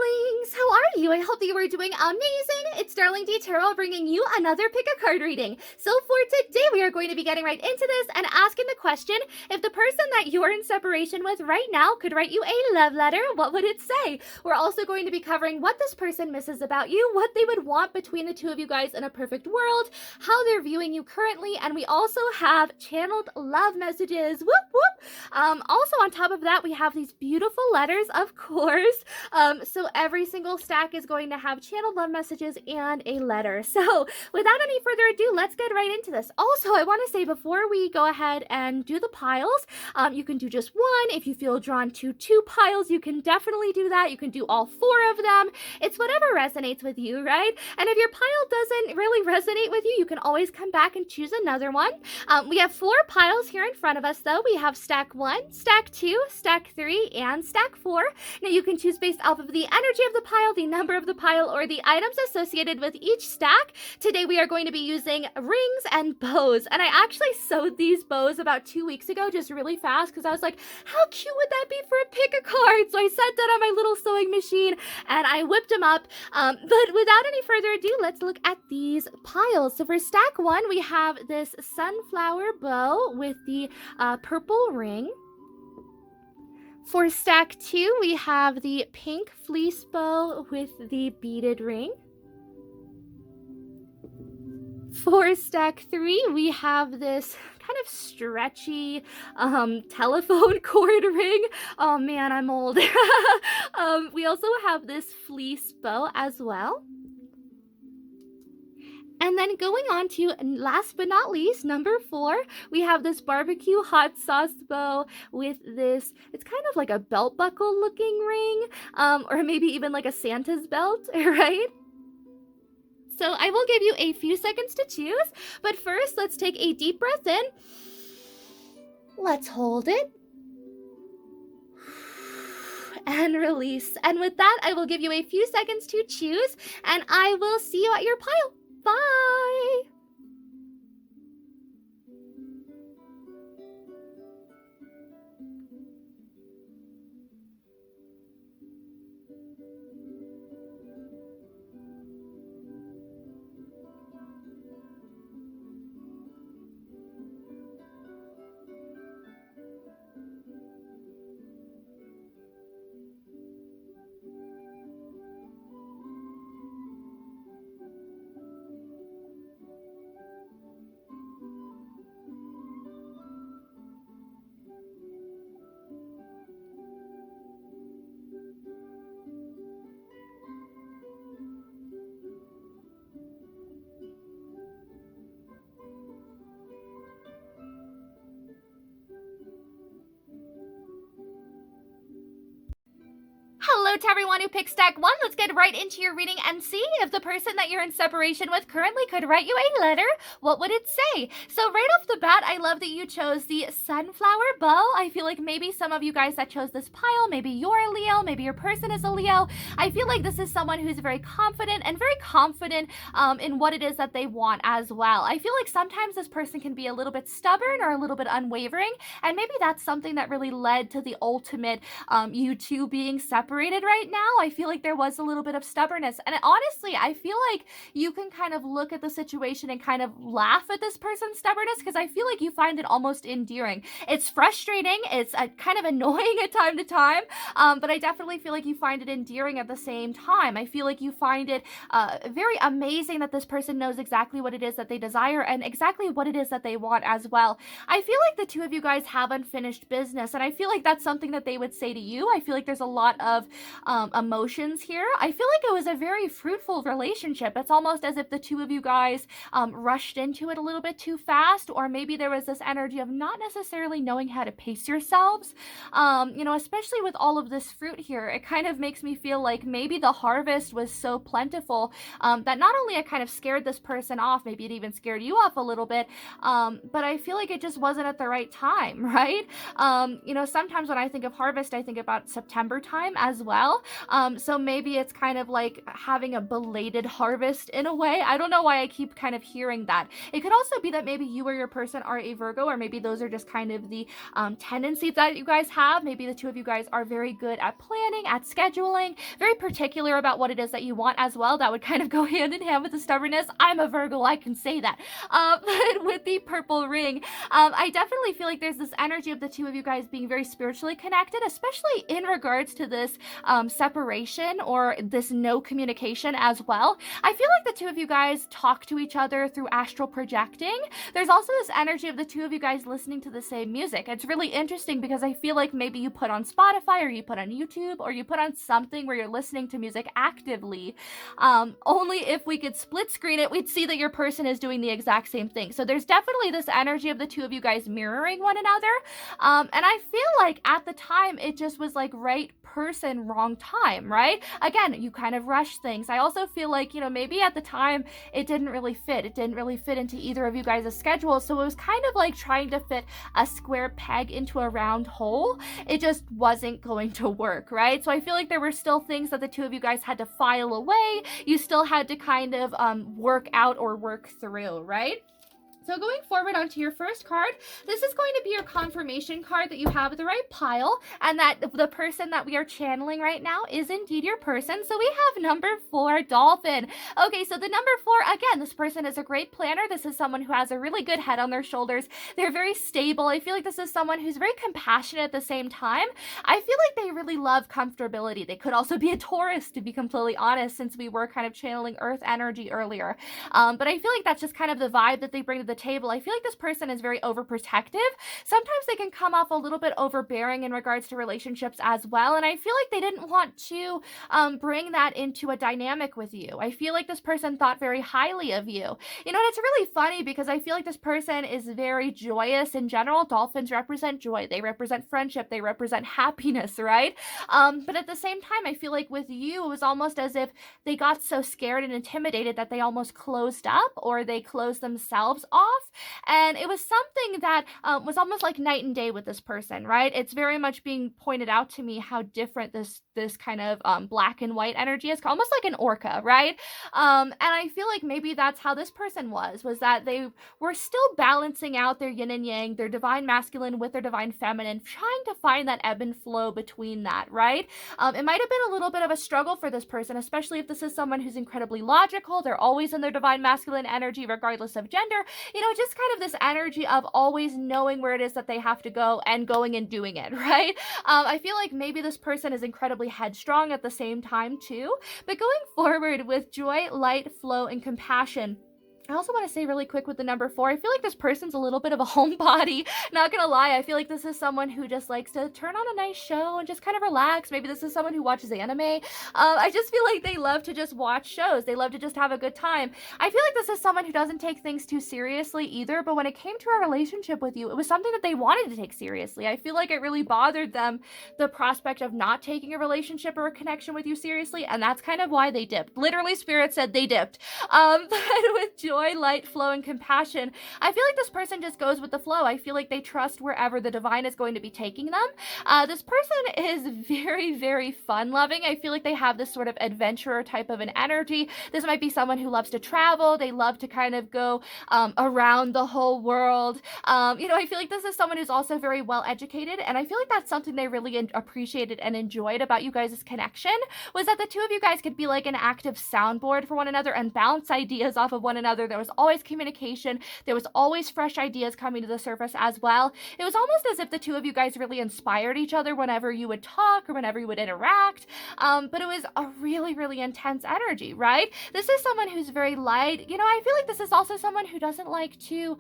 darlings! How are you? I hope that you are doing amazing. It's Darling D Tarot bringing you another pick a card reading. So for today, we are going to be getting right into this and asking the question, if the person that you're in separation with right now could write you a love letter, what would it say? We're also going to be covering what this person misses about you, what they would want between the two of you guys in a perfect world, how they're viewing you currently, and we also have channeled love messages. Whoop, whoop. Also on top of that, we have these beautiful letters, of course. So every single stack is going to have channeled love messages and a letter. So without any further ado, let's get right into this. Also, I want to say before we go ahead and do the piles, you can do just one. If you feel drawn to 2 piles, you can definitely do that. You can do all 4 of them. It's whatever resonates with you, right? And if your pile doesn't really resonate with you, you can always come back and choose another one. We have 4 piles here in front of us, though. We have stack 1, stack 2, stack 3, and stack 4. Now you can choose based off of the energy of the pile, the number of the pile, or the items associated with each stack. Today we are going to be using rings and bows, and I actually sewed these bows about 2 weeks ago just really fast because I was like, how cute would that be for a pick-a-card? So I sat down on my little sewing machine and I whipped them up, but without any further ado, let's look at these piles. So for stack 1, we have this sunflower bow with the purple ring. For stack 2, we have the pink fleece bow with the beaded ring. For stack 3, we have this kind of stretchy telephone cord ring. Oh man, I'm old. We also have this fleece bow as well. And then going on to, last but not least, number 4, we have this barbecue hot sauce bow with this, it's kind of like a belt buckle looking ring, or maybe even like a Santa's belt, right? So I will give you a few seconds to choose, but first let's take a deep breath in. Let's hold it. And release. And with that, I will give you a few seconds to choose, and I will see you at your pile. Bye! Hello to everyone who picked stack 1. Let's get right into your reading and see if the person that you're in separation with currently could write you a letter. What would it say? So right off the bat, I love that you chose the sunflower bow. I feel like maybe some of you guys that chose this pile, maybe you're a Leo, maybe your person is a Leo. I feel like this is someone who's very confident in what it is that they want as well. I feel like sometimes this person can be a little bit stubborn or a little bit unwavering, and maybe that's something that really led to the ultimate you two being separated right now. I feel like there was a little bit of stubbornness, and honestly, I feel like you can kind of look at the situation and kind of laugh at this person's stubbornness, because I feel like you find it almost endearing. It's frustrating, it's kind of annoying at time to time, but I definitely feel like you find it endearing at the same time. I feel like you find it very amazing that this person knows exactly what it is that they desire and exactly what it is that they want as well. I feel like the two of you guys have unfinished business, and I feel like that's something that they would say to you. I feel like there's a lot of emotions here. I feel like it was a very fruitful relationship. It's almost as if the two of you guys rushed into it a little bit too fast, or maybe there was this energy of not necessarily knowing how to pace yourselves. Especially with all of this fruit here, it kind of makes me feel like maybe the harvest was so plentiful that not only it kind of scared this person off, maybe it even scared you off a little bit, but I feel like it just wasn't at the right time, right? Sometimes when I think of harvest, I think about September time as well. well. So maybe it's kind of like having a belated harvest in a way. I don't know why I keep kind of hearing that. It could also be that maybe you or your person are a Virgo, or maybe those are just kind of the tendencies that you guys have. Maybe the two of you guys are very good at planning, at scheduling, very particular about what it is that you want as well. That would kind of go hand in hand with the stubbornness. I'm a Virgo, I can say that. But with the purple ring, I definitely feel like there's this energy of the two of you guys being very spiritually connected, especially in regards to this separation or this no communication as well. I feel like the two of you guys talk to each other through astral projecting. There's also this energy of the two of you guys listening to the same music. It's really interesting because I feel like maybe you put on Spotify or you put on YouTube or you put on something where you're listening to music actively. Only if we could split screen it, we'd see that your person is doing the exact same thing. So there's definitely this energy of the two of you guys mirroring one another. And I feel like at the time, it just was like right person, wrong time, right? Again, you kind of rush things. I also feel like, maybe at the time it didn't really fit. It didn't really fit into either of you guys' schedules. So it was kind of like trying to fit a square peg into a round hole. It just wasn't going to work, right? So I feel like there were still things that the two of you guys had to file away. You still had to kind of work out or work through, right? So going forward onto your first card, this is going to be your confirmation card that you have the right pile and that the person that we are channeling right now is indeed your person. So we have number 4, Dolphin. Okay, so the number 4, again, this person is a great planner. This is someone who has a really good head on their shoulders. They're very stable. I feel like this is someone who's very compassionate at the same time. I feel like they really love comfortability. They could also be a Taurus, to be completely honest, since we were kind of channeling Earth energy earlier. But I feel like that's just kind of the vibe that they bring to the table. I feel like this person is very overprotective. Sometimes they can come off a little bit overbearing in regards to relationships as well, and I feel like they didn't want to bring that into a dynamic with you. I feel like this person thought very highly of you. And it's really funny because I feel like this person is very joyous in general. Dolphins represent joy. They represent friendship. They represent happiness, right? But at the same time, I feel like with you, it was almost as if they got so scared and intimidated that they almost closed up or they closed themselves off. And it was something that was almost like night and day with this person, right? It's very much being pointed out to me how different this kind of black and white energy is, almost like an orca, right? And I feel like maybe that's how this person was that they were still balancing out their yin and yang, their divine masculine with their divine feminine, trying to find that ebb and flow between that, right? It might have been a little bit of a struggle for this person, especially if this is someone who's incredibly logical. They're always in their divine masculine energy, regardless of gender. Just kind of this energy of always knowing where it is that they have to go and going and doing it, right? I feel like maybe this person is incredibly headstrong at the same time too. But going forward with joy, light, flow, and compassion, I also want to say really quick with the number 4, I feel like this person's a little bit of a homebody. Not gonna lie, I feel like this is someone who just likes to turn on a nice show and just kind of relax. Maybe this is someone who watches anime. I just feel like they love to just watch shows. They love to just have a good time. I feel like this is someone who doesn't take things too seriously either, but when it came to a relationship with you, it was something that they wanted to take seriously. I feel like it really bothered them, the prospect of not taking a relationship or a connection with you seriously, and that's kind of why they dipped. Literally, Spirit said they dipped. But with joy, light, flow, and compassion, I feel like this person just goes with the flow. I feel like they trust wherever the divine is going to be taking them. This person is very, very fun-loving. I feel like they have this sort of adventurer type of an energy. This might be someone who loves to travel. They love to kind of go around the whole world. I feel like this is someone who's also very well-educated, and I feel like that's something they really appreciated and enjoyed about you guys' connection, was that the two of you guys could be like an active soundboard for one another and bounce ideas off of one another. There was always communication. There was always fresh ideas coming to the surface as well. It was almost as if the two of you guys really inspired each other whenever you would talk or whenever you would interact. But it was a really, really intense energy, right? This is someone who's very light. I feel like this is also someone who doesn't like to,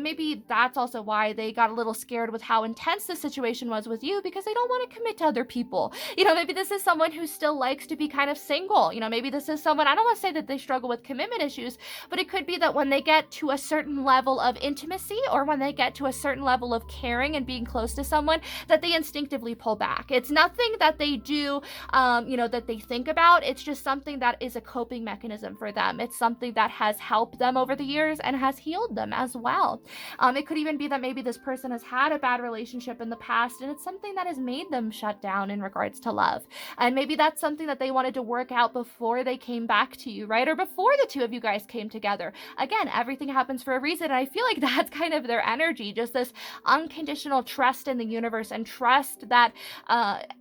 maybe that's also why they got a little scared with how intense the situation was with you, because they don't want to commit to other people. Maybe this is someone who still likes to be kind of single. Maybe this is someone, I don't want to say that they struggle with commitment issues, but it could be that when they get to a certain level of intimacy, or when they get to a certain level of caring and being close to someone, that they instinctively pull back. It's nothing that they do, that they think about. It's just something that is a coping mechanism for them. It's something that has helped them over the years and has healed them as well. It could even be that maybe this person has had a bad relationship in the past, and it's something that has made them shut down in regards to love. And maybe that's something that they wanted to work out before they came back to you, right? Or before the two of you guys came together. Again, everything happens for a reason. And I feel like that's kind of their energy, just this unconditional trust in the universe and trust that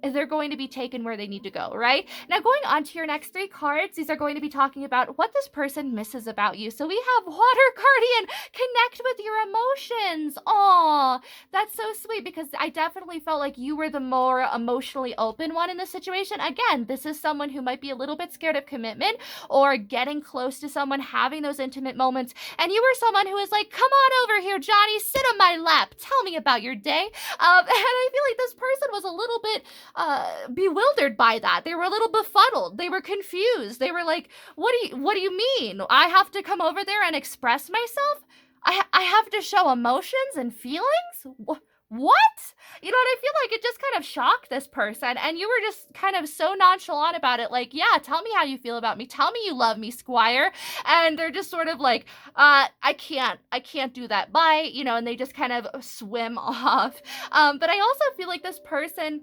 they're going to be taken where they need to go, right? Now, going on to your next 3 cards, these are going to be talking about what this person misses about you. So we have Water Guardian, connect with your emotions. Aw, that's so sweet, because I definitely felt like you were the more emotionally open one in this situation. Again, this is someone who might be a little bit scared of commitment or getting close to someone, having those intimate moments, and you were someone who was like, come on over here, Johnny, sit on my lap, tell me about your day. And I feel like this person was a little bit bewildered by that. They were a little befuddled. They were confused. They were like, what do you mean? I have to come over there and express myself? I have to show emotions and feelings? What? You know what? I feel like it just kind of shocked this person, and you were just kind of so nonchalant about it, like, yeah, tell me how you feel about me. Tell me you love me, Squire. And they're just sort of like, I can't do that. Bye, and they just kind of swim off. But I also feel like this person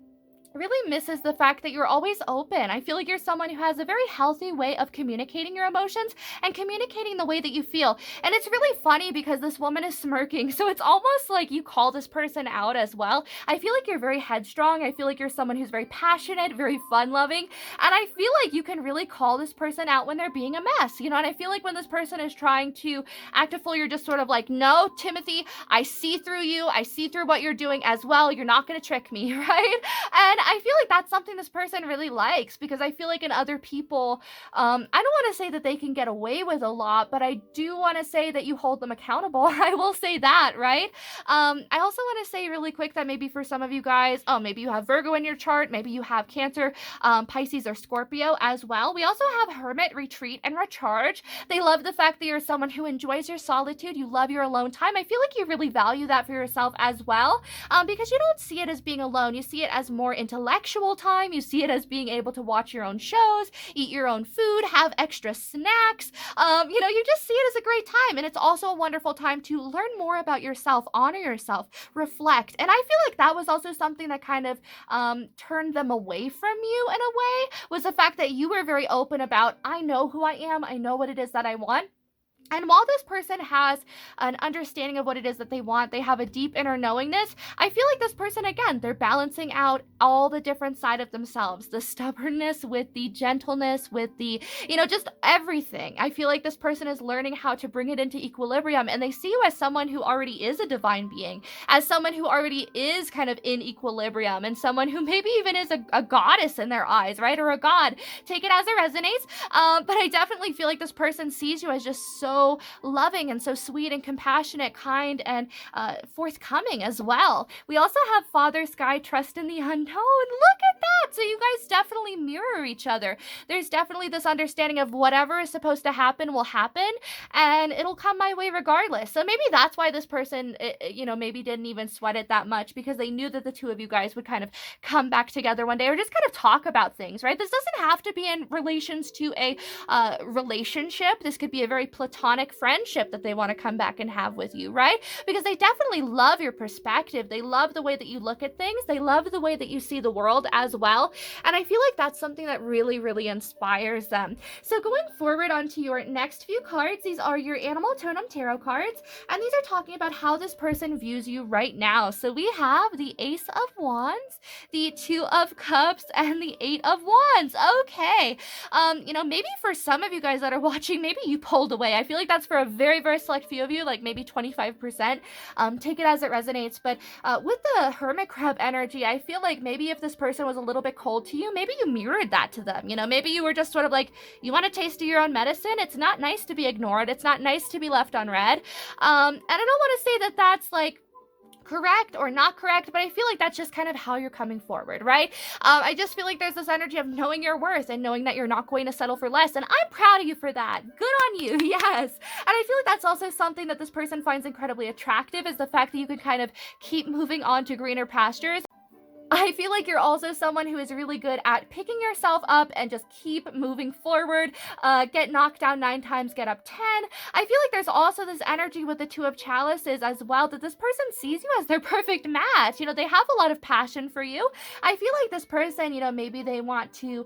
really misses the fact that you're always open. I feel like you're someone who has a very healthy way of communicating your emotions and communicating the way that you feel. And it's really funny because this woman is smirking, so it's almost like you call this person out as well. I feel like you're very headstrong. I feel like you're someone who's very passionate, very fun-loving, and I feel like you can really call this person out when they're being a mess, and I feel like when this person is trying to act a fool, you're just sort of like, no, Timothy, I see through you. I see through what you're doing as well. You're not going to trick me, right? And I feel like that's something this person really likes, because I feel like in other people, I don't want to say that they can get away with a lot, but I do want to say that you hold them accountable. I will say that, right? I also want to say really quick that maybe for some of you guys, maybe you have Virgo in your chart, maybe you have Cancer, Pisces, or Scorpio as well. We also have Hermit, Retreat, and Recharge. They love the fact that you're someone who enjoys your solitude. You love your alone time. I feel like you really value that for yourself as well, because you don't see it as being alone. You see it as more intellectual time. You see it as being able to watch your own shows, eat your own food, have extra snacks. You just see it as a great time. And it's also a wonderful time to learn more about yourself, honor yourself, reflect. And I feel like that was also something that kind of turned them away from you in a way, was the fact that you were very open about, I know who I am. I know what it is that I want. And while this person has an understanding of what it is that they want, they have a deep inner knowingness, I feel like this person, again, they're balancing out all the different side of themselves, the stubbornness with the gentleness, with the, just everything. I feel like this person is learning how to bring it into equilibrium, and they see you as someone who already is a divine being, as someone who already is kind of in equilibrium, and someone who maybe even is a goddess in their eyes, right? Or a god. Take it as it resonates. But I definitely feel like this person sees you as just so loving and so sweet and compassionate, kind, and forthcoming as well. We also have Father Sky, trust in the unknown. Look at that! So you guys definitely mirror each other. There's definitely this understanding of whatever is supposed to happen will happen, and it'll come my way regardless. So maybe that's why this person, maybe didn't even sweat it that much, because they knew that the two of you guys would kind of come back together one day, or just kind of talk about things, right? This doesn't have to be in relations to a relationship. This could be a very platonic friendship that they want to come back and have with you, right? Because they definitely love your perspective. They love the way that you look at things. They love the way that you see the world as well. And I feel like that's something that really, really inspires them. So going forward onto your next few cards, these are your Animal Totem Tarot cards, and these are talking about how this person views you right now. So we have the Ace of Wands, the Two of Cups, and the Eight of Wands. Okay. Maybe for some of you guys that are watching, maybe you pulled away. I feel like that's for a very, very select few of you, like maybe 25%. Take it as it resonates. But with the Hermit Crab energy, I feel like maybe if this person was a little bit cold to you, maybe you mirrored that to them. Maybe you were just sort of like, you want a taste of your own medicine? It's not nice to be ignored. It's not nice to be left unread. And I don't want to say that that's like correct or not correct, but I feel like that's just kind of how you're coming forward, right? I just feel like there's this energy of knowing your worth and knowing that you're not going to settle for less, and I'm proud of you for that. Good on you, yes. And I feel like that's also something that this person finds incredibly attractive, is the fact that you could kind of keep moving on to greener pastures. I feel like you're also someone who is really good at picking yourself up and just keep moving forward. Get knocked down 9 times, get up 10. I feel like there's also this energy with the Two of Chalices as well, that this person sees you as their perfect match. You know, they have a lot of passion for you. I feel like this person, you know, maybe they want to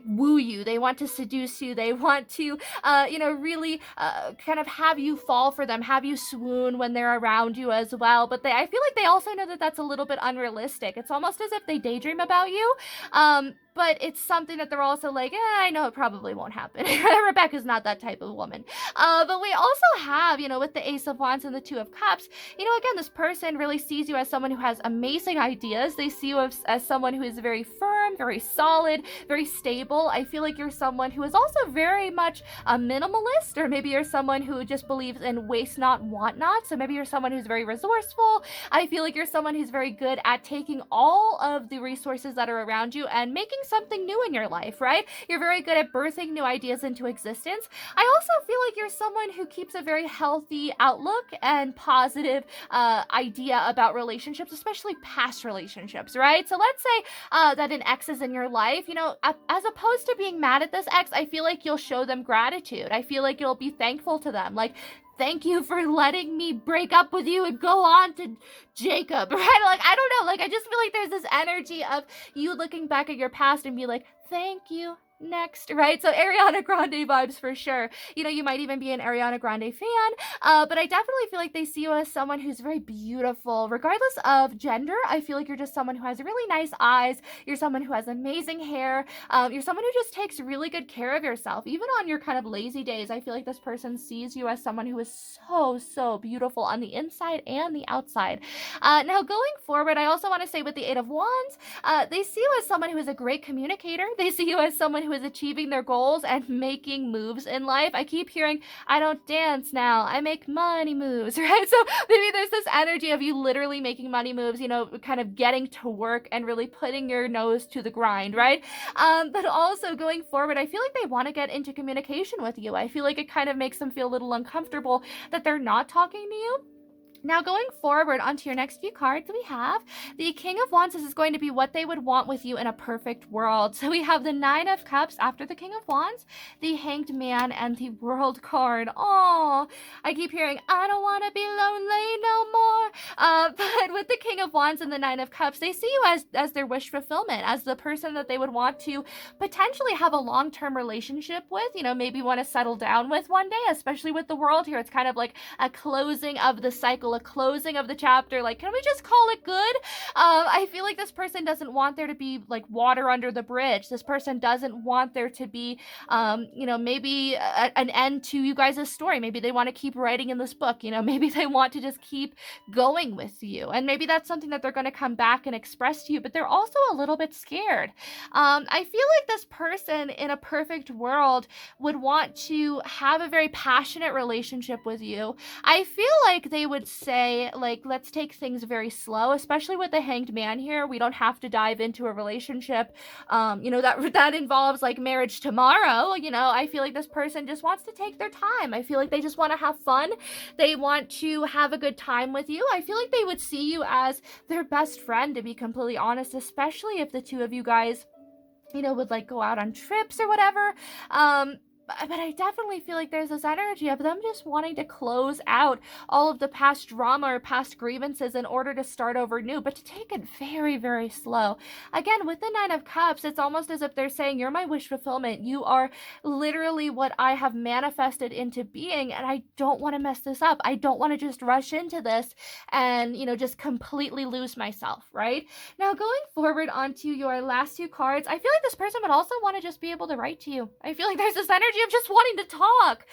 woo you, they want to seduce you, they want to, you know, really kind of have you fall for them, have you swoon when they're around you as well. But I feel like they also know that that's a little bit unrealistic. It's almost as if they daydream about you. But it's something that they're also like, I know it probably won't happen. Rebecca's not that type of woman. But we also have, you know, with the Ace of Wands and the Two of Cups, you know, again, this person really sees you as someone who has amazing ideas. They see you as someone who is very firm, very solid, very stable. I feel like you're someone who is also very much a minimalist, or maybe you're someone who just believes in waste not, want not. So maybe you're someone who's very resourceful. I feel like you're someone who's very good at taking all of the resources that are around you and making something new in your life, right? You're very good at birthing new ideas into existence. I also feel like you're someone who keeps a very healthy outlook and positive idea about relationships, especially past relationships, right? So let's say that an ex is in your life, you know, as opposed to being mad at this ex, I feel like you'll show them gratitude. I feel like you'll be thankful to them. Like, thank you for letting me break up with you and go on to Jacob, right? Like, I don't know. Like, I just feel like there's this energy of you looking back at your past and be like, thank you. Next, right? So Ariana Grande vibes for sure. You know, you might even be an Ariana Grande fan, but I definitely feel like they see you as someone who's very beautiful, regardless of gender. I feel like you're just someone who has really nice eyes. You're someone who has amazing hair. You're someone who just takes really good care of yourself. Even on your kind of lazy days, I feel like this person sees you as someone who is so beautiful on the inside and the outside. Now, going forward, I also want to say with the Eight of Wands, they see you as someone who is a great communicator. They see you as someone who is achieving their goals and making moves in life. I keep hearing, I don't dance now, I make money moves, right? So maybe there's this energy of you literally making money moves, you know, kind of getting to work and really putting your nose to the grind, right? But also going forward, I feel like they want to get into communication with you. I feel like it kind of makes them feel a little uncomfortable that they're not talking to you. Now, going forward onto your next few cards, we have the King of Wands. This is going to be what they would want with you in a perfect world. So we have the Nine of Cups after the King of Wands, the Hanged Man, and the World card. Oh, I keep hearing, I don't want to be lonely no more. But with the King of Wands and the Nine of Cups, they see you as their wish fulfillment, as the person that they would want to potentially have a long-term relationship with, you know, maybe want to settle down with one day, especially with the World here. It's kind of like a closing of the cycle, a closing of the chapter. Like, can we just call it good? I feel like this person doesn't want there to be like water under the bridge. This person doesn't want there to be, you know, maybe an end to you guys' story. Maybe they want to keep writing in this book. You know, maybe they want to just keep going with you. And maybe that's something that they're going to come back and express to you, but they're also a little bit scared. I feel like this person in a perfect world would want to have a very passionate relationship with you. I feel like they would say, like, let's take things very slow, especially with the Hanged Man here. We don't have to dive into a relationship, you know, that involves like marriage tomorrow. You know, I feel like this person just wants to take their time. I feel like they just want to have fun. They want to have a good time with you. I feel like they would see you as their best friend, to be completely honest, especially if the two of you guys, you know, would like go out on trips or whatever. But I definitely feel like there's this energy of them just wanting to close out all of the past drama or past grievances in order to start over new, but to take it very slow. Again, with the Nine of Cups, it's almost as if they're saying, you're my wish fulfillment. You are literally what I have manifested into being, and I don't want to mess this up. I don't want to just rush into this and, you know, just completely lose myself, right? Now, going forward onto your last two cards, I feel like this person would also want to just be able to write to you. I feel like there's this energy energy of just wanting to talk.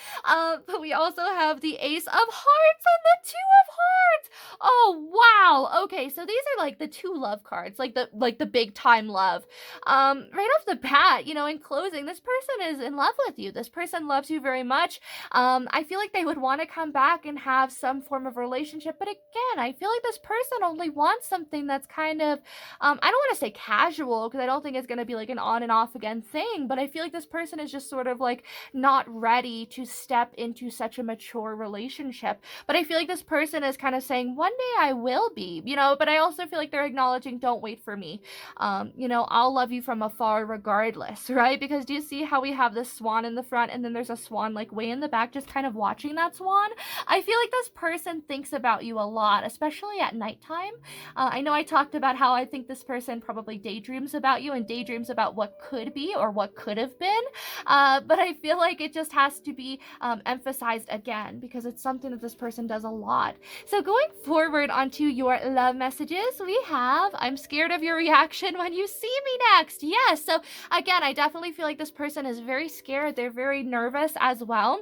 But we also have the Ace of Hearts and the Two of Hearts. Oh wow. Okay, so these are like the two love cards, like the big time love. Right off the bat, in closing, this person is in love with you. This person loves you very much. I feel like they would want to come back and have some form of relationship, but again, I feel like this person only wants something that's kind of, I don't want to say casual, because I don't think it's going to be like an on and off again thing, but I feel like this person is just sort of like not ready to step into such a mature relationship. But I feel like this person is kind of saying, one day I will be, but I also feel like they're acknowledging, don't wait for me. I'll love you from afar regardless, right? Because do you see how we have this swan in the front and then there's a swan like way in the back just kind of watching that swan? I feel like this person thinks about you a lot, especially at nighttime. I know I talked about how I think this person probably daydreams about you and daydreams about what could be or what could have been, but I feel like it just has to be emphasized again because it's something that this person does a lot. So going forward onto your love messages, we have, I'm scared of your reaction when you see me next. Yes, so again, I definitely feel like this person is very scared. They're very nervous as well.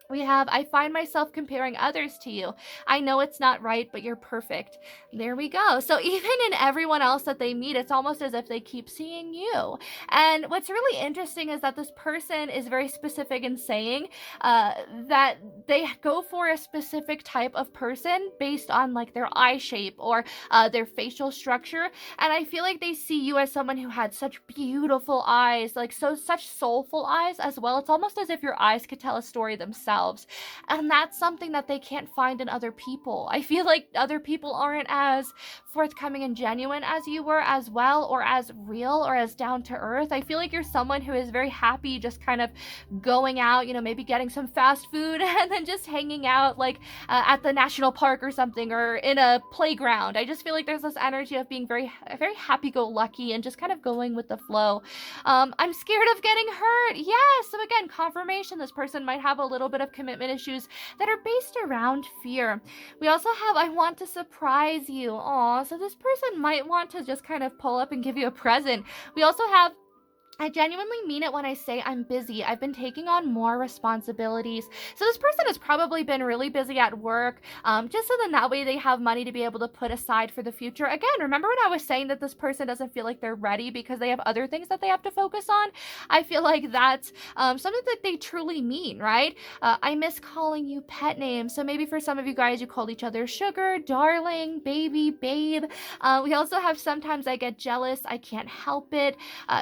We have, I find myself comparing others to you. I know it's not right, but you're perfect. There we go. So even in everyone else that they meet, it's almost as if they keep seeing you. And what's really interesting is that this person is very specific in saying that they go for a specific type of person based on like their eye shape or their facial structure. And I feel like they see you as someone who had such beautiful eyes, like such soulful eyes as well. It's almost as if your eyes could tell a story themselves. And that's something that they can't find in other people. I feel like other people aren't as forthcoming and genuine as you were as well, or as real or as down to earth. I feel like you're someone who is very happy just kind of going out, maybe getting some fast food and then just hanging out like at the national park or something, or in a playground. I just feel like there's this energy of being very, very happy-go-lucky and just kind of going with the flow. I'm scared of getting hurt. Yes. So again, confirmation, this person might have a little bit of commitment issues that are based around fear. We also have, I want to surprise you. Aw, so this person might want to just kind of pull up and give you a present. We also have, I genuinely mean it when I say I'm busy. I've been taking on more responsibilities. So this person has probably been really busy at work, just so then that way they have money to be able to put aside for the future. Again, remember when I was saying that this person doesn't feel like they're ready because they have other things that they have to focus on? I feel like that's something that they truly mean, right? I miss calling you pet names. So maybe for some of you guys, you called each other sugar, darling, baby, babe. We also have sometimes I get jealous. I can't help it.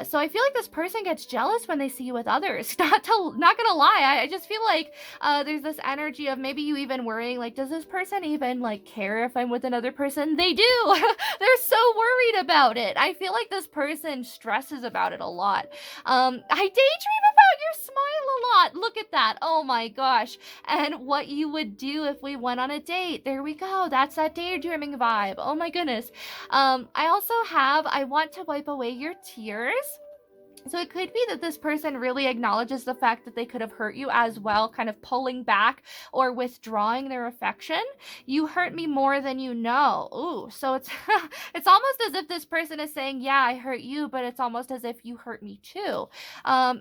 So I feel like this person gets jealous when they see you with others. Not gonna lie, I just feel like there's this energy of maybe you even worrying, like, does this person even like care if I'm with another person? They do. They're so worried about it. I feel like this person stresses about it a lot. I daydream about your smile a lot. Look at that. Oh my gosh. And what you would do if we went on a date. There we go. That's that daydreaming vibe. Oh my goodness. I also have, I want to wipe away your tears. So it could be that this person really acknowledges the fact that they could have hurt you as well, kind of pulling back or withdrawing their affection. You hurt me more than you know. Ooh, so it's it's almost as if this person is saying, yeah, I hurt you, but it's almost as if you hurt me too. I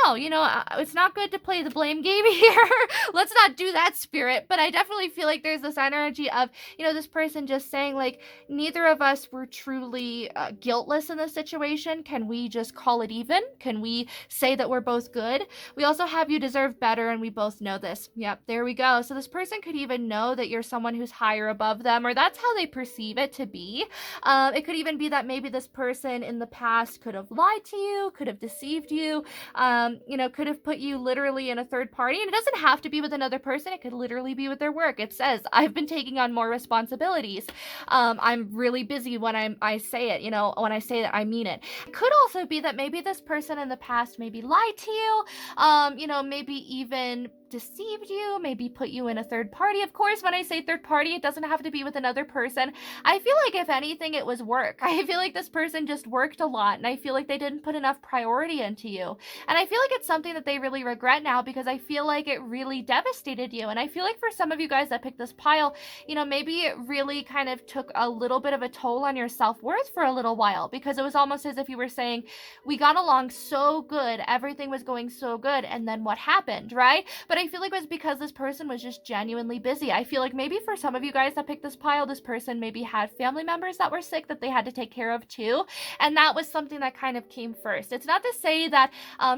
don't know, it's not good to play the blame game here. Let's not do that, spirit. But I definitely feel like there's this energy of, this person just saying like, neither of us were truly guiltless in this situation. Can we just call it even? Can we say that we're both good? We also have you deserve better, and we both know this. Yep, there we go. So this person could even know that you're someone who's higher above them, or that's how they perceive it to be. It could even be that maybe this person in the past could have lied to you, could have deceived you, could have put you literally in a third party. And it doesn't have to be with another person. It could literally be with their work. It says, I've been taking on more responsibilities. I'm really busy when I say it, when I say that, I mean it. It could also be that maybe this person in the past maybe lied to you, maybe even deceived you, maybe put you in a third party. Of course, when I say third party, it doesn't have to be with another person. I feel like if anything, it was work. I feel like this person just worked a lot, and I feel like they didn't put enough priority into you. And I feel like it's something that they really regret now, because I feel like it really devastated you. And I feel like for some of you guys that picked this pile, maybe it really kind of took a little bit of a toll on your self-worth for a little while, because it was almost as if you were saying, we got along so good, everything was going so good, and then what happened, right? But I feel like it was because this person was just genuinely busy. I feel like maybe for some of you guys that picked this pile, this person maybe had family members that were sick that they had to take care of too, and that was something that kind of came first. It's not to say that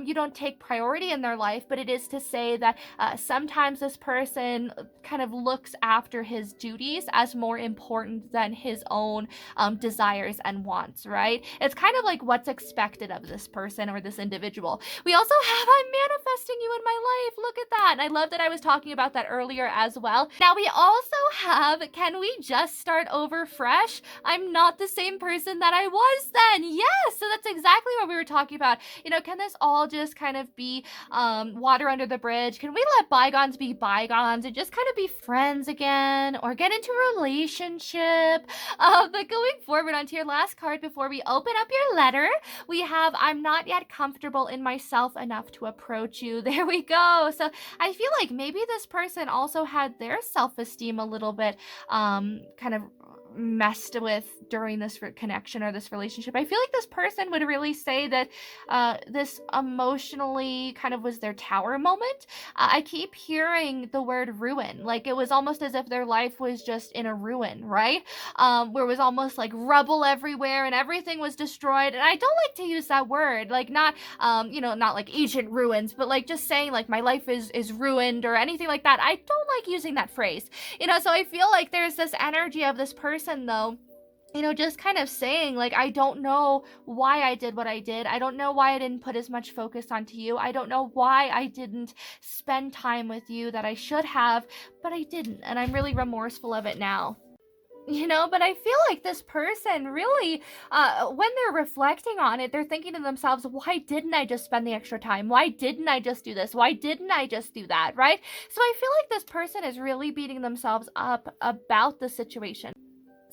you don't take priority in their life, but it is to say that sometimes this person kind of looks after his duties as more important than his own desires and wants, right? It's kind of like what's expected of this person or this individual. We also have, I'm manifesting you in my life. Look at that. And I love that I was talking about that earlier as well. Now we also have, can we just start over fresh? I'm not the same person that I was then. Yes. So that's exactly what we were talking about. Can this all just kind of be water under the bridge? Can we let bygones be bygones and just kind of be friends again, or get into a relationship? But going forward onto your last card before we open up your letter, we have, I'm not yet comfortable in myself enough to approach you. There we go. So I feel like maybe this person also had their self-esteem a little bit kind of messed with during this connection or this relationship. I feel like this person would really say that this emotionally kind of was their tower moment. I keep hearing the word ruin. Like it was almost as if their life was just in a ruin, right? Where it was almost like rubble everywhere and everything was destroyed. And I don't like to use that word, like not not like ancient ruins, but like just saying like my life is ruined or anything like that. I don't like using that phrase. So I feel like there's this energy of this person though, just kind of saying like, I don't know why I did what I did. I don't know why I didn't put as much focus onto you. I don't know why I didn't spend time with you that I should have, but I didn't. And I'm really remorseful of it now. But I feel like this person really, when they're reflecting on it, they're thinking to themselves, why didn't I just spend the extra time? Why didn't I just do this? Why didn't I just do that, right? So I feel like this person is really beating themselves up about the situation.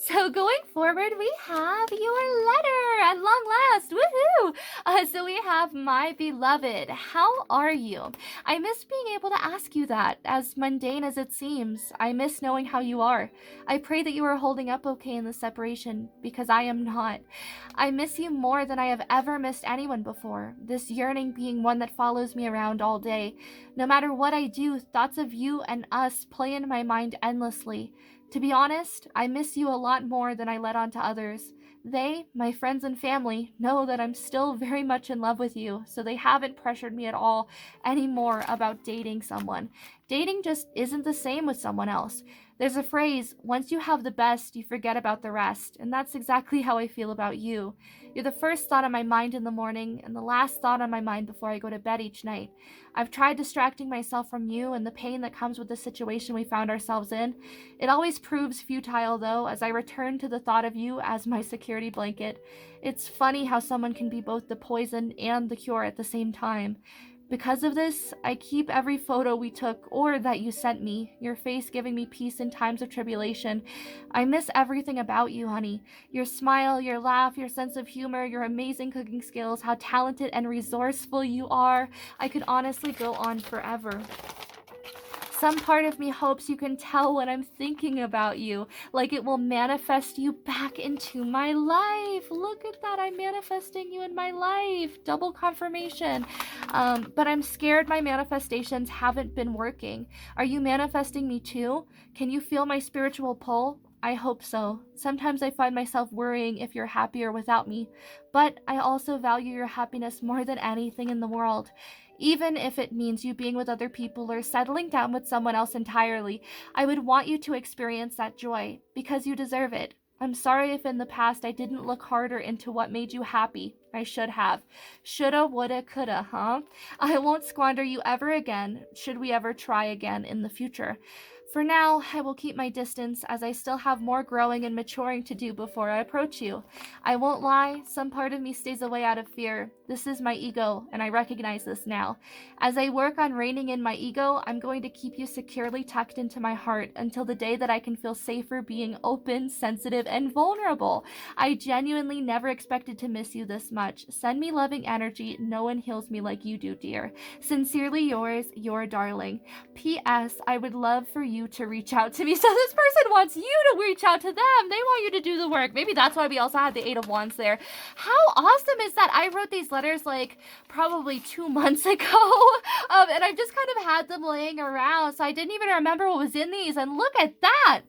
So going forward, we have your letter at long last. Woohoo! So we have, my beloved, how are you? I miss being able to ask you that, as mundane as it seems. I miss knowing how you are. I pray that you are holding up okay in the separation, because I am not. I miss you more than I have ever missed anyone before, this yearning being one that follows me around all day. No matter what I do, thoughts of you and us play in my mind endlessly. To be honest, I miss you a lot more than I let on to others. They, my friends and family, know that I'm still very much in love with you, so they haven't pressured me at all anymore about dating someone. Dating just isn't the same with someone else. There's a phrase, once you have the best, you forget about the rest, and that's exactly how I feel about you. You're the first thought on my mind in the morning, and the last thought on my mind before I go to bed each night. I've tried distracting myself from you and the pain that comes with the situation we found ourselves in. It always proves futile, though, as I return to the thought of you as my security blanket. It's funny how someone can be both the poison and the cure at the same time. Because of this, I keep every photo we took or that you sent me, your face giving me peace in times of tribulation. I miss everything about you, honey. Your smile, your laugh, your sense of humor, your amazing cooking skills, how talented and resourceful you are. I could honestly go on forever. Some part of me hopes you can tell what I'm thinking about you, like it will manifest you back into my life. Look at that, I'm manifesting you in my life. Double confirmation. But I'm scared my manifestations haven't been working. Are you manifesting me too? Can you feel my spiritual pull? I hope so. Sometimes I find myself worrying if you're happier without me, but I also value your happiness more than anything in the world. Even if it means you being with other people or settling down with someone else entirely, I would want you to experience that joy, because you deserve it. I'm sorry if in the past I didn't look harder into what made you happy. I should have. Shoulda, woulda, coulda, huh? I won't squander you ever again, should we ever try again in the future. For now, I will keep my distance as I still have more growing and maturing to do before I approach you. I won't lie, some part of me stays away out of fear. This is my ego, and I recognize this now. As I work on reining in my ego, I'm going to keep you securely tucked into my heart until the day that I can feel safer being open, sensitive, and vulnerable. I genuinely never expected to miss you this much. Send me loving energy. No one heals me like you do, dear. Sincerely yours, your darling. P.S. I would love for you to reach out to me. So this person wants you to reach out to them. They want you to do the work. Maybe that's why we also had the Eight of Wands there. How awesome is that? I wrote these letters like probably 2 months ago. And I've just kind of had them laying around. So I didn't even remember what was in these. And look at that.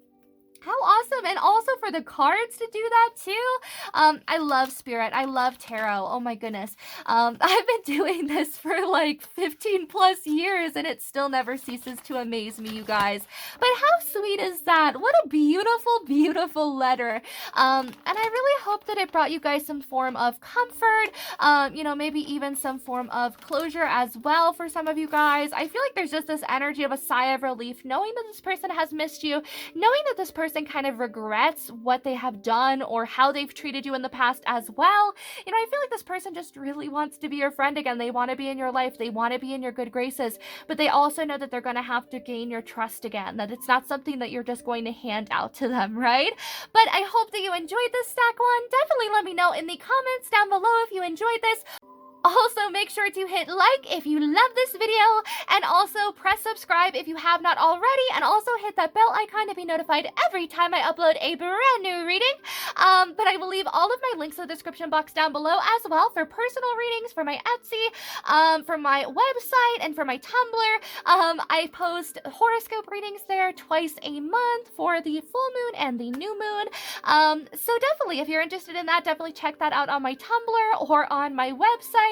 How awesome. And also for the cards to do that too. I love Spirit. I love tarot. Oh my goodness. I've been doing this for like 15 plus years and it still never ceases to amaze me, you guys. But how sweet is that? What a beautiful, beautiful letter. And I really hope that it brought you guys some form of comfort, maybe even some form of closure as well for some of you guys. I feel like there's just this energy of a sigh of relief, knowing that this person has missed you, knowing that this person kind of regrets what they have done or how they've treated you in the past as well. I feel like this person just really wants to be your friend again. They want to be in your life. They want to be in your good graces, but they also know that they're going to have to gain your trust again, that it's not something that you're just going to hand out to them, right? But I hope that you enjoyed this stack one. Definitely let me know in the comments down below if you enjoyed this. Also, make sure to hit like if you love this video, and also press subscribe if you have not already, and also hit that bell icon to be notified every time I upload a brand new reading. But I will leave all of my links in the description box down below as well for personal readings, for my Etsy, for my website, and for my Tumblr. I post horoscope readings there twice a month for the full moon and the new moon. So definitely, if you're interested in that, definitely check that out on my Tumblr or on my website.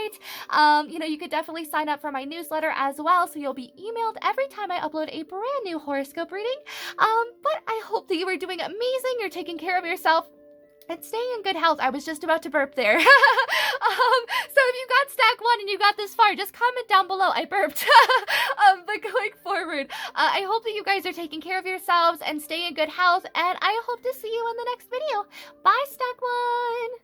You could definitely sign up for my newsletter as well, so you'll be emailed every time I upload a brand new horoscope reading. But I hope that you are doing amazing, you're taking care of yourself, and staying in good health. I was just about to burp there. So if you got stack one and you got this far, just comment down below. I burped. But going forward, I hope that you guys are taking care of yourselves and staying in good health, and I hope to see you in the next video. Bye, stack one.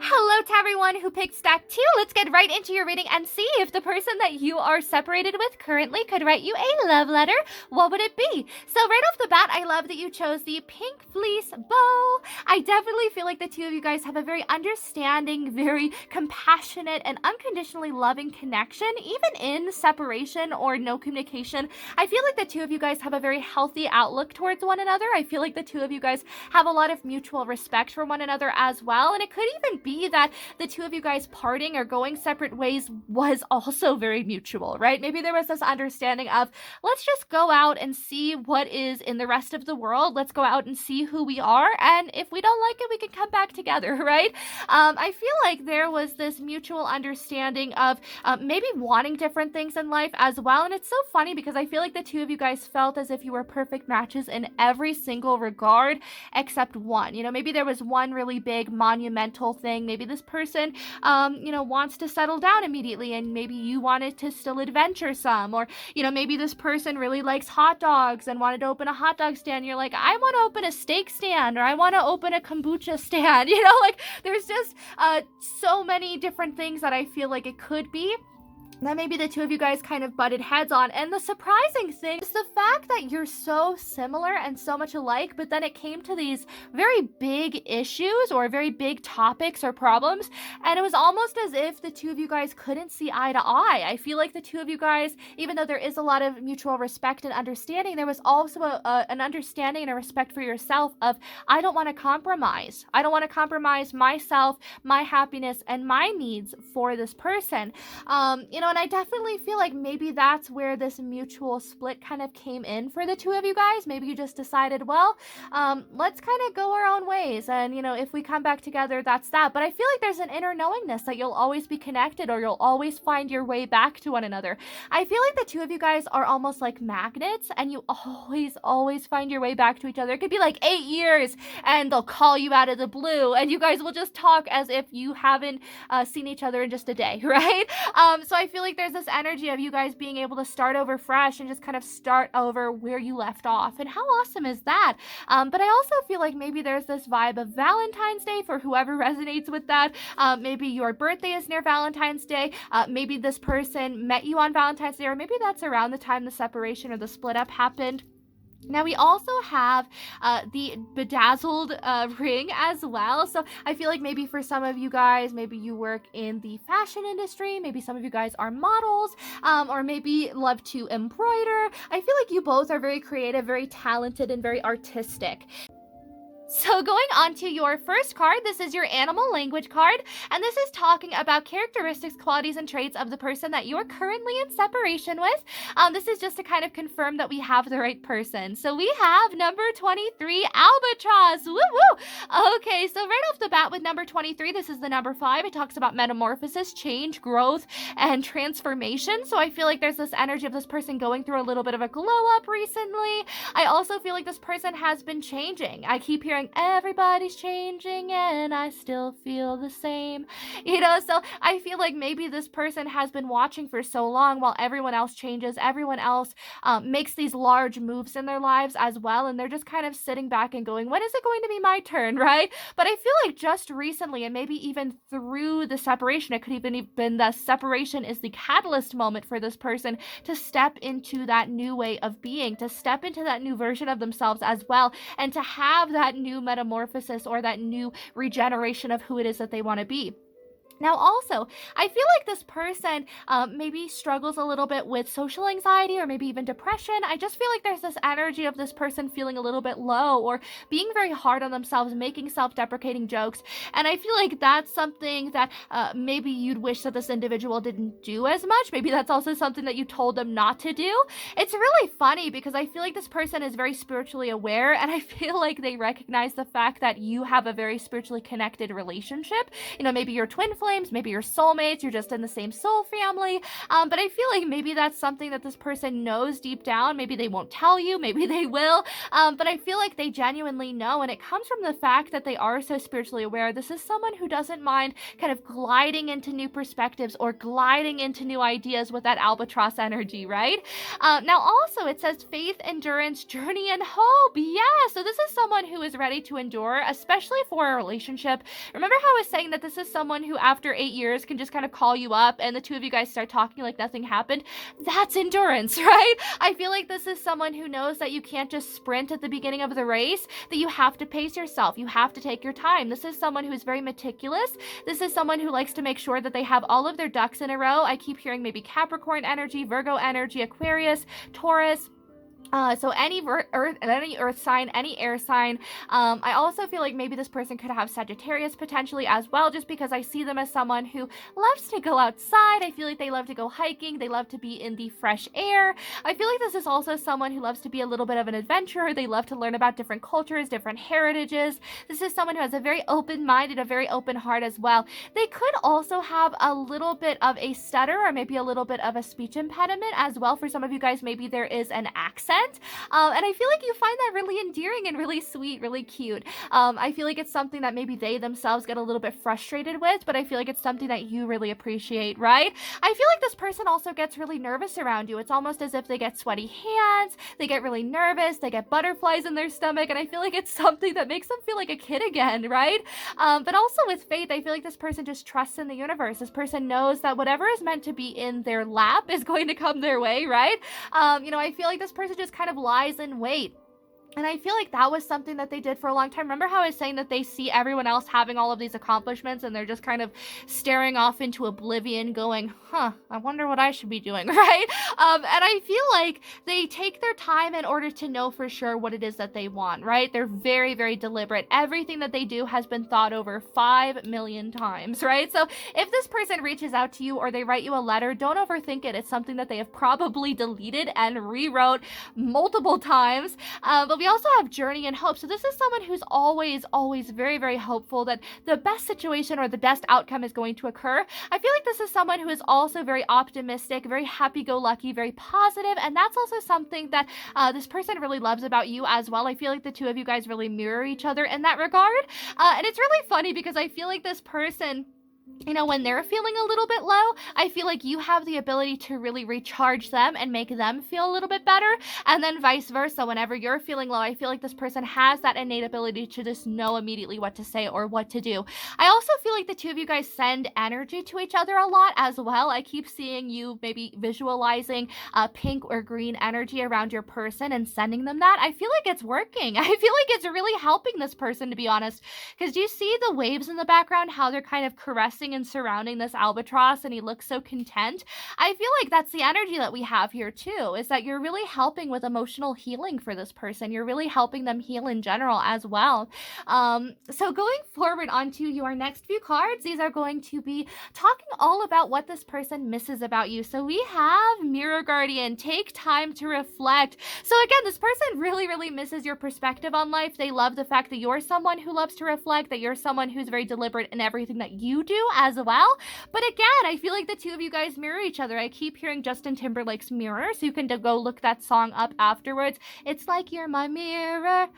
Hello to everyone who picked stack 2. Let's get right into your reading and see if the person that you are separated with currently could write you a love letter. What would it be? So right off the bat, I love that you chose the pink fleece bow. I definitely feel like the two of you guys have a very understanding, very compassionate, and unconditionally loving connection, even in separation or no communication. I feel like the two of you guys have a very healthy outlook towards one another. I feel like the two of you guys have a lot of mutual respect for one another as well, and it could even be that the two of you guys parting or going separate ways was also very mutual, right? Maybe there was this understanding of, let's just go out and see what is in the rest of the world. Let's go out and see who we are, and if we don't like it, we can come back together, right? I feel like there was this mutual understanding of maybe wanting different things in life as well, and it's so funny because I feel like the two of you guys felt as if you were perfect matches in every single regard except one. Maybe there was one really big monumental thing. Maybe this person, wants to settle down immediately, and maybe you wanted to still adventure some, or, maybe this person really likes hot dogs and wanted to open a hot dog stand. You're like, I want to open a steak stand, or I want to open a kombucha stand. There's just so many different things that I feel like it could be that maybe the two of you guys kind of butted heads on. And the surprising thing is the fact that you're so similar and so much alike, but then it came to these very big issues or very big topics or problems, and it was almost as if the two of you guys couldn't see eye to eye. I feel like the two of you guys, even though there is a lot of mutual respect and understanding, there was also an understanding and a respect for yourself of, I don't want to compromise. I don't want to compromise myself, my happiness, and my needs for this person. And I definitely feel like maybe that's where this mutual split kind of came in for the two of you guys. Maybe you just decided, well, let's kind of go our own ways, and if we come back together, that's that. But I feel like there's an inner knowingness that you'll always be connected, or you'll always find your way back to one another. I feel like the two of you guys are almost like magnets, and you always find your way back to each other. It could be like 8 years and they'll call you out of the blue and you guys will just talk as if you haven't seen each other in just a day, right? So I I feel like there's this energy of you guys being able to start over fresh and just kind of start over where you left off. And how awesome is that? But I also feel like maybe there's this vibe of Valentine's Day for whoever resonates with that. Maybe your birthday is near Valentine's Day. Maybe this person met you on Valentine's Day, or maybe that's around the time the separation or the split up happened. Now, we also have the bedazzled ring as well. So I feel like maybe for some of you guys, maybe you work in the fashion industry, maybe some of you guys are models, or maybe love to embroider. I feel like you both are very creative, very talented, and very artistic. So going on to your first card, this is your animal language card, and this is talking about characteristics, qualities, and traits of the person that you're currently in separation with. This is just to kind of confirm that we have the right person. So we have number 23, Albatross. Woo woo! Okay, so right off the bat with number 23, this is the number 5. It talks about metamorphosis, change, growth, and transformation. So I feel like there's this energy of this person going through a little bit of a glow up recently. I also feel like this person has been changing. I keep hearing everybody's changing and I still feel the same, so I feel like maybe this person has been watching for so long while everyone else changes, everyone else makes these large moves in their lives as well, and they're just kind of sitting back and going, when is it going to be my turn, right? But I feel like just recently, and maybe even through the separation, it could even have been the separation is the catalyst moment for this person to step into that new way of being, to step into that new version of themselves as well, and to have that new metamorphosis or that new regeneration of who it is that they want to be. Now, also, I feel like this person maybe struggles a little bit with social anxiety or maybe even depression. I just feel like there's this energy of this person feeling a little bit low or being very hard on themselves, making self-deprecating jokes. And I feel like that's something that maybe you'd wish that this individual didn't do as much. Maybe that's also something that you told them not to do. It's really funny because I feel like this person is very spiritually aware, and I feel like they recognize the fact that you have a very spiritually connected relationship. Maybe you're twin flames, maybe you're soulmates, you're just in the same soul family, but I feel like maybe that's something that this person knows deep down. Maybe they won't tell you, maybe they will, but I feel like they genuinely know, and it comes from the fact that they are so spiritually aware. This is someone who doesn't mind kind of gliding into new perspectives or gliding into new ideas with that albatross energy, right? Now also it says faith, endurance, journey, and hope. Yeah, so this is someone who is ready to endure, especially for a relationship. Remember how I was saying that this is someone who after 8 years can just kind of call you up and the two of you guys start talking like nothing happened? That's endurance, right? I feel like this is someone who knows that you can't just sprint at the beginning of the race, that you have to pace yourself. You have to take your time. This is someone who's very meticulous. This is someone who likes to make sure that they have all of their ducks in a row. I keep hearing maybe Capricorn energy, Virgo energy, Aquarius, Taurus. So any earth sign, any air sign. I also feel like maybe this person could have Sagittarius potentially as well, just because I see them as someone who loves to go outside. I feel like they love to go hiking. They love to be in the fresh air. I feel like this is also someone who loves to be a little bit of an adventurer. They love to learn about different cultures, different heritages. This is someone who has a very open mind and a very open heart as well. They could also have a little bit of a stutter or maybe a little bit of a speech impediment as well. For some of you guys, maybe there is an accent. And I feel like you find that really endearing and really sweet, really cute. I feel like it's something that maybe they themselves get a little bit frustrated with, but I feel like it's something that you really appreciate, right? I feel like this person also gets really nervous around you. It's almost as if they get sweaty hands, they get really nervous, they get butterflies in their stomach, and I feel like it's something that makes them feel like a kid again, right? But also with faith, I feel like this person just trusts in the universe. This person knows that whatever is meant to be in their lap is going to come their way, right? I feel like this person just kind of lies in wait. And I feel like that was something that they did for a long time. Remember how I was saying that they see everyone else having all of these accomplishments and they're just kind of staring off into oblivion going, I wonder what I should be doing, right? And I feel like they take their time in order to know for sure what it is that they want, right? They're very, very deliberate. Everything that they do has been thought over 5 million times, right? So if this person reaches out to you or they write you a letter, don't overthink it. It's something that they have probably deleted and rewrote multiple times. But we also have journey and hope. So this is someone who's always very, very hopeful that the best situation or the best outcome is going to occur. I feel like this is someone who is also very optimistic, very happy-go-lucky, very positive, and that's also something that this person really loves about you as well. I feel like the two of you guys really mirror each other in that regard. And it's really funny because I feel like this person when they're feeling a little bit low, I feel like you have the ability to really recharge them and make them feel a little bit better. And then vice versa, whenever you're feeling low, I feel like this person has that innate ability to just know immediately what to say or what to do. I also feel like the two of you guys send energy to each other a lot as well. I keep seeing you maybe visualizing pink or green energy around your person and sending them that. I feel like it's working. I feel like it's really helping this person, to be honest. Because do you see the waves in the background, how they're kind of caressing and surrounding this albatross, and he looks so content? I feel like that's the energy that we have here too, is that you're really helping with emotional healing for this person. You're really helping them heal in general as well. So going forward onto your next few cards, these are going to be talking all about what this person misses about you. So we have Mirror Guardian, take time to reflect. So again, this person really, really misses your perspective on life. They love the fact that you're someone who loves to reflect, that you're someone who's very deliberate in everything that you do as well. But again, I feel like the two of you guys mirror each other. I keep hearing Justin Timberlake's Mirror, so you can go look that song up afterwards. It's like you're my mirror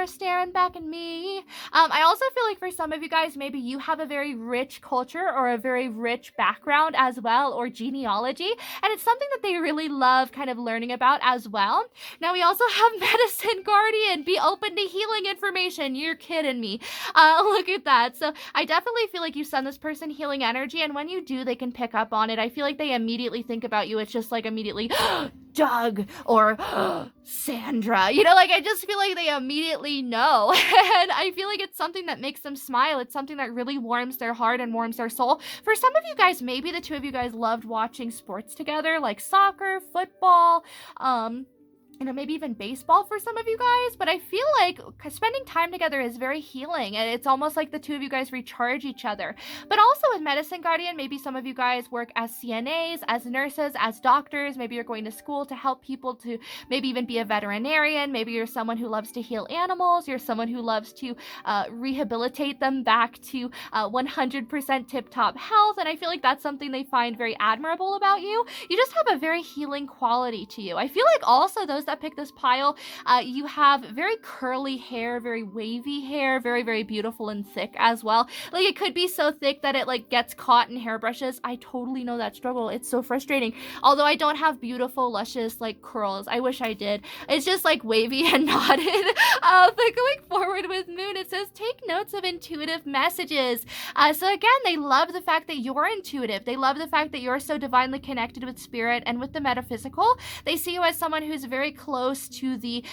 staring back at me. I also feel like for some of you guys, maybe you have a very rich culture or a very rich background as well, or genealogy, and it's something that they really love kind of learning about as well. Now we also have Medicine Guardian, be open to healing information. You're kidding me. Look at that. So I definitely feel like you send this person healing energy, and when you do, they can pick up on it. I feel like they immediately think about you. It's just like immediately Doug or Sandra. I just feel like they immediately know. And I feel like it's something that makes them smile. It's something that really warms their heart and warms their soul. For some of you guys, maybe the two of you guys loved watching sports together, like soccer, football, maybe even baseball for some of you guys, but I feel like spending time together is very healing, and it's almost like the two of you guys recharge each other. But also with Medicine Guardian, maybe some of you guys work as CNAs, as nurses, as doctors. Maybe you're going to school to help people, to maybe even be a veterinarian. Maybe you're someone who loves to heal animals. You're someone who loves to rehabilitate them back to 100% tip-top health, and I feel like that's something they find very admirable about you. You just have a very healing quality to you. I feel like also those that pick this pile, you have very curly hair, very wavy hair, very, very beautiful and thick as well. Like, it could be so thick that it gets caught in hairbrushes. I totally know that struggle. It's so frustrating. Although I don't have beautiful, luscious, curls. I wish I did. It's just wavy and knotted. But going forward with Moon, it says, take notes of intuitive messages. So again, they love the fact that you're intuitive. They love the fact that you're so divinely connected with spirit and with the metaphysical. They see you as someone who's very close to the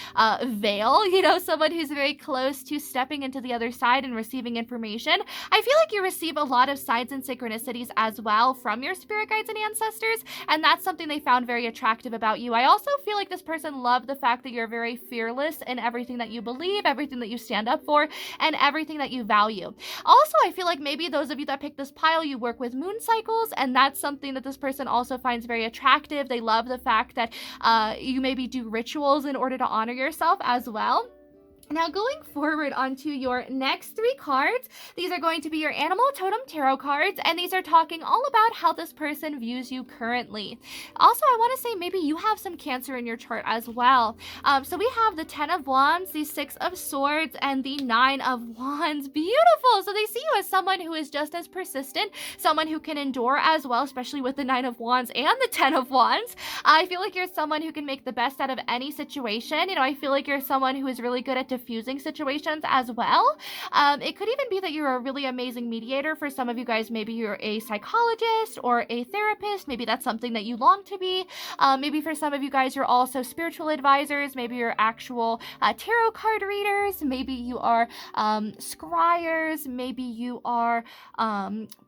veil, someone who's very close to stepping into the other side and receiving information. I feel like you receive a lot of signs and synchronicities as well from your spirit guides and ancestors, and that's something they found very attractive about you. I also feel like this person loved the fact that you're very fearless in everything that you believe, everything that you stand up for, and everything that you value. Also, I feel like maybe those of you that pick this pile, you work with moon cycles, and that's something that this person also finds very attractive. They love the fact that you maybe do rituals in order to honor yourself as well. Now going forward onto your next three cards, these are going to be your Animal Totem Tarot cards, and these are talking all about how this person views you currently. Also, I want to say maybe you have some Cancer in your chart as well. So we have the 10 of Wands, the 6 of Swords, and the 9 of Wands. Beautiful! So they see you as someone who is just as persistent, someone who can endure as well, especially with the 9 of Wands and the 10 of Wands. I feel like you're someone who can make the best out of any situation. I feel like you're someone who is really good at diffusing situations as well. It could even be that you're a really amazing mediator. For some of you guys, maybe you're a psychologist or a therapist. Maybe that's something that you long to be. Maybe for some of you guys, you're also spiritual advisors. Maybe you're actual tarot card readers. Maybe you are scryers. Maybe you are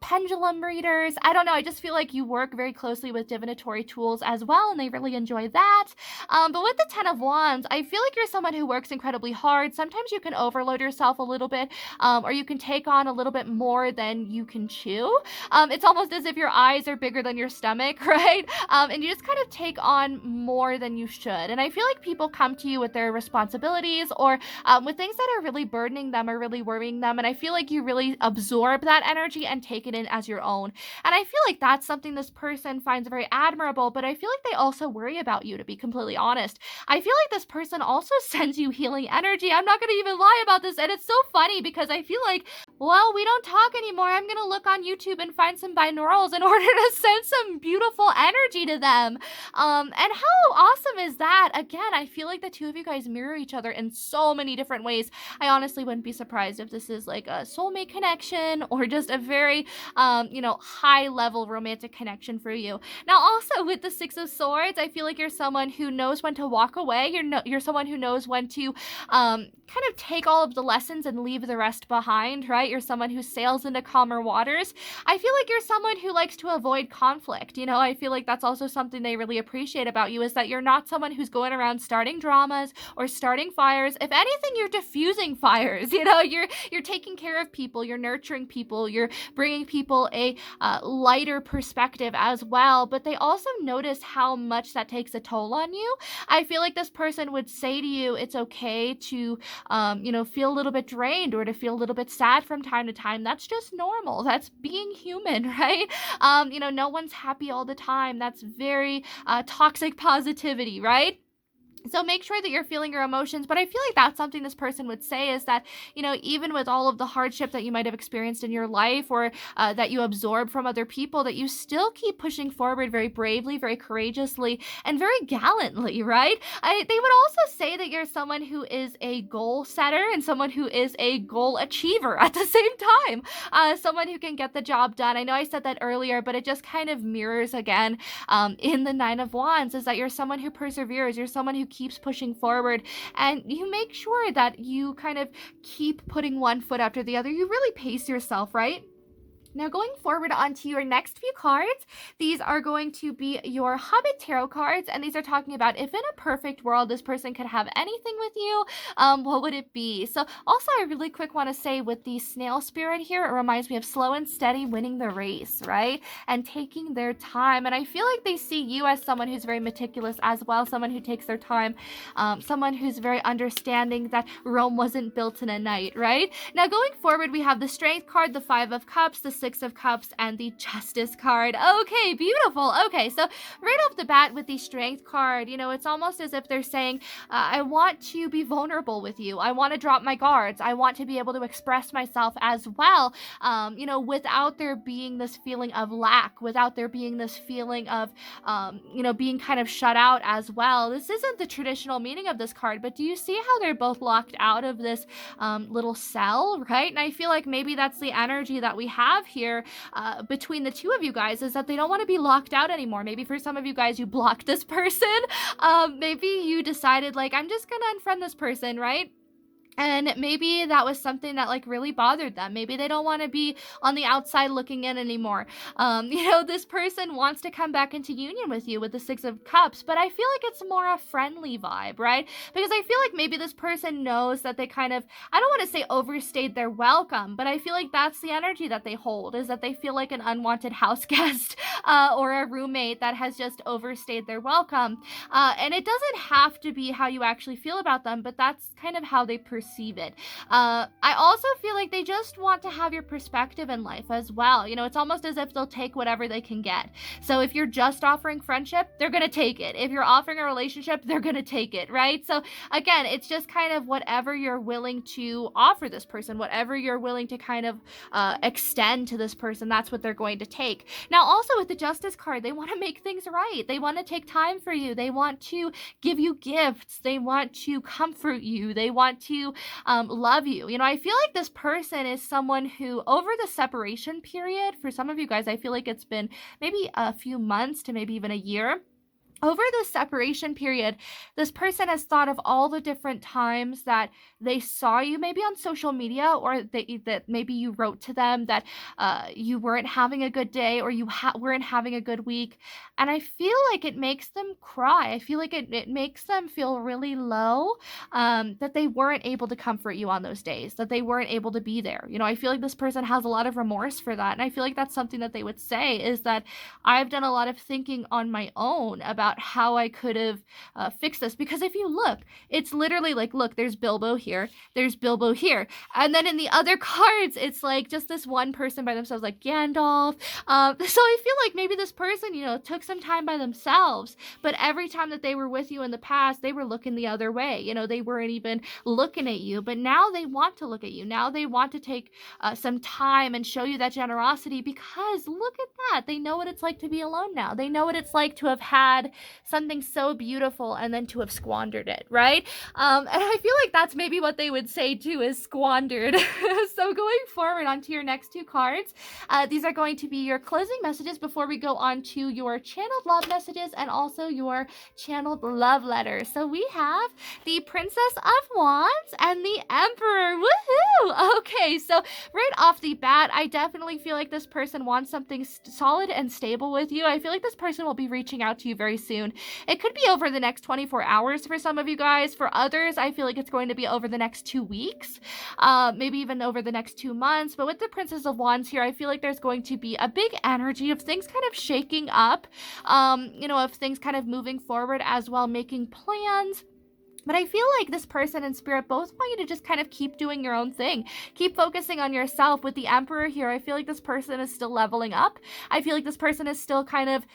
pendulum readers. I don't know. I just feel like you work very closely with divinatory tools as well, and they really enjoy that. But with the 10 of Wands, I feel like you're someone who works incredibly hard. Sometimes you can overload yourself a little bit, or you can take on a little bit more than you can chew. It's almost as if your eyes are bigger than your stomach, right? And you just kind of take on more than you should. And I feel like people come to you with their responsibilities or with things that are really burdening them or really worrying them. And I feel like you really absorb that energy and take it in as your own. And I feel like that's something this person finds very admirable, but I feel like they also worry about you, to be completely honest. I feel like this person also sends you healing energy. honesty. I'm not going to even lie about this. And it's so funny because I feel like, well, we don't talk anymore. I'm going to look on YouTube and find some binaurals in order to send some beautiful energy to them. And how awesome is that? Again, I feel like the two of you guys mirror each other in so many different ways. I honestly wouldn't be surprised if this is like a soulmate connection or just a very, high level romantic connection for you. Now, also with the Six of Swords, I feel like you're someone who knows when to walk away. You're someone who knows when to kind of take all of the lessons and leave the rest behind, right? You're someone who sails into calmer waters. I feel like you're someone who likes to avoid conflict. I feel like that's also something they really appreciate about you, is that you're not someone who's going around starting dramas or starting fires. If anything, you're diffusing fires. You're taking care of people, you're nurturing people, you're bringing people a lighter perspective as well, but they also notice how much that takes a toll on you. I feel like this person would say to you, it's okay to feel a little bit drained or to feel a little bit sad from time to time. That's just normal. That's being human, right? No one's happy all the time. That's very toxic positivity, right? So make sure that you're feeling your emotions. But I feel like that's something this person would say, is that, even with all of the hardship that you might have experienced in your life, or that you absorb from other people, that you still keep pushing forward very bravely, very courageously, and very gallantly, right? They would also say that you're someone who is a goal setter and someone who is a goal achiever at the same time. Someone who can get the job done. I know I said that earlier, but it just kind of mirrors again in the Nine of Wands, is that you're someone who perseveres. You're someone who keeps pushing forward, and you make sure that you kind of keep putting one foot after the other. You really pace yourself, right? Now, going forward onto your next few cards, these are going to be your Hobbit Tarot cards, and these are talking about if in a perfect world this person could have anything with you, what would it be? So also, I really quick want to say, with the snail spirit here, it reminds me of slow and steady winning the race, right? And taking their time. And I feel like they see you as someone who's very meticulous as well, someone who takes their time, someone who's very understanding that Rome wasn't built in a night, right? Now, going forward, we have the Strength card, the Five of Cups, the Six of Cups, and the Justice card. Okay, beautiful. Okay, so right off the bat with the Strength card, it's almost as if they're saying, I want to be vulnerable with you. I want to drop my guards. I want to be able to express myself as well, without there being this feeling of lack, without there being this feeling of, being kind of shut out as well. This isn't the traditional meaning of this card, but do you see how they're both locked out of this little cell, right? And I feel like maybe that's the energy that we have here between the two of you guys, is that they don't want to be locked out anymore. Maybe for some of you guys, you blocked this person. Maybe you decided, like, I'm just gonna unfriend this person, right? And maybe that was something that really bothered them. Maybe they don't want to be on the outside looking in anymore. This person wants to come back into union with you with the Six of Cups, but I feel like it's more a friendly vibe, right? Because I feel like maybe this person knows that they kind of, I don't want to say overstayed their welcome, but I feel like that's the energy that they hold, is that they feel like an unwanted house guest or a roommate that has just overstayed their welcome. And it doesn't have to be how you actually feel about them, but that's kind of how they perceive it. I also feel like they just want to have your perspective in life as well. It's almost as if they'll take whatever they can get. So if you're just offering friendship, they're going to take it. If you're offering a relationship, they're going to take it, right? So again, it's just kind of whatever you're willing to offer this person, whatever you're willing to kind of extend to this person, that's what they're going to take. Now, also with the Justice card, they want to make things right. They want to take time for you. They want to give you gifts. They want to comfort you. They want to love you. I feel like this person is someone who, over the separation period, for some of you guys, I feel like it's been maybe a few months to maybe even a year. Over the separation period, this person has thought of all the different times that they saw you, maybe on social media, or that maybe you wrote to them that you weren't having a good day, or you weren't having a good week. And I feel like it makes them cry. I feel like it makes them feel really low, that they weren't able to comfort you on those days, that they weren't able to be there. I feel like this person has a lot of remorse for that. And I feel like that's something that they would say, is that I've done a lot of thinking on my own about about how I could have fixed this. Because if you look, it's literally like, look, there's Bilbo here, there's Bilbo here. And then in the other cards, it's like just this one person by themselves, like Gandalf. So I feel like maybe this person, took some time by themselves, but every time that they were with you in the past, they were looking the other way. They weren't even looking at you, but now they want to look at you. Now they want to take some time and show you that generosity, because look at that. They know what it's like to be alone now. They know what it's like to have had something so beautiful and then to have squandered it, right? And I feel like that's maybe what they would say too, is squandered. So going forward onto your next two cards, these are going to be your closing messages before we go on to your channeled love messages and also your channeled love letters. So we have the Princess of Wands and the Emperor. Woohoo! Okay, so right off the bat, I definitely feel like this person wants something solid and stable with you. I feel like this person will be reaching out to you very soon. It could be over the next 24 hours for some of you guys. For others, I feel like it's going to be over the next 2 weeks, maybe even over the next 2 months. But with the Princess of Wands here, I feel like there's going to be a big energy of things kind of shaking up, of things kind of moving forward as well, making plans. But I feel like this person and Spirit both want you to just kind of keep doing your own thing. Keep focusing on yourself. With the Emperor here, I feel like this person is still leveling up. I feel like this person is still kind of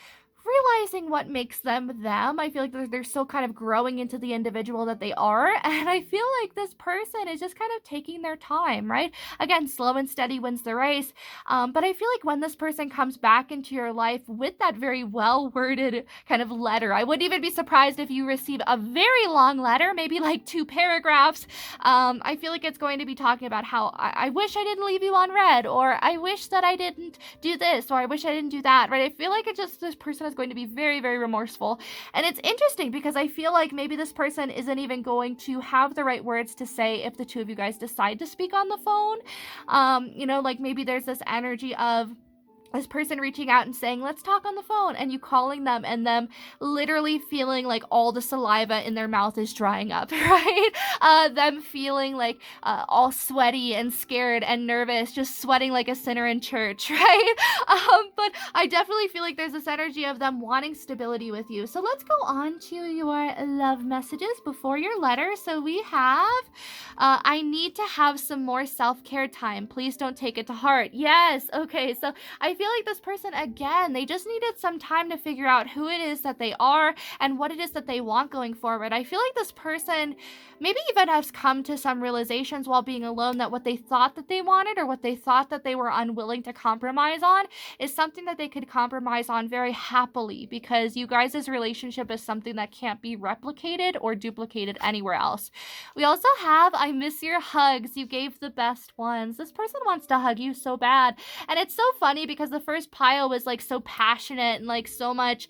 realizing what makes them them. I feel like they're still kind of growing into the individual that they are. And I feel like this person is just kind of taking their time, right? Again, slow and steady wins the race. But I feel like when this person comes back into your life with that very well-worded kind of letter, I wouldn't even be surprised if you receive a very long letter, maybe like 2 paragraphs. I feel like it's going to be talking about how I wish I didn't leave you on red, or I wish that I didn't do this, or I wish I didn't do that, right? I feel like this person is going to be very, very remorseful. And it's interesting because I feel like maybe this person isn't even going to have the right words to say if the two of you guys decide to speak on the phone. Like maybe there's this energy of this person reaching out and saying, let's talk on the phone, and you calling them and them literally feeling like all the saliva in their mouth is drying up, right? Them feeling like all sweaty and scared and nervous, just sweating like a sinner in church, right? But I definitely feel like there's this energy of them wanting stability with you. So let's go on to your love messages before your letter. So we have, I need to have some more self-care time. Please don't take it to heart. Yes. Okay. So I feel like this person, again, they just needed some time to figure out who it is that they are and what it is that they want going forward. I feel like this person maybe even has come to some realizations while being alone that what they thought that they wanted, or what they thought that they were unwilling to compromise on, is something that they could compromise on very happily, because you guys' relationship is something that can't be replicated or duplicated anywhere else. We also have, I miss your hugs. You gave the best ones. This person wants to hug you so bad. And it's so funny because the first pile was like so passionate and like so much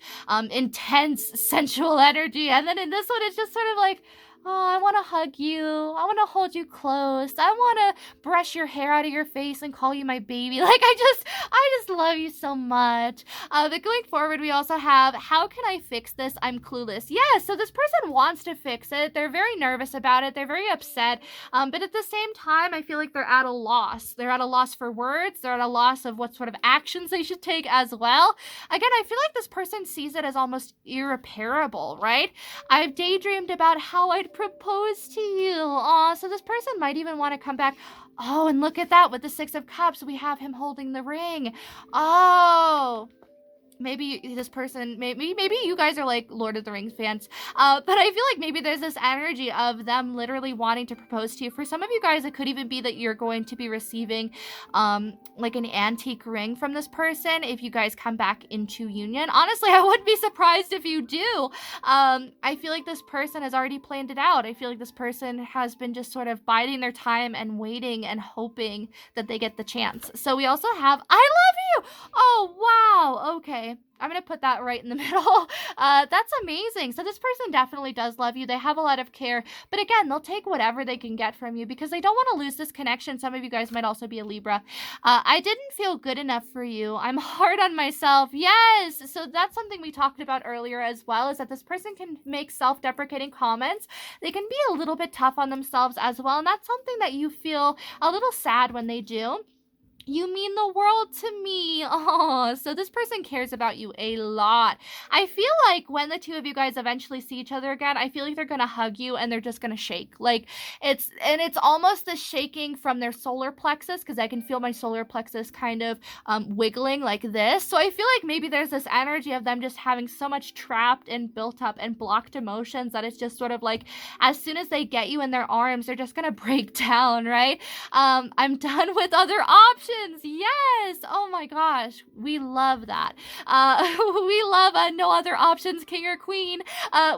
intense sensual energy. And then in this one, it's just sort of like, oh, I want to hug you. I want to hold you close. I want to brush your hair out of your face and call you my baby. Like, I just love you so much. But going forward, we also have, how can I fix this? I'm clueless. Yeah, so this person wants to fix it. They're very nervous about it. They're very upset. But at the same time, I feel like they're at a loss. They're at a loss for words. They're at a loss of what sort of actions they should take as well. Again, I feel like this person sees it as almost irreparable, right? I've daydreamed about how I'd propose to you. Aw, so this person might even want to come back. Oh, and look at that. With the 6 of Cups, we have him holding the ring. Oh, maybe this person, maybe you guys are like Lord of the Rings fans, but I feel like maybe there's this energy of them literally wanting to propose to you. For some of you guys, it could even be that you're going to be receiving like an antique ring from this person if you guys come back into union. Honestly, I wouldn't be surprised if you do. I feel like this person has already planned it out. I feel like this person has been just sort of biding their time and waiting and hoping that they get the chance. So we also have, I love you. Oh, wow. Okay. I'm going to put that right in the middle. That's amazing. So this person definitely does love you. They have a lot of care. But again, they'll take whatever they can get from you because they don't want to lose this connection. Some of you guys might also be a Libra. I didn't feel good enough for you. I'm hard on myself. Yes. So that's something we talked about earlier as well, is that this person can make self-deprecating comments. They can be a little bit tough on themselves as well. And that's something that you feel a little sad when they do. You mean the world to me. Oh, so this person cares about you a lot. I feel like when the two of you guys eventually see each other again, I feel like they're gonna hug you and they're just gonna shake. Like it's almost the shaking from their solar plexus, because I can feel my solar plexus kind of wiggling like this. So I feel like maybe there's this energy of them just having so much trapped and built up and blocked emotions that it's just sort of like as soon as they get you in their arms, they're just gonna break down, right? I'm done with other options. Yes. Oh my gosh. We love that. We love no other options, king or queen.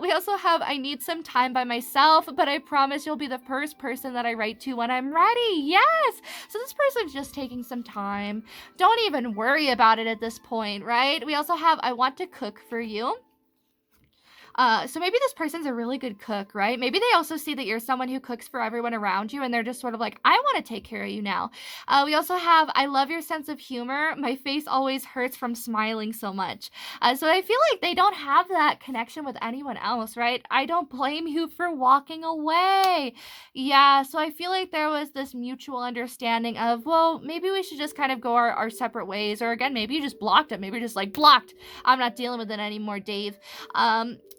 We also have I need some time by myself, but I promise you'll be the first person that I write to when I'm ready. Yes. So this person's just taking some time. Don't even worry about it at this point, right? We also have I want to cook for you. So maybe this person's a really good cook, right? Maybe they also see that you're someone who cooks for everyone around you and they're just sort of like, I want to take care of you now. We also have, I love your sense of humor. My face always hurts from smiling so much. So I feel like they don't have that connection with anyone else, right? I don't blame you for walking away. Yeah, so I feel like there was this mutual understanding of, well, maybe we should just kind of go our separate ways. Or again, maybe you just blocked it. Maybe you're just like, blocked. I'm not dealing with it anymore, Dave.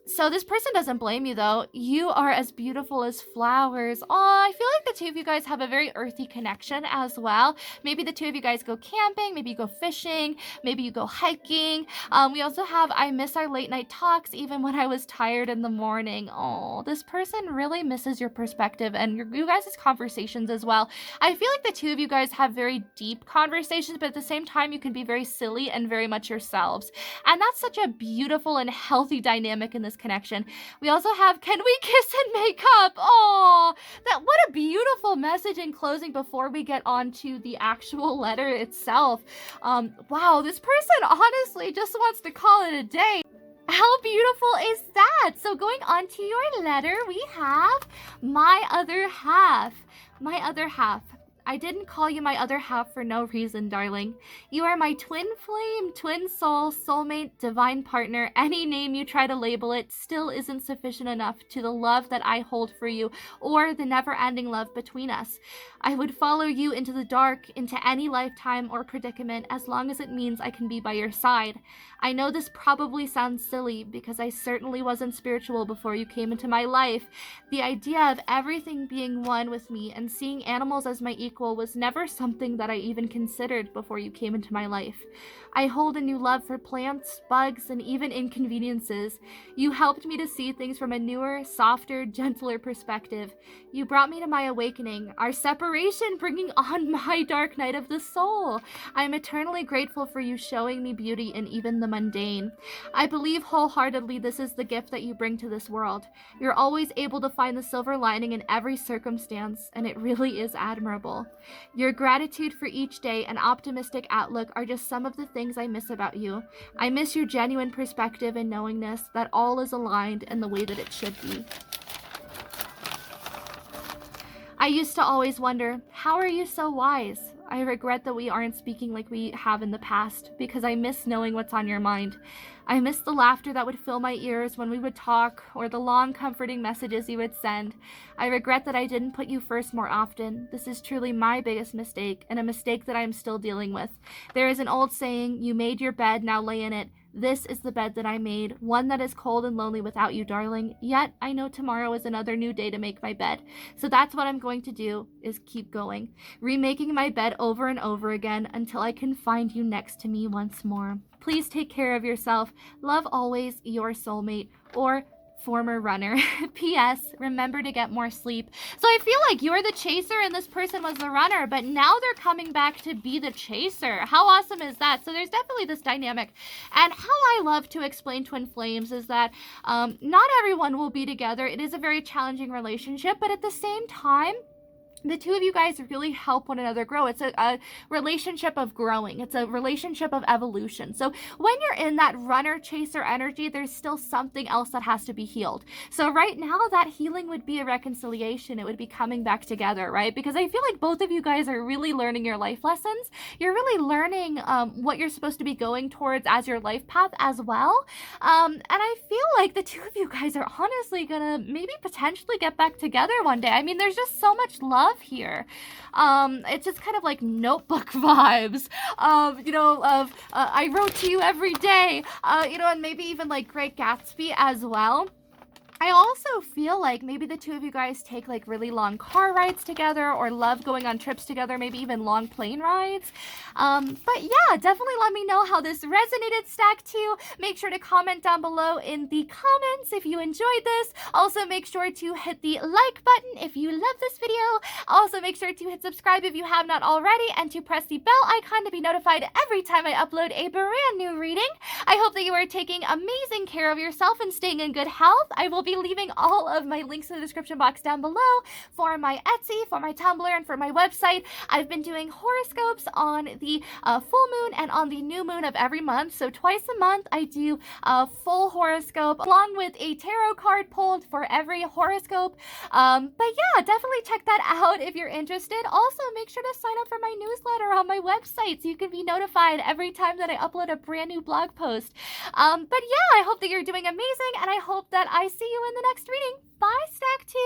So this person doesn't blame you though. You are as beautiful as flowers. Oh, I feel like the two of you guys have a very earthy connection as well. Maybe the two of you guys go camping, maybe you go fishing, maybe you go hiking. We also have I miss our late night talks even when I was tired in the morning. Oh, this person really misses your perspective and you guys' conversations as well. I feel like the two of you guys have very deep conversations, but at the same time you can be very silly and very much yourselves. And that's such a beautiful and healthy dynamic in this connection. We also have can we kiss and make up? Oh, what a beautiful message in closing before we get on to the actual letter itself. Wow, this person honestly just wants to call it a day. How beautiful is that? So going on to your letter, we have my other half. My other half. I didn't call you my other half for no reason, darling. You are my twin flame, twin soul, soulmate, divine partner. Any name you try to label it still isn't sufficient enough to the love that I hold for you or the never-ending love between us. I would follow you into the dark, into any lifetime or predicament, as long as it means I can be by your side. I know this probably sounds silly because I certainly wasn't spiritual before you came into my life. The idea of everything being one with me and seeing animals as my equal was never something that I even considered before you came into my life. I hold a new love for plants, bugs, and even inconveniences. You helped me to see things from a newer, softer, gentler perspective. You brought me to my awakening, our separation bringing on my dark night of the soul. I am eternally grateful for you showing me beauty in even the mundane. I believe wholeheartedly this is the gift that you bring to this world. You're always able to find the silver lining in every circumstance, and it really is admirable. Your gratitude for each day and optimistic outlook are just some of the things I miss about you. I miss your genuine perspective and knowingness that all is aligned in the way that it should be. I used to always wonder, how are you so wise? I regret that we aren't speaking like we have in the past, because I miss knowing what's on your mind. I miss the laughter that would fill my ears when we would talk, or the long, comforting messages you would send. I regret that I didn't put you first more often. This is truly my biggest mistake, and a mistake that I am still dealing with. There is an old saying, you made your bed, now lay in it. This is the bed that I made, one that is cold and lonely without you, darling. Yet, I know tomorrow is another new day to make my bed. So that's what I'm going to do, is keep going. Remaking my bed over and over again until I can find you next to me once more. Please take care of yourself. Love always, your soulmate. Or former runner. P.S. Remember to get more sleep. So I feel like you're the chaser and this person was the runner, but now they're coming back to be the chaser. How awesome is that? So there's definitely this dynamic. And how I love to explain twin flames is that not everyone will be together. It is a very challenging relationship, but at the same time, the two of you guys really help one another grow. It's a relationship of growing. It's a relationship of evolution. So when you're in that runner chaser energy, there's still something else that has to be healed. So right now that healing would be a reconciliation. It would be coming back together, right? Because I feel like both of you guys are really learning your life lessons. You're really learning what you're supposed to be going towards as your life path as well. And I feel like the two of you guys are honestly gonna maybe potentially get back together one day. I mean, there's just so much love love here. It's just kind of like notebook vibes of, I wrote to you every day, and maybe even like Great Gatsby as well. I also feel like maybe the two of you guys take like really long car rides together or love going on trips together, maybe even long plane rides. But yeah, definitely let me know how this resonated, Stack 2. Make sure to comment down below in the comments if you enjoyed this. Also, make sure to hit the like button if you love this video. Also, make sure to hit subscribe if you have not already and to press the bell icon to be notified every time I upload a brand new reading. I hope that you are taking amazing care of yourself and staying in good health. I will be leaving all of my links in the description box down below for my Etsy, for my Tumblr, and for my website. I've been doing horoscopes on the full moon and on the new moon of every month. So twice a month I do a full horoscope along with a tarot card pulled for every horoscope. But yeah, definitely check that out if you're interested. Also, make sure to sign up for my newsletter on my website so you can be notified every time that I upload a brand new blog post. But yeah, I hope that you're doing amazing, and I hope that I see you in the next reading. Bye, Stack 2!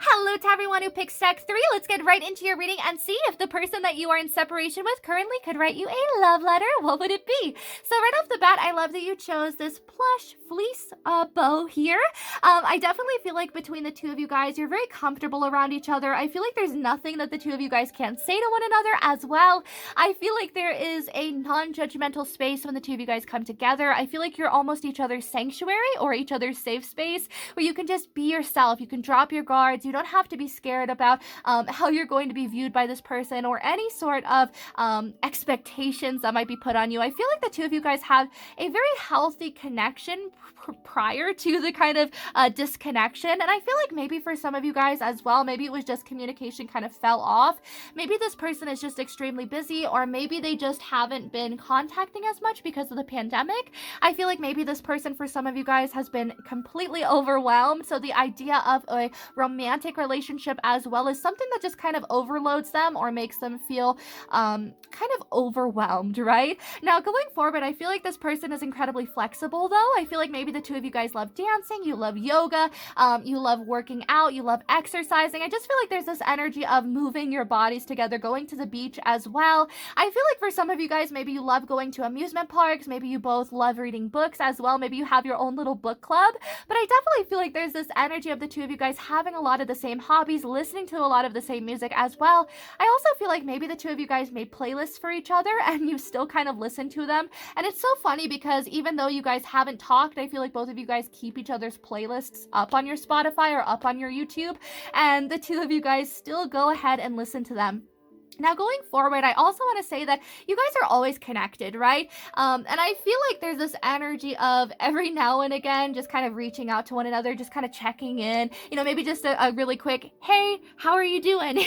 Hello to everyone who picked Stack 3. Let's get right into your reading and see if the person that you are in separation with currently could write you a love letter. What would it be? So right off the bat, I love that you chose this plush fleece bow here. I definitely feel like between the two of you guys, you're very comfortable around each other. I feel like there's nothing that the two of you guys can't say to one another as well. I feel like there is a non-judgmental space when the two of you guys come together. I feel like you're almost each other's sanctuary or each other's safe space where you can just be yourself. You can drop your guards. You don't have to be scared about how you're going to be viewed by this person or any sort of expectations that might be put on you. I feel like the two of you guys have a very healthy connection prior to the kind of disconnection, and I feel like maybe for some of you guys as well, maybe it was just communication kind of fell off. Maybe this person is just extremely busy, or maybe they just haven't been contacting as much because of the pandemic. I feel like maybe this person for some of you guys has been completely overwhelmed, so the idea of a romantic relationship as well is something that just kind of overloads them or makes them feel kind of overwhelmed, right? Now, going forward, I feel like this person is incredibly flexible, though. I feel like maybe the two of you guys love dancing, you love yoga, you love working out, you love exercising. I just feel like there's this energy of moving your bodies together, going to the beach as well. I feel like for some of you guys, maybe you love going to amusement parks, maybe you both love reading books as well, maybe you have your own little book club, but I definitely feel like there's this energy of the two of you guys having a lot of the same hobbies, listening to a lot of the same music as well. I also feel like maybe the two of you guys made playlists for each other and you still kind of listen to them, and it's so funny because even though you guys haven't talked, I feel like both of you guys keep each other's playlists up on your Spotify or up on your YouTube, and the two of you guys still go ahead and listen to them. Now, going forward, I also want to say that you guys are always connected, right? And I feel like there's this energy of every now and again just kind of reaching out to one another, just kind of checking in, maybe just a really quick, hey, how are you doing,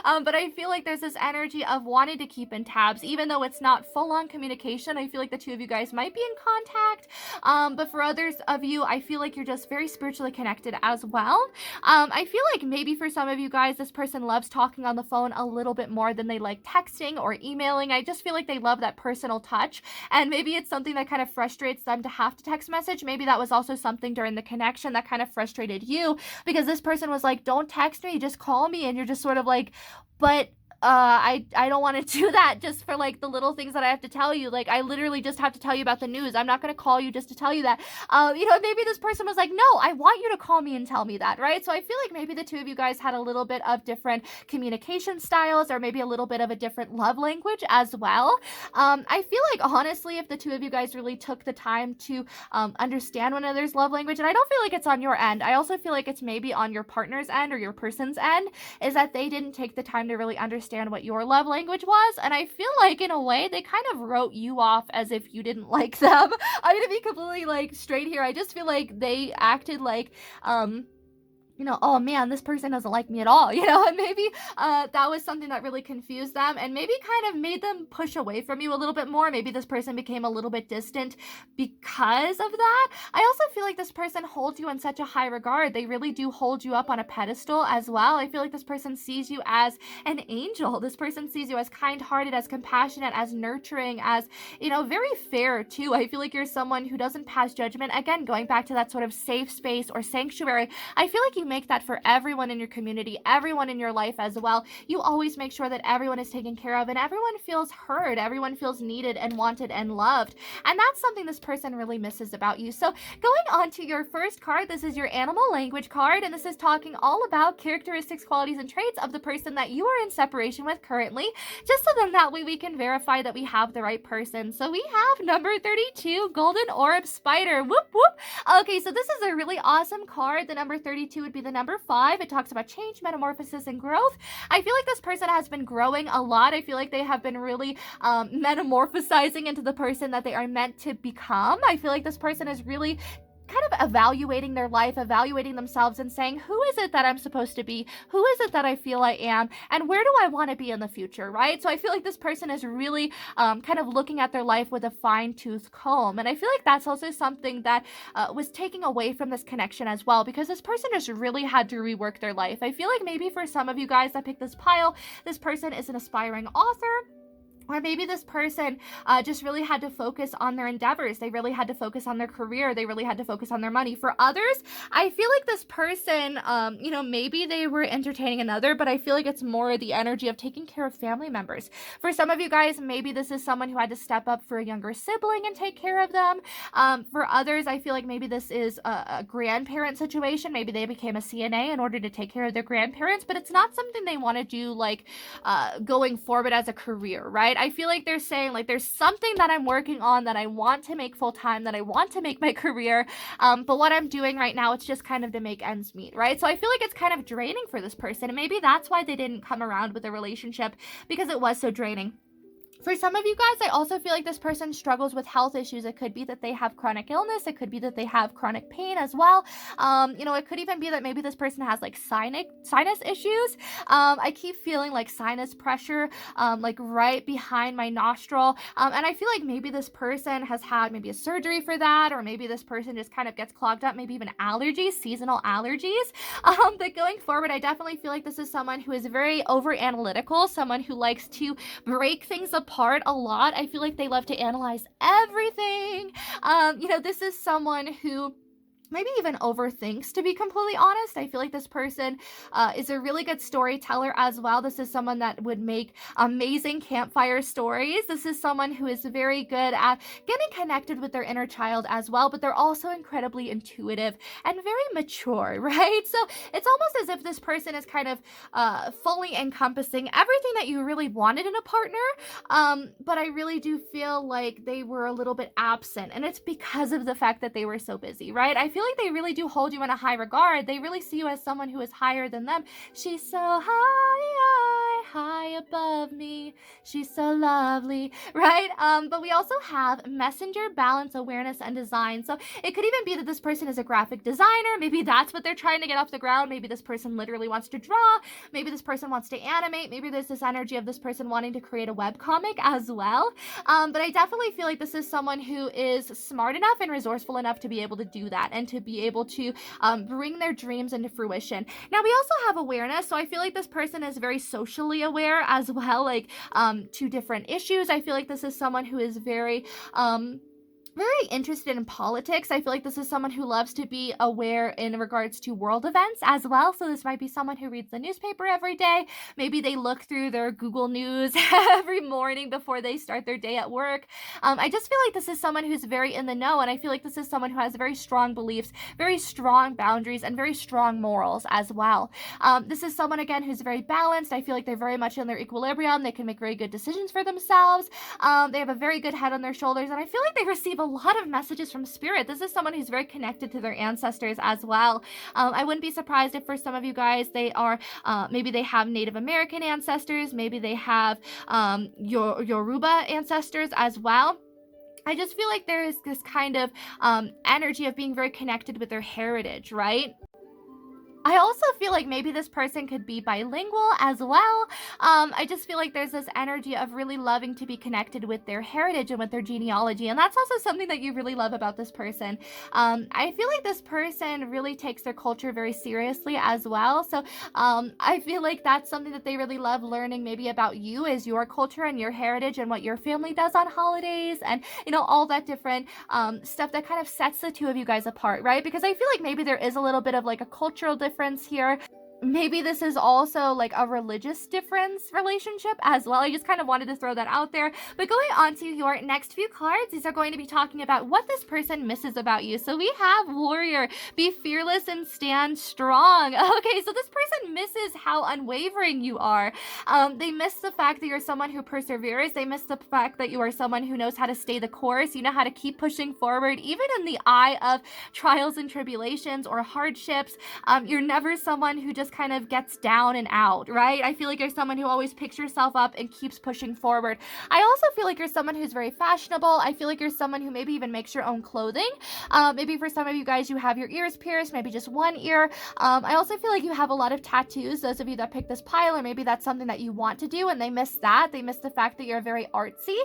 But I feel like there's this energy of wanting to keep in tabs, even though it's not full-on communication. I feel like the two of you guys might be in contact, but for others of you, I feel like you're just very spiritually connected as well. I feel like maybe for some of you guys, this person loves talking on the phone a little bit more than they like texting or emailing. I just feel like they love that personal touch, and maybe it's something that kind of frustrates them to have to text message. Maybe that was also something during the connection that kind of frustrated you, because this person was like, don't text me, just call me, and you're just sort of like, but I don't want to do that just for like the little things that I have to tell you. Like, I literally just have to tell you about the news. I'm not going to call you just to tell you that. Maybe this person was like, no, I want you to call me and tell me that, right? So I feel like maybe the two of you guys had a little bit of different communication styles, or maybe a little bit of a different love language as well. I feel like honestly, if the two of you guys really took the time to understand one another's love language, and I don't feel like it's on your end, I also feel like it's maybe on your partner's end or your person's end, is that they didn't take the time to really understand what your love language was. And I feel like in a way they kind of wrote you off as if you didn't like them. I'm gonna be completely like straight here. I just feel like they acted like oh man, this person doesn't like me at all, and maybe that was something that really confused them and maybe kind of made them push away from you a little bit more. Maybe this person became a little bit distant because of that. I also feel like this person holds you in such a high regard. They really do hold you up on a pedestal as well. I feel like this person sees you as an angel. This person sees you as kind-hearted, as compassionate, as nurturing, as, very fair too. I feel like you're someone who doesn't pass judgment. Again, going back to that sort of safe space or sanctuary, I feel like you make that for everyone in your community, everyone in your life as well. You always make sure that everyone is taken care of and everyone feels heard, everyone feels needed and wanted and loved. And that's something this person really misses about you. So going on to your first card, this is your animal language card, and this is talking all about characteristics, qualities, and traits of the person that you are in separation with currently, just so then that way we can verify that we have the right person. So we have number 32, Golden Orb Spider. Whoop, whoop. Okay, so this is a really awesome card. The number 32 would be the number 5. It talks about change, metamorphosis, and growth. I feel like this person has been growing a lot. I feel like they have been really metamorphosizing into the person that they are meant to become. I feel like this person is really kind of evaluating their life, evaluating themselves and saying, who is it that I'm supposed to be? Who is it that I feel I am? And where do I want to be in the future, right? So I feel like this person is really kind of looking at their life with a fine-tooth comb. And I feel like that's also something that was taking away from this connection as well, because this person just really had to rework their life. I feel like maybe for some of you guys that picked this pile, this person is an aspiring author. Or maybe this person just really had to focus on their endeavors. They really had to focus on their career. They really had to focus on their money. For others, I feel like this person, maybe they were entertaining another, but I feel like it's more the energy of taking care of family members. For some of you guys, maybe this is someone who had to step up for a younger sibling and take care of them. For others, I feel like maybe this is a grandparent situation. Maybe they became a CNA in order to take care of their grandparents, but it's not something they want to do like going forward as a career, right? I feel like they're saying, like, there's something that I'm working on that I want to make full time, that I want to make my career, but what I'm doing right now, it's just kind of to make ends meet, right? So I feel like it's kind of draining for this person, and maybe that's why they didn't come around with a relationship, because it was so draining. For some of you guys, I also feel like this person struggles with health issues. It could be that they have chronic illness. It could be that they have chronic pain as well. It could even be that maybe this person has like sinus issues. I keep feeling like sinus pressure, like right behind my nostril. And I feel like maybe this person has had maybe a surgery for that, or maybe this person just kind of gets clogged up, maybe even allergies, seasonal allergies. But going forward, I definitely feel like this is someone who is very over analytical, someone who likes to break things apart a lot. I feel like they love to analyze everything. This is someone who maybe even overthinks, to be completely honest. I feel like this person is a really good storyteller as well. This is someone that would make amazing campfire stories. This is someone who is very good at getting connected with their inner child as well, but they're also incredibly intuitive and very mature, right? So it's almost as if this person is kind of fully encompassing everything that you really wanted in a partner, but I really do feel like they were a little bit absent, and it's because of the fact that they were so busy, right? I feel like they really do hold you in a high regard. They really see you as someone who is higher than them. She's so high above me. She's so lovely, right? But we also have messenger, balance, awareness, and design. So it could even be that this person is a graphic designer. Maybe that's what they're trying to get off the ground. Maybe this person literally wants to draw. Maybe this person wants to animate. Maybe there's this energy of this person wanting to create a webcomic as well. But I definitely feel like this is someone who is smart enough and resourceful enough to be able to do that and to be able to bring their dreams into fruition. Now, we also have awareness, so I feel like this person is very socially aware as well, like to different issues. I feel like this is someone who is very interested in politics. I feel like this is someone who loves to be aware in regards to world events as well. So this might be someone who reads the newspaper every day. Maybe they look through their Google News every morning before they start their day at work. I just feel like this is someone who's very in the know, and I feel like this is someone who has very strong beliefs, very strong boundaries, and very strong morals as well. This is someone, again, who's very balanced. I feel like they're very much in their equilibrium. They can make very good decisions for themselves. They have a very good head on their shoulders, and I feel like they receive a lot of messages from spirit. This is someone who's very connected to their ancestors as well. I wouldn't be surprised if for some of you guys they are maybe they have Native American ancestors, maybe they have Yoruba ancestors as well. I just feel like there is this kind of energy of being very connected with their heritage, right? I also feel like maybe this person could be bilingual as well. I just feel like there's this energy of really loving to be connected with their heritage and with their genealogy, and that's also something that you really love about this person. I feel like this person really takes their culture very seriously as well, so I feel like that's something that they really love learning maybe about you, is your culture and your heritage and what your family does on holidays, and all that different stuff that kind of sets the two of you guys apart, right? Because I feel like maybe there is a little bit of like a cultural difference difference here. Maybe this is also like a religious difference relationship as well. I just kind of wanted to throw that out there. But going on to your next few cards, these are going to be talking about what this person misses about you. So we have Warrior, be fearless and stand strong. Okay, so this person misses how unwavering you are. They miss the fact that you're someone who perseveres. They miss the fact that you are someone who knows how to stay the course. You know how to keep pushing forward, even in the eye of trials and tribulations or hardships. You're never someone who just kind of gets down and out, right? I feel like you're someone who always picks yourself up and keeps pushing forward. I also feel like you're someone who's very fashionable. I feel like you're someone who maybe even makes your own clothing. Maybe for some of you guys, you have your ears pierced, maybe just one ear. I also feel like you have a lot of tattoos, those of you that pick this pile, or maybe that's something that you want to do and they miss that. They miss the fact that you're very artsy.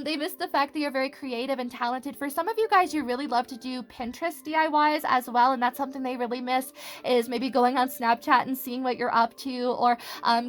They miss the fact that you're very creative and talented. For some of you guys, you really love to do Pinterest DIYs as well, and that's something they really miss, is maybe going on Snapchat and seeing what you're up to, or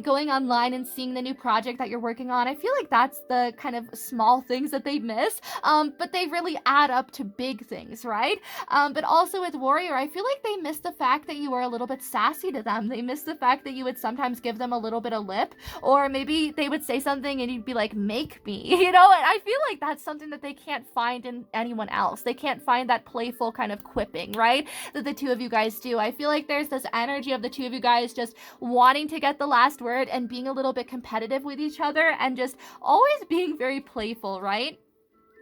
going online and seeing the new project that you're working on. I feel like that's the kind of small things that they miss, but they really add up to big things, right? But also with Warrior, I feel like they miss the fact that you are a little bit sassy to them. They miss the fact that you would sometimes give them a little bit of lip, or maybe they would say something and you'd be like, make me, and I feel like that's something that they can't find in anyone else. They can't find that playful kind of quipping, right, that the two of you guys do. I feel like there's this energy of the two of you guys just wanting to get the last word and being a little bit competitive with each other and just always being very playful, right?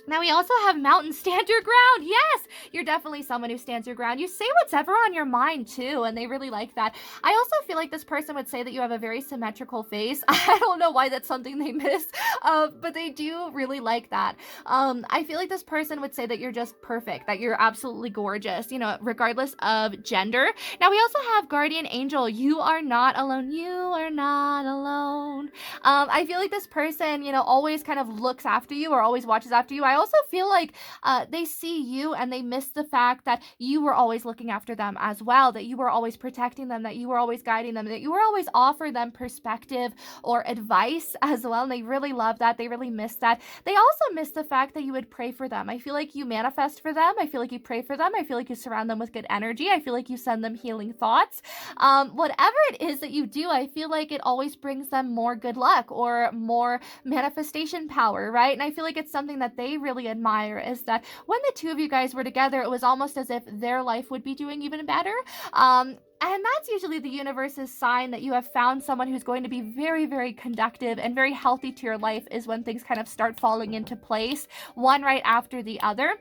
Now we also have Mountain, stand your ground. Yes, you're definitely someone who stands your ground. You say what's ever on your mind too, and they really like that. I also feel like this person would say that you have a very symmetrical face. I don't know why that's something they miss, but they do really like that. I feel like this person would say that you're just perfect, that you're absolutely gorgeous, regardless of gender. Now we also have Guardian Angel. You are not alone. You are not alone. I feel like this person, always kind of looks after you or always watches after you. I also feel like they see you and they miss the fact that you were always looking after them as well, that you were always protecting them, that you were always guiding them, that you were always offering them perspective or advice as well. And they really love that. They really miss that. They also miss the fact that you would pray for them. I feel like you manifest for them. I feel like you pray for them. I feel like you surround them with good energy. I feel like you send them healing thoughts. Whatever it is that you do, I feel like it always brings them more good luck or more manifestation power, right? And I feel like it's something that they really admire, is that when the two of you guys were together, it was almost as if their life would be doing even better. And that's usually the universe's sign that you have found someone who's going to be very, very conductive and very healthy to your life, is when things kind of start falling into place, one right after the other.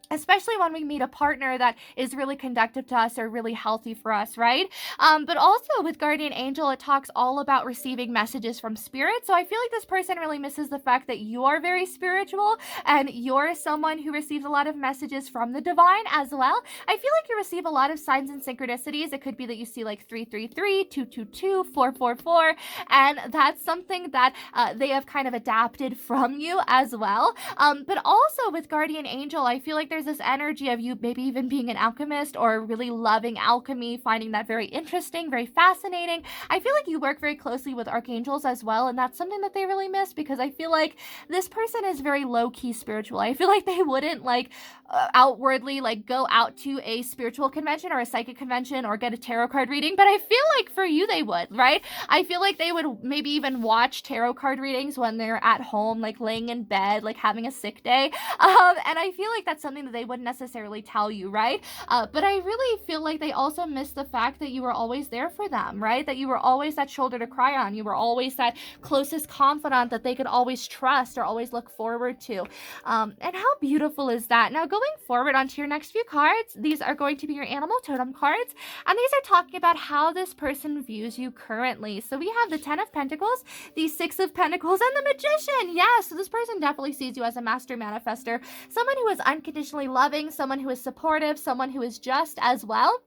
Especially when we meet a partner that is really conductive to us or really healthy for us, right? But also with Guardian Angel, it talks all about receiving messages from spirit. So I feel like this person really misses the fact that you are very spiritual and you're someone who receives a lot of messages from the divine as well. I feel like you receive a lot of signs and synchronicities. It could be that you see like 333, 222, 444, and that's something that they have kind of adapted from you as well. But also with Guardian Angel, I feel like there's this energy of you maybe even being an alchemist or really loving alchemy, finding that very interesting, very fascinating. I feel like you work very closely with archangels as well, and that's something that they really miss, because I feel like this person is very low-key spiritual. I feel like they wouldn't outwardly go out to a spiritual convention or a psychic convention or get a tarot card reading, but I feel like for you they would, right? I feel like they would maybe even watch tarot card readings when they're at home, laying in bed, having a sick day, and I feel like that's something that they wouldn't necessarily tell you, right? But I really feel like they also miss the fact that you were always there for them, right? That you were always that shoulder to cry on. You were always that closest confidant that they could always trust or always look forward to. And how beautiful is that? Now, going forward onto your next few cards, these are going to be your animal totem cards, and these are talking about how this person views you currently. So we have the 10 of Pentacles, the 6 of Pentacles, and the Magician. Yeah, so this person definitely sees you as a master manifester, someone who is unconditionally loving, someone who is supportive, someone who is just as well.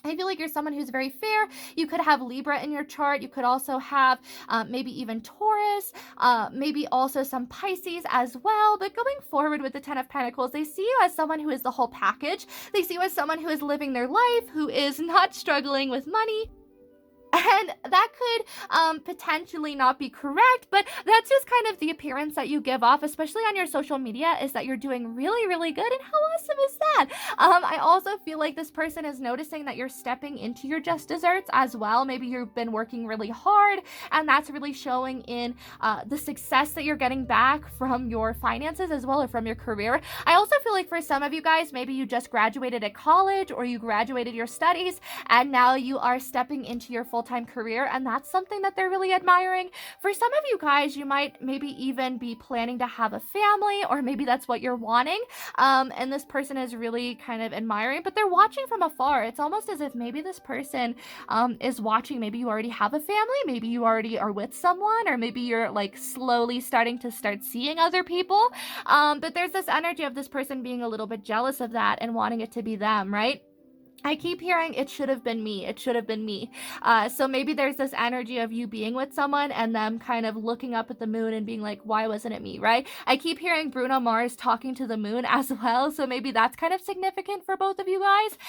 I feel like you're someone who's very fair. You could have Libra in your chart. You could also have maybe even Taurus, maybe also some Pisces as well. But going forward with the 10 of Pentacles, they see you as someone who is the whole package. They see you as someone who is living their life, who is not struggling with money. And that could potentially not be correct, but that's just kind of the appearance that you give off, especially on your social media, is that you're doing really, really good. And how awesome is that? I also feel like this person is noticing that you're stepping into your just desserts as well. Maybe you've been working really hard, and that's really showing in the success that you're getting back from your finances as well, or from your career. I also feel like for some of you guys, maybe you just graduated at college or you graduated your studies, and now you are stepping into your full-time career, and that's something that they're really admiring. For some of you guys, you might maybe even be planning to have a family, or maybe that's what you're wanting, and this person is really kind of admiring, but they're watching from afar. It's almost as if maybe this person is watching. Maybe you already have a family, maybe you already are with someone, or maybe you're like slowly starting to start seeing other people, but there's this energy of this person being a little bit jealous of that and wanting it to be them, right? I keep hearing it should have been me. It should have been me. So maybe there's this energy of you being with someone and them kind of looking up at the moon and being like, why wasn't it me, right? I keep hearing Bruno Mars talking to the moon as well. So maybe that's kind of significant for both of you guys.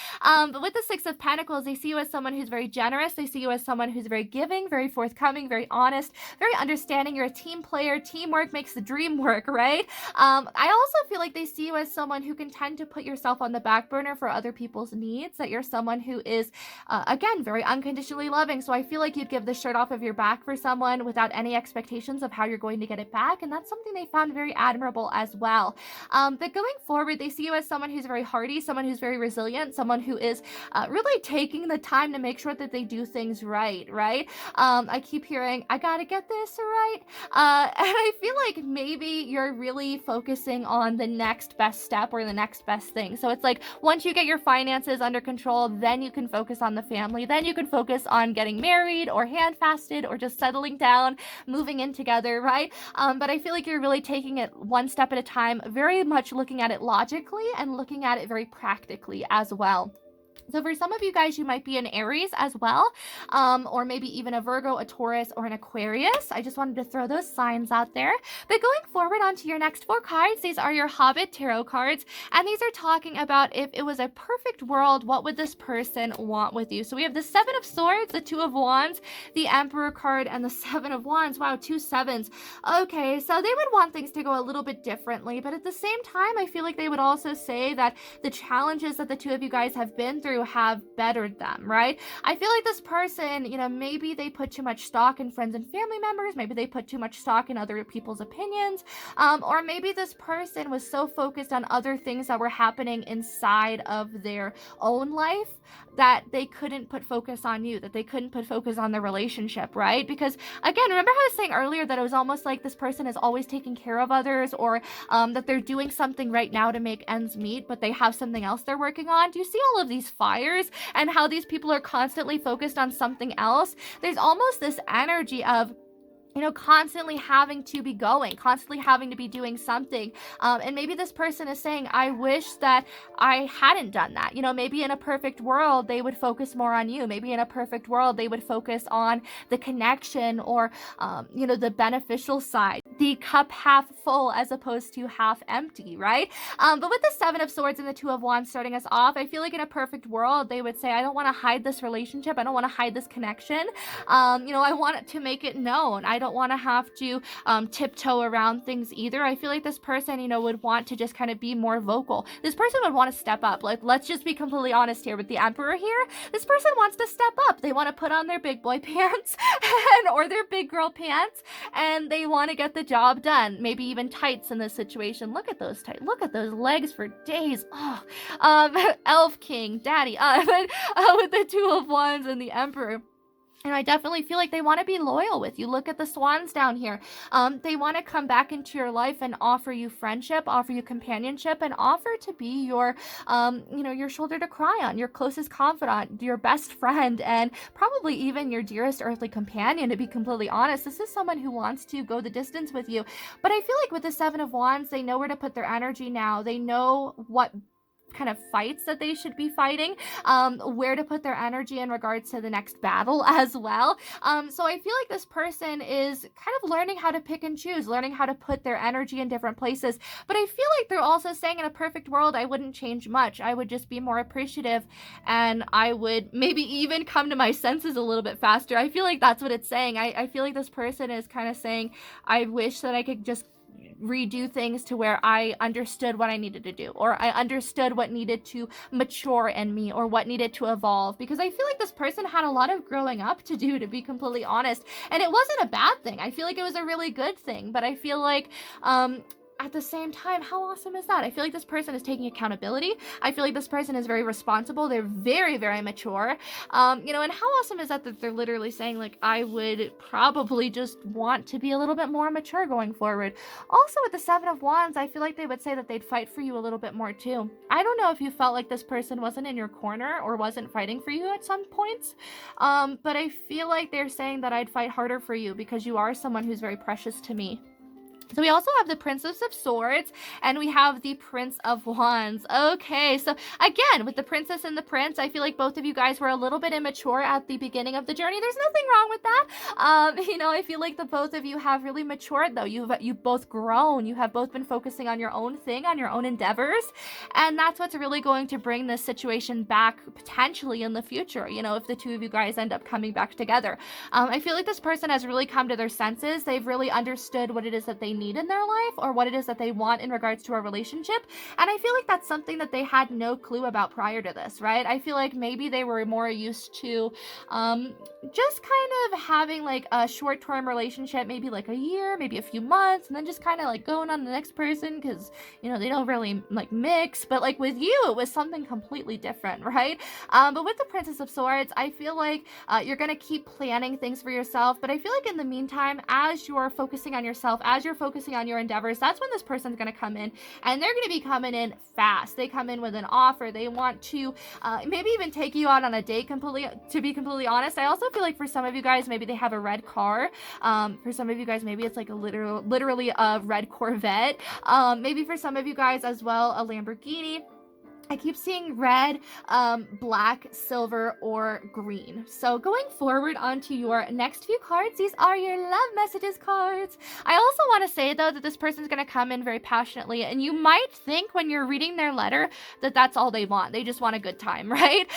But with the Six of Pentacles, they see you as someone who's very generous. They see you as someone who's very giving, very forthcoming, very honest, very understanding. You're a team player. Teamwork makes the dream work, right? I also feel like they see you as someone who can tend to put yourself on the back burner for other people's needs, that you're someone who is, again, very unconditionally loving. So I feel like you'd give the shirt off of your back for someone without any expectations of how you're going to get it back. And that's something they found very admirable as well. But going forward, they see you as someone who's very hardy, someone who's very resilient, someone who is really taking the time to make sure that they do things right, right? I keep hearing, I gotta get this right. And I feel like maybe you're really focusing on the next best step or the next best thing. So it's like, once you get your finances under control, then you can focus on the family. Then you can focus on getting married or handfasted or just settling down, moving in together, right? But I feel like you're really taking it one step at a time, very much looking at it logically and looking at it very practically as well. So for some of you guys, you might be an Aries as well, or maybe even a Virgo, a Taurus, or an Aquarius. I just wanted to throw those signs out there. But going forward onto your next four cards, these are your Hobbit Tarot cards, and these are talking about if it was a perfect world, what would this person want with you? So we have the Seven of Swords, the Two of Wands, the Emperor card, and the Seven of Wands. Wow, two sevens. Okay, so they would want things to go a little bit differently, but at the same time, I feel like they would also say that the challenges that the two of you guys have been through have bettered them, right? I feel like this person, maybe they put too much stock in friends and family members, maybe they put too much stock in other people's opinions, or maybe this person was so focused on other things that were happening inside of their own life that they couldn't put focus on you, that they couldn't put focus on the relationship, right? Because again, remember how I was saying earlier that it was almost like this person is always taking care of others, or that they're doing something right now to make ends meet, but they have something else they're working on. Do you see all of these fires and how these people are constantly focused on something else? There's almost this energy of constantly having to be going, constantly having to be doing something. And maybe this person is saying, I wish that I hadn't done that. Maybe in a perfect world, they would focus more on you. Maybe in a perfect world, they would focus on the connection or, the beneficial side, the cup half full as opposed to half empty, right? But with the Seven of Swords and the Two of Wands starting us off, I feel like in a perfect world, they would say, I don't want to hide this relationship. I don't want to hide this connection. I want it to make it known. I don't want to have to tiptoe around things either. I feel like this person, would want to just kind of be more vocal. This person would want to step up. Like, let's just be completely honest here with the Emperor here. This person wants to step up. They want to put on their big boy pants or their big girl pants, and they want to get the job done. Maybe even tights in this situation. Look at those tights. Look at those legs for days. Oh, Elf King, Daddy. With the Two of Wands and the Emperor. And I definitely feel like they want to be loyal with you. Look at the swans down here. They want to come back into your life and offer you friendship, offer you companionship, and offer to be your, your shoulder to cry on, your closest confidant, your best friend, and probably even your dearest earthly companion, to be completely honest. This is someone who wants to go the distance with you. But I feel like with the Seven of Wands, they know where to put their energy now. They know what kind of fights that they should be fighting, where to put their energy in regards to the next battle as well. So I feel like this person is kind of learning how to pick and choose, learning how to put their energy in different places. But I feel like they're also saying, in a perfect world, I wouldn't change much. I would just be more appreciative, and I would maybe even come to my senses a little bit faster. I feel like that's what it's saying. I feel like this person is kind of saying, I wish that I could just redo things to where I understood what I needed to do, or I understood what needed to mature in me, or what needed to evolve, because I feel like this person had a lot of growing up to do, to be completely honest. And it wasn't a bad thing. I feel like it was a really good thing, but I feel like at the same time, how awesome is that? I feel like this person is taking accountability. I feel like this person is very responsible. They're very, very mature. And how awesome is that they're literally saying, like, I would probably just want to be a little bit more mature going forward. Also, with the Seven of Wands, I feel like they would say that they'd fight for you a little bit more too. I don't know if you felt like this person wasn't in your corner or wasn't fighting for you at some points, but I feel like they're saying that I'd fight harder for you because you are someone who's very precious to me. So we also have the Princess of Swords, and we have the Prince of Wands. Okay, so again, with the Princess and the Prince, I feel like both of you guys were a little bit immature at the beginning of the journey. There's nothing wrong with that. I feel like the both of you have really matured, though. You've both grown. You have both been focusing on your own thing, on your own endeavors, and that's what's really going to bring this situation back potentially in the future, if the two of you guys end up coming back together. I feel like this person has really come to their senses. They've really understood what it is that they need in their life, or what it is that they want in regards to a relationship. And I feel like that's something that they had no clue about prior to this, right? I feel like maybe they were more used to just kind of having like a short-term relationship, maybe like a year, maybe a few months, and then just kind of like going on to the next person because they don't really like mix. But like with you, it was something completely different, right? But with the Princess of Swords, I feel like you're gonna keep planning things for yourself, but I feel like in the meantime, as you're focusing on yourself, as you're focusing on your endeavors, that's when this person's going to come in, and they're going to be coming in fast. They come in with an offer. They want to maybe even take you out on a date, to be completely honest. I also feel like for some of you guys, maybe they have a red car. For some of you guys, maybe it's like literally a red Corvette. Maybe for some of you guys as well, a Lamborghini. I keep seeing red, black, silver, or green. So going forward onto your next few cards, these are your love messages cards. I also want to say, though, that this person's going to come in very passionately, and you might think when you're reading their letter that that's all they want. They just want a good time, right?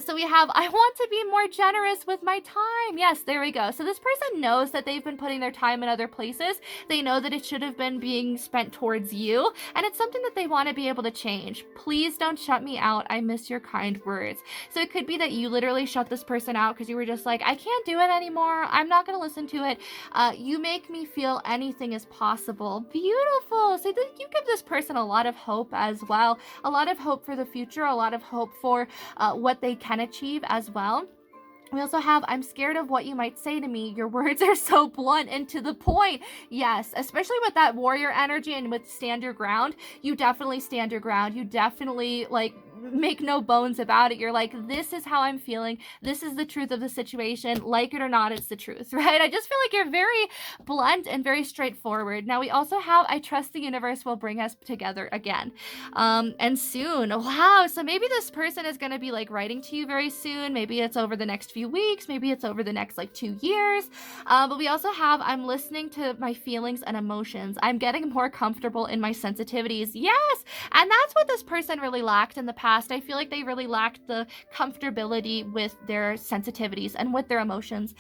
So we have, I want to be more generous with my time. Yes, there we go. So this person knows that they've been putting their time in other places. They know that it should have been being spent towards you, and it's something that they want to be able to change. Please don't shut me out. I miss your kind words. So it could be that you literally shut this person out because you were just like, I can't do it anymore. I'm not going to listen to it. You make me feel anything is possible. Beautiful. So you give this person a lot of hope as well. A lot of hope for the future. A lot of hope for what they can achieve as well. We also have, I'm scared of what you might say to me. Your words are so blunt and to the point. Yes, especially with that warrior energy and with stand your ground. You definitely stand your ground. You definitely make no bones about it. You're like, this is how I'm feeling. This is the truth of the situation. Like it or not, it's the truth, right? I just feel like you're very blunt and very straightforward. Now we also have, I trust the universe will bring us together again. And soon. Wow. So maybe this person is going to be writing to you very soon. Maybe it's over the next few weeks. Maybe it's over the next 2 years. But we also have, I'm listening to my feelings and emotions. I'm getting more comfortable in my sensitivities. Yes. And that's what this person really lacked in the past. I feel like they really lacked the comfortability with their sensitivities and with their emotions.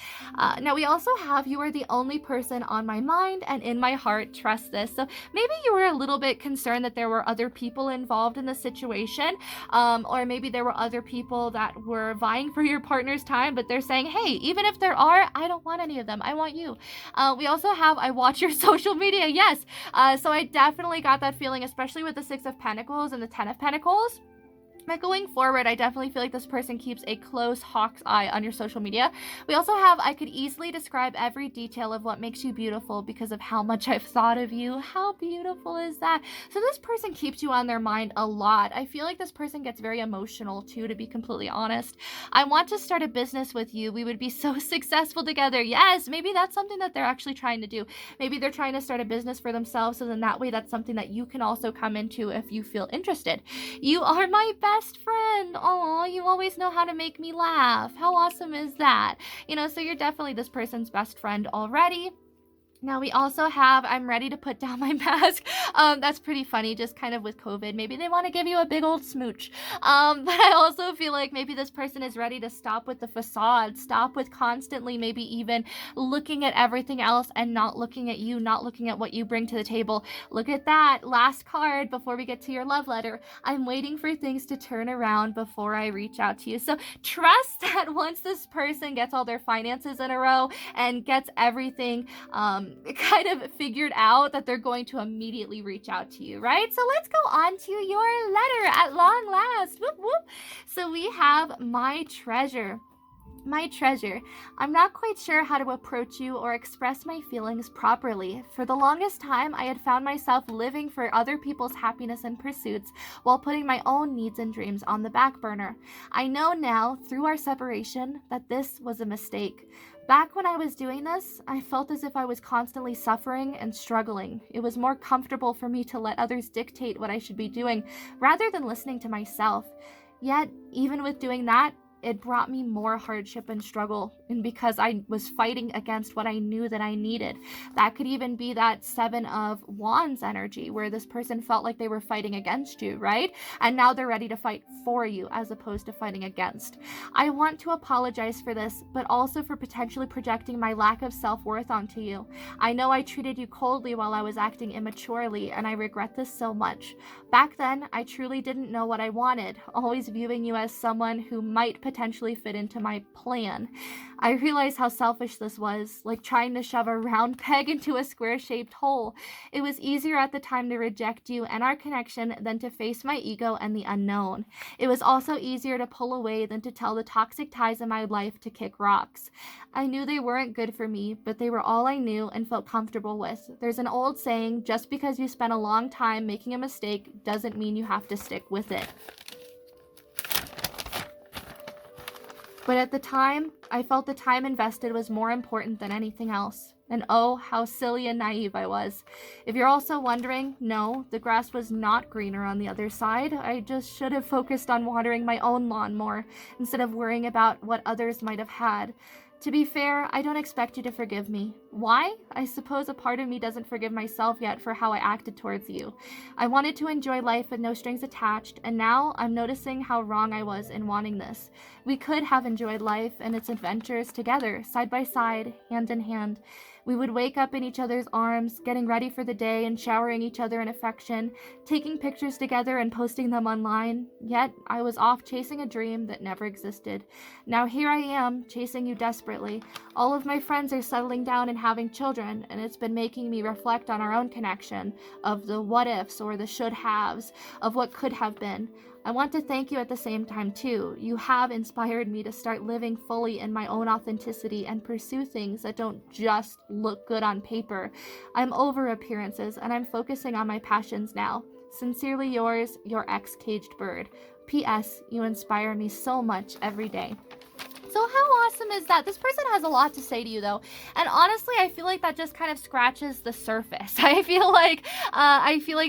Now we also have, you are the only person on my mind and in my heart. Trust this. So maybe you were a little bit concerned that there were other people involved in the situation, or maybe there were other people that were vying for your partner's time, but they're saying, hey, even if there are, I don't want any of them. I want you. We also have, I watch your social media. Yes. So I definitely got that feeling, especially with the Six of Pentacles and the Ten of Pentacles. But going forward, I definitely feel like this person keeps a close hawk's eye on your social media. We also have, I could easily describe every detail of what makes you beautiful because of how much I've thought of you. How beautiful is that? So this person keeps you on their mind a lot. I feel like this person gets very emotional too, to be completely honest. I want to start a business with you. We would be so successful together. Yes, maybe that's something that they're actually trying to do. Maybe they're trying to start a business for themselves, so then that way that's something that you can also come into if you feel interested. You are my best friend. Oh, you always know how to make me laugh. How awesome is that? So you're definitely this person's best friend already. Now we also have, I'm ready to put down my mask. That's pretty funny, just kind of with COVID. Maybe they want to give you a big old smooch. But I also feel like maybe this person is ready to stop with the facade, stop with constantly maybe even looking at everything else and not looking at you, not looking at what you bring to the table. Look at that last card before we get to your love letter. I'm waiting for things to turn around before I reach out to you. So trust that once this person gets all their finances in a row and gets everything kind of figured out, that they're going to immediately reach out to you, right? So let's go on to your letter at long last. Whoop, whoop. So we have my treasure. My treasure, I'm not quite sure how to approach you or express my feelings properly. For the longest time, I had found myself living for other people's happiness and pursuits while putting my own needs and dreams on the back burner. I know now, through our separation, that this was a mistake. Back when I was doing this, I felt as if I was constantly suffering and struggling. It was more comfortable for me to let others dictate what I should be doing rather than listening to myself. Yet, even with doing that, it brought me more hardship and struggle, and because I was fighting against what I knew that I needed. That could even be that 7 of Wands energy, where this person felt like they were fighting against you, right? And now they're ready to fight for you as opposed to fighting against. I want to apologize for this, but also for potentially projecting my lack of self-worth onto you. I know I treated you coldly while I was acting immaturely, and I regret this so much. Back then, I truly didn't know what I wanted, always viewing you as someone who might potentially fit into my plan. I realized how selfish this was, like trying to shove a round peg into a square-shaped hole. It was easier at the time to reject you and our connection than to face my ego and the unknown. It was also easier to pull away than to tell the toxic ties in my life to kick rocks. I knew they weren't good for me, but they were all I knew and felt comfortable with. There's an old saying, just because you spent a long time making a mistake doesn't mean you have to stick with it. But at the time, I felt the time invested was more important than anything else. And oh, how silly and naive I was. If you're also wondering, no, the grass was not greener on the other side. I just should have focused on watering my own lawn more instead of worrying about what others might have had. To be fair, I don't expect you to forgive me. Why? I suppose a part of me doesn't forgive myself yet for how I acted towards you. I wanted to enjoy life with no strings attached, and now I'm noticing how wrong I was in wanting this. We could have enjoyed life and its adventures together, side by side, hand in hand. We would wake up in each other's arms, getting ready for the day and showering each other in affection, taking pictures together and posting them online. Yet, I was off chasing a dream that never existed. Now here I am, chasing you desperately. All of my friends are settling down and having children, and it's been making me reflect on our own connection, of the what-ifs or the should-haves, of what could have been. I want to thank you at the same time, too. You have inspired me to start living fully in my own authenticity and pursue things that don't just look good on paper. I'm over appearances, and I'm focusing on my passions now. Sincerely yours, your ex-caged bird. P.S. You inspire me so much every day. So how awesome is that? This person has a lot to say to you, though, and honestly, I feel like that just kind of scratches the surface. I feel like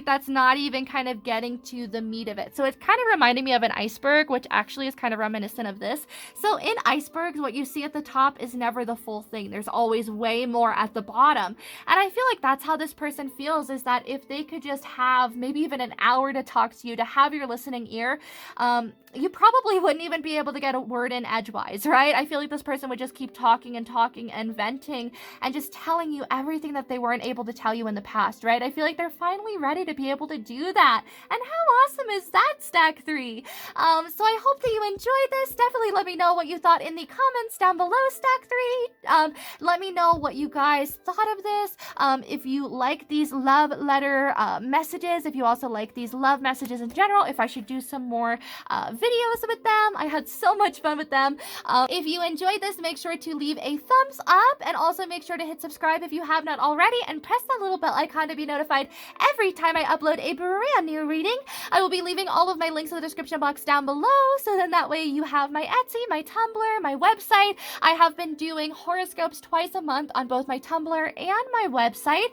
that's not even kind of getting to the meat of it. So it's kind of reminding me of an iceberg, which actually is kind of reminiscent of this. So in icebergs, what you see at the top is never the full thing. There's always way more at the bottom, and I feel like that's how this person feels, is that if they could just have maybe even an hour to talk to you, to have your listening ear, you probably wouldn't even be able to get a word in edgewise, right? I feel like this person would just keep talking and talking and venting and just telling you everything that they weren't able to tell you in the past, right? I feel like they're finally ready to be able to do that. And how awesome is that, stack 3? So I hope that you enjoyed this. Definitely let me know what you thought in the comments down below, stack 3. Let me know what you guys thought of this. If you like these love letter messages, if you also like these love messages in general, if I should do some more videos with them. I had so much fun with them. If you enjoyed this, make sure to leave a thumbs up and also make sure to hit subscribe if you have not already and press that little bell icon to be notified every time I upload a brand new reading. I will be leaving all of my links in the description box down below, so then that way you have my Etsy, my Tumblr, my website. I have been doing horoscopes twice a month on both my Tumblr and my website.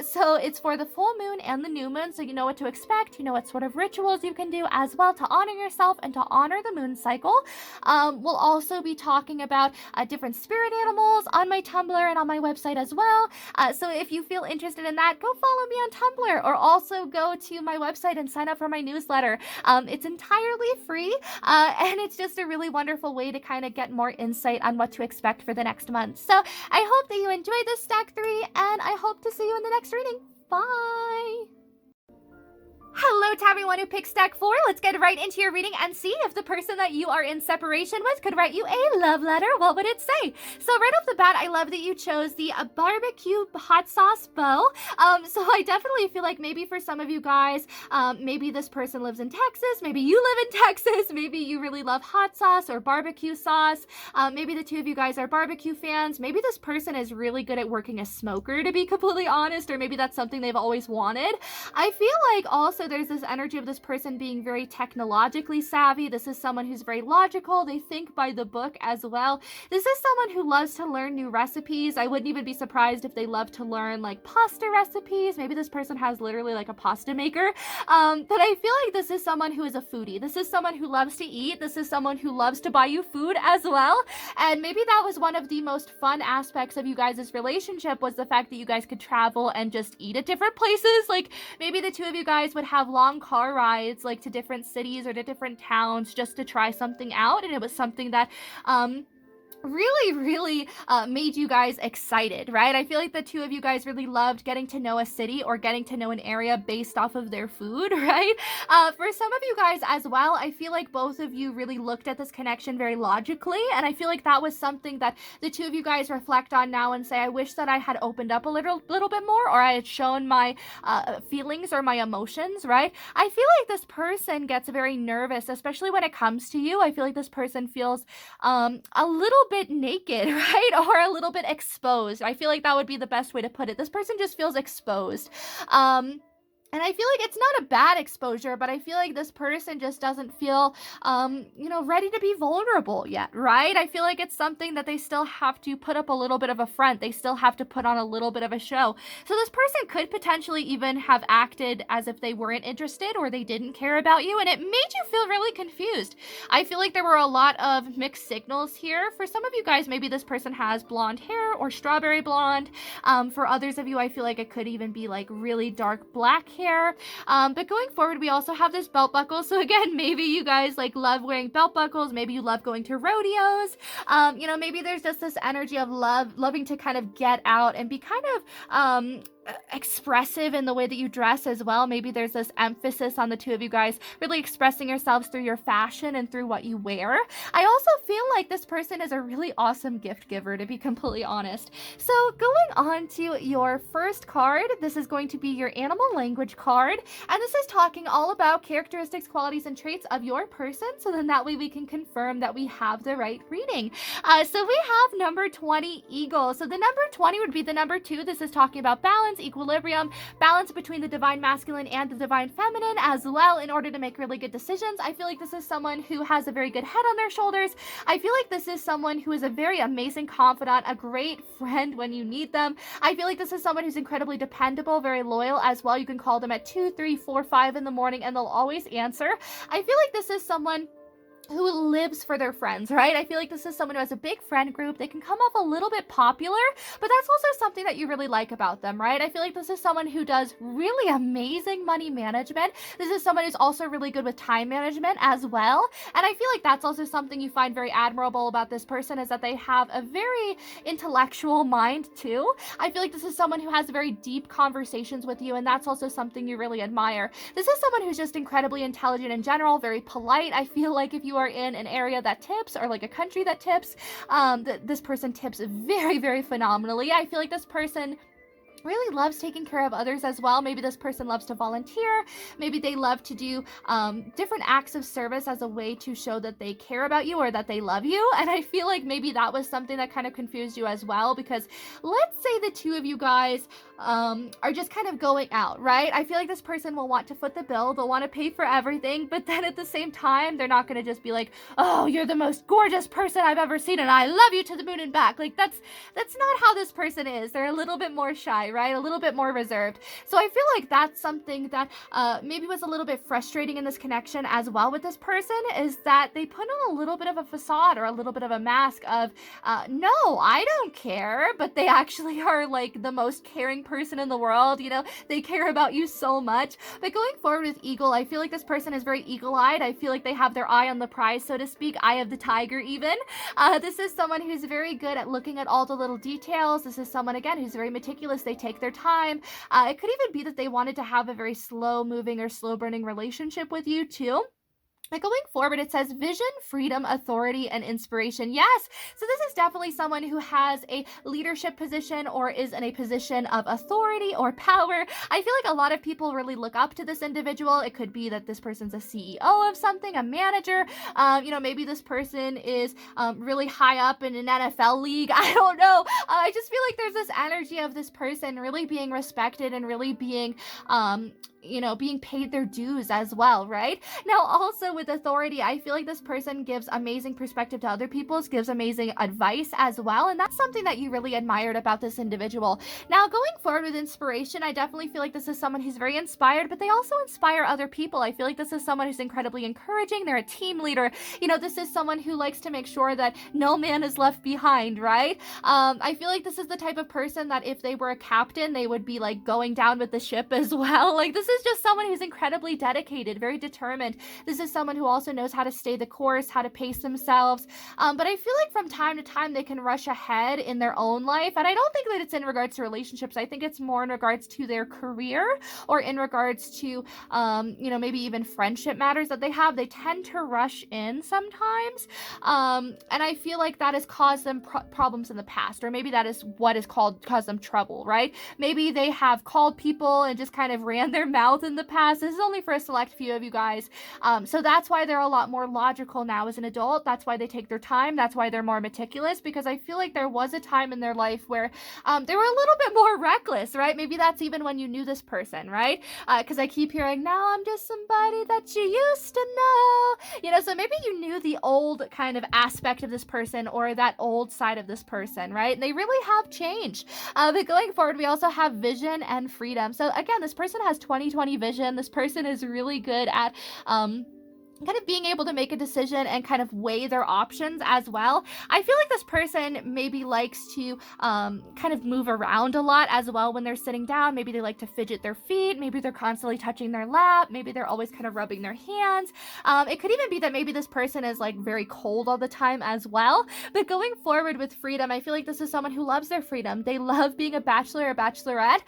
So it's for the full moon and the new moon, so you know what to expect, you know what sort of rituals you can do as well to honor yourself and to honor the moon cycle. We'll also be talking about different spirit animals on my Tumblr and on my website as well. So if you feel interested in that, go follow me on Tumblr or also go to my website and sign up for my newsletter. It's entirely free and it's just a really wonderful way to kind of get more insight on what to expect for the next month. So I hope that you enjoyed this stack 3 and I hope to see you in the next reading. Bye! Hello to everyone who picked stack 4. Let's get right into your reading and see if the person that you are in separation with could write you a love letter. What would it say? So right off the bat, I love that you chose the barbecue hot sauce bow. So I definitely feel like maybe for some of you guys, maybe this person lives in Texas, maybe you live in Texas, maybe you really love hot sauce or barbecue sauce. Maybe the two of you guys are barbecue fans. Maybe this person is really good at working as smoker, to be completely honest, or maybe that's something they've always wanted. I feel like also there's this energy of this person being very technologically savvy. This is someone who's very logical. They think by the book as well. This is someone who loves to learn new recipes. I wouldn't even be surprised if they love to learn like pasta recipes. Maybe this person has literally like a pasta maker. But I feel like this is someone who is a foodie. This is someone who loves to eat. This is someone who loves to buy you food as well. And maybe that was one of the most fun aspects of you guys' relationship, was the fact that you guys could travel and just eat at different places. Like maybe the two of you guys would have long car rides like to different cities or to different towns just to try something out, and it was something that really made you guys excited, right? I feel like the two of you guys really loved getting to know a city or getting to know an area based off of their food, right? For some of you guys as well, I feel like both of you really looked at this connection very logically, and I feel like that was something that the two of you guys reflect on now and say, I wish that I had opened up a little bit more, or I had shown my feelings or my emotions, right? I feel like this person gets very nervous, especially when it comes to you. I feel like this person feels a little bit naked, right? Or a little bit exposed. I feel like that would be the best way to put it. This person just feels exposed. And I feel like it's not a bad exposure, but I feel like this person just doesn't feel, ready to be vulnerable yet, right? I feel like it's something that they still have to put up a little bit of a front. They still have to put on a little bit of a show. So this person could potentially even have acted as if they weren't interested or they didn't care about you, and it made you feel really confused. I feel like there were a lot of mixed signals here. For some of you guys, maybe this person has blonde hair or strawberry blonde. For others of you, I feel like it could even be like really dark black hair. But going forward, we also have this belt buckle. So again, maybe you guys like love wearing belt buckles. Maybe you love going to rodeos. Maybe there's just this energy of loving to kind of get out and be kind of expressive in the way that you dress as well. Maybe there's this emphasis on the two of you guys really expressing yourselves through your fashion and through what you wear. I also feel like this person is a really awesome gift giver, to be completely honest. So going on to your first card, this is going to be your animal language card, and this is talking all about characteristics, qualities, and traits of your person, so then that way we can confirm that we have the right reading. So we have number 20, eagle. So the number 20 would be the number 2. This is talking about balance, equilibrium, balance between the divine masculine and the divine feminine as well, in order to make really good decisions. I feel like this is someone who has a very good head on their shoulders. I feel like this is someone who is a very amazing confidant, a great friend when you need them. I feel like this is someone who's incredibly dependable, very loyal as well. You can call them at 2, 3, 4, 5 in the morning and they'll always answer. I feel like this is someone who lives for their friends, right? I feel like this is someone who has a big friend group. They can come off a little bit popular, but that's also something that you really like about them, right? I feel like this is someone who does really amazing money management. This is someone who's also really good with time management as well. And I feel like that's also something you find very admirable about this person, is that they have a very intellectual mind too. I feel like this is someone who has very deep conversations with you, and that's also something you really admire. This is someone who's just incredibly intelligent in general, very polite. I feel like if you are in an area that tips, or like a country that tips, this person tips very, very phenomenally. I feel like this person really loves taking care of others as well. Maybe this person loves to volunteer. Maybe they love to do different acts of service as a way to show that they care about you or that they love you. And I feel like maybe that was something that kind of confused you as well, because let's say the two of you guys are just kind of going out, right? I feel like this person will want to foot the bill. They'll want to pay for everything, but then at the same time, they're not going to just be like, oh, you're the most gorgeous person I've ever seen and I love you to the moon and back. Like that's not how this person is. They're a little bit more shy, right? A little bit more reserved. So I feel like that's something that maybe was a little bit frustrating in this connection as well with this person, is that they put on a little bit of a facade or a little bit of a mask of, no, I don't care, but they actually are like the most caring person in the world. You know, they care about you so much. But going forward with Eagle, I feel like this person is very eagle-eyed. I feel like they have their eye on the prize, so to speak, eye of the tiger even. This is someone who's very good at looking at all the little details. This is someone, again, who's very meticulous. They take their time. It could even be that they wanted to have a very slow moving or slow burning relationship with you too. But going forward, it says vision, freedom, authority, and inspiration. Yes, so this is definitely someone who has a leadership position or is in a position of authority or power. I feel like a lot of people really look up to this individual. It could be that this person's a CEO of something, a manager. Maybe this person is really high up in an NFL league. I don't know. I just feel like there's this energy of this person really being respected and really being being paid their dues as well, right? Now, also with authority, I feel like this person gives amazing perspective to other people, gives amazing advice as well, and that's something that you really admired about this individual. Now, going forward with inspiration, I definitely feel like this is someone who's very inspired, but they also inspire other people. I feel like this is someone who's incredibly encouraging. They're a team leader. This is someone who likes to make sure that no man is left behind, right? I feel like this is the type of person that if they were a captain, they would be like going down with the ship as well. Like, this is just someone who's incredibly dedicated, very determined. This is someone who also knows how to stay the course, how to pace themselves. But I feel like from time to time they can rush ahead in their own life. And I don't think that it's in regards to relationships. I think it's more in regards to their career or in regards to, maybe even friendship matters that they have. They tend to rush in sometimes. And I feel like that has caused them problems in the past, or maybe that is what is caused them trouble, right? Maybe they have called people and just kind of ran their mouth in the past. This is only for a select few of you guys. So that's why they're a lot more logical now as an adult. That's why they take their time. That's why they're more meticulous, because I feel like there was a time in their life where they were a little bit more reckless, right? Maybe that's even when you knew this person, right? Because I keep hearing, now I'm just somebody that you used to know. So maybe you knew the old kind of aspect of this person or that old side of this person, right? And they really have changed. But going forward, we also have vision and freedom. So again, this person has 20/20 vision. This person is really good at kind of being able to make a decision and kind of weigh their options as well. I feel like this person maybe likes to kind of move around a lot as well when they're sitting down. Maybe they like to fidget their feet. Maybe they're constantly touching their lap. Maybe they're always kind of rubbing their hands. It could even be that maybe this person is like very cold all the time as well. But going forward with freedom, I feel like this is someone who loves their freedom. They love being a bachelor or bachelorette.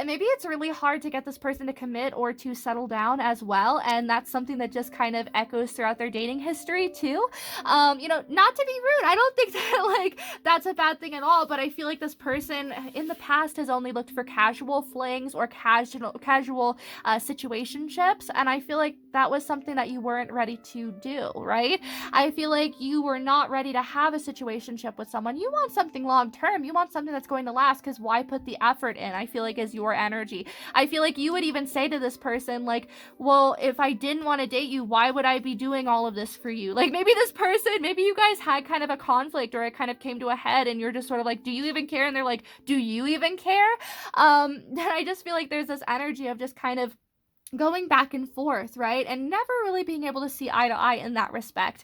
Maybe it's really hard to get this person to commit or to settle down as well. And that's something that just kind of echoes throughout their dating history too. Not to be rude, I don't think that that's a bad thing at all, but I feel like this person in the past has only looked for casual flings or casual situationships, and I feel like that was something that you weren't ready to do, right? I feel like you were not ready to have a situationship with someone. You want something long term. You want something that's going to last, because why put the effort in? I feel like is your energy. I feel like you would even say to this person, like, well, if I didn't want to date you, why would I be doing all of this for you? Like, maybe this person, maybe you guys had kind of a conflict, or it kind of came to a head, and you're just sort of like, do you even care? And they're like, do you even care? And I just feel like there's this energy of just kind of going back and forth, right? And never really being able to see eye to eye in that respect.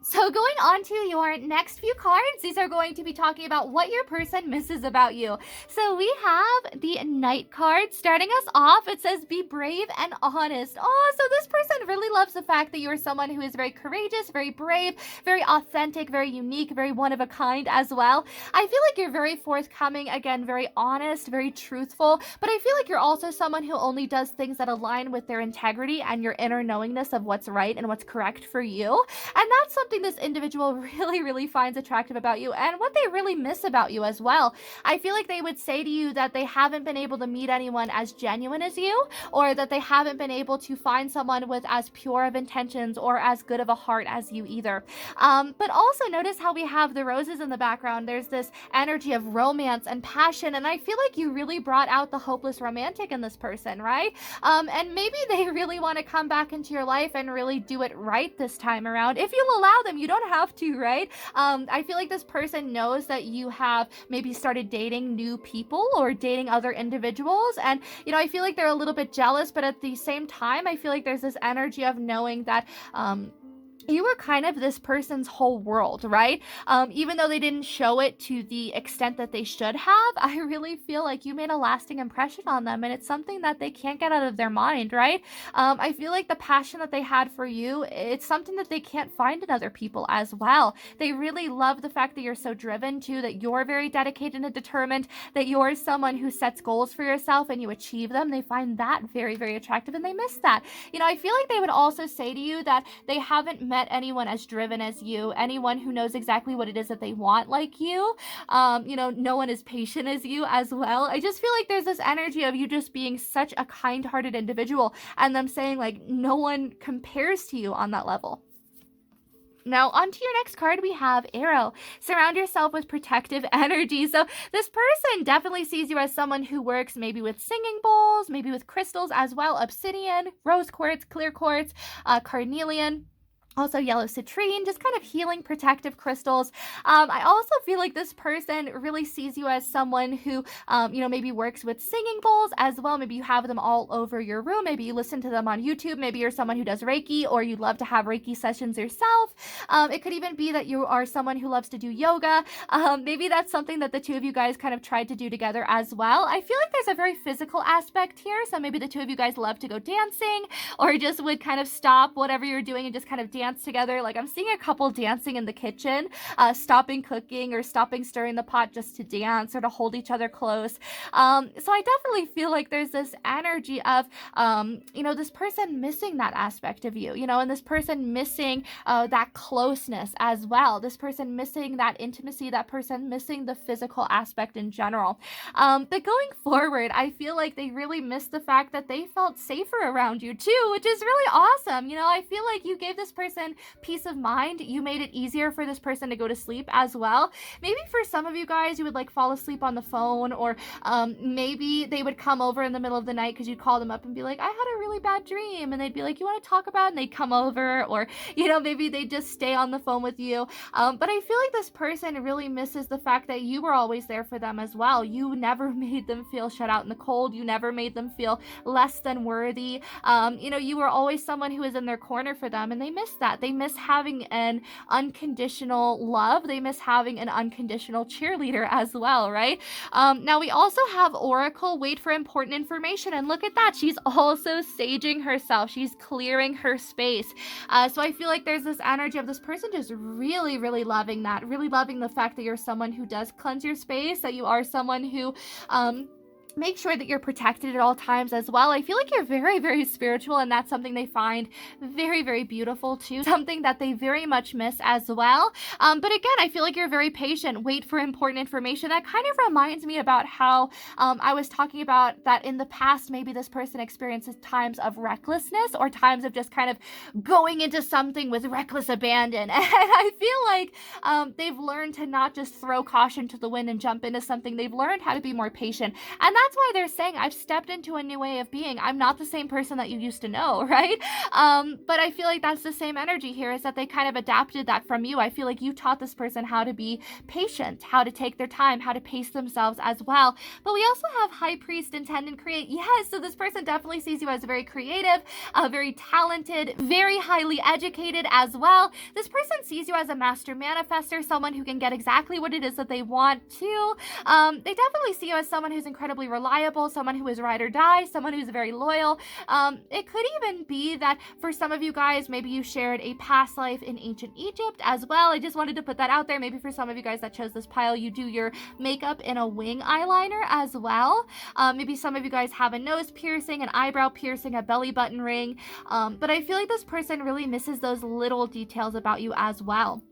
So going on to your next few cards, these are going to be talking about what your person misses about you. So we have the Knight card. Starting us off, it says be brave and honest. Oh, so this person really loves the fact that you are someone who is very courageous, very brave, very authentic, very unique, very one of a kind as well. I feel like you're very forthcoming, again, very honest, very truthful, but I feel like you're also someone who only does things that align with their integrity and your inner knowingness of what's right and what's correct for you. And that's something this individual really finds attractive about you, and what they really miss about you as well. I feel like they would say to you that they haven't been able to meet anyone as genuine as you, or that they haven't been able to find someone with as pure of intentions or as good of a heart as you either. But also notice how we have the roses in the background. There's this energy of romance and passion, and I feel like you really brought out the hopeless romantic in this person, right? And maybe they really want to come back into your life and really do it right this time around. If you'll allow them, you don't have to, right? I feel like this person knows that you have maybe started dating new people or dating other individuals, and I feel like they're a little bit jealous, but at the same time, I feel like there's this energy of knowing that you were kind of this person's whole world, right? Even though they didn't show it to the extent that they should have, I really feel like you made a lasting impression on them, and it's something that they can't get out of their mind, right? I feel like the passion that they had for you, it's something that they can't find in other people as well. They really love the fact that you're so driven too, that you're very dedicated and determined, that you're someone who sets goals for yourself and you achieve them. They find that very attractive, and they miss that. I feel like they would also say to you that they haven't met anyone as driven as you, anyone who knows exactly what it is that they want like you. No one as patient as you as well. I just feel like there's this energy of you just being such a kind-hearted individual, and them saying like no one compares to you on that level. Now, on to your next card, we have Arrow. Surround yourself with protective energy. So this person definitely sees you as someone who works maybe with singing bowls, maybe with crystals as well, obsidian, rose quartz, clear quartz, carnelian. Also yellow citrine, just kind of healing protective crystals. I also feel like this person really sees you as someone who, maybe works with singing bowls as well. Maybe you have them all over your room. Maybe you listen to them on YouTube. Maybe you're someone who does Reiki, or you love to have Reiki sessions yourself. It could even be that you are someone who loves to do yoga. Maybe that's something that the two of you guys kind of tried to do together as well. I feel like there's a very physical aspect here. So maybe the two of you guys love to go dancing, or just would kind of stop whatever you're doing and just kind of dance together. Like I'm seeing a couple dancing in the kitchen, stopping cooking or stopping stirring the pot just to dance or to hold each other close. So I definitely feel like there's this energy of, this person missing that aspect of you, and this person missing that closeness as well. This person missing that intimacy, that person missing the physical aspect in general. But going forward, I feel like they really miss the fact that they felt safer around you too, which is really awesome. I feel like you gave this person peace of mind. You made it easier for this person to go to sleep as well. Maybe for some of you guys, you would like fall asleep on the phone, or maybe they would come over in the middle of the night because you'd call them up and be like, I had a really bad dream, and they'd be like, you want to talk about it? And they'd come over, or maybe they'd just stay on the phone with you. But I feel like this person really misses the fact that you were always there for them as well. You never made them feel shut out in the cold. You never made them feel less than worthy. You were always someone who was in their corner for them, and they miss that. They miss having an unconditional love. They miss having an unconditional cheerleader as well, right? Now we also have Oracle. Wait for important information, and look at that. She's also saging herself. She's clearing her space. So I feel like there's this energy of this person just really loving that, really loving the fact that you're someone who does cleanse your space, that you are someone who make sure that you're protected at all times as well. I feel like you're very spiritual, and that's something they find very beautiful too. Something that they very much miss as well. But again, I feel like you're very patient. Wait for important information. That kind of reminds me about how I was talking about that in the past, maybe this person experiences times of recklessness, or times of just kind of going into something with reckless abandon. And I feel like they've learned to not just throw caution to the wind and jump into something. They've learned how to be more patient. And that's why they're saying, I've stepped into a new way of being. I'm not the same person that you used to know, right? But I feel like that's the same energy here, is that they kind of adapted that from you. I feel like you taught this person how to be patient, how to take their time, how to pace themselves as well. But we also have High Priest, Intend, and Create. Yes, so this person definitely sees you as very creative, very talented, very highly educated as well. This person sees you as a master manifester, someone who can get exactly what it is that they want to. They definitely see you as someone who's incredibly reliable, someone who is ride or die, someone who's very loyal. It could even be that for some of you guys, maybe you shared a past life in ancient Egypt as well. I just wanted to put that out there. Maybe for some of you guys that chose this pile, you do your makeup in a wing eyeliner as well. Maybe some of you guys have a nose piercing, an eyebrow piercing, a belly button ring. But I feel like this person really misses those little details about you as well.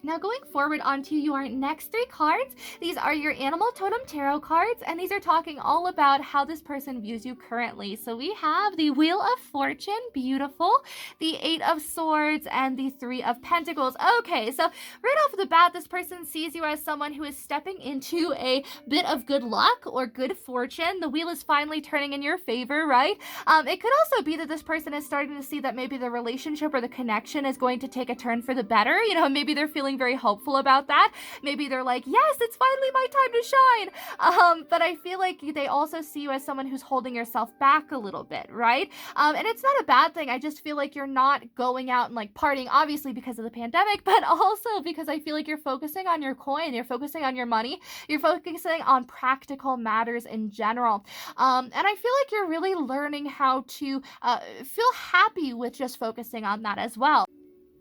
Now going forward onto your next 3 cards, these are your Animal Totem Tarot cards, and these are talking all about how this person views you currently. So we have the Wheel of Fortune, beautiful, the 8 of Swords, and the 3 of Pentacles. Okay, so right off the bat, this person sees you as someone who is stepping into a bit of good luck or good fortune. The wheel is finally turning in your favor, right? It could also be that this person is starting to see that maybe the relationship or the connection is going to take a turn for the better. You know, maybe they're feeling very hopeful about that. Maybe they're like, yes, it's finally my time to shine. But I feel like they also see you as someone who's holding yourself back a little bit, right? And it's not a bad thing. I just feel like you're not going out and like partying, obviously because of the pandemic, but also because I feel like you're focusing on your coin, you're focusing on your money, you're focusing on practical matters in general. And I feel like you're really learning how to feel happy with just focusing on that as well.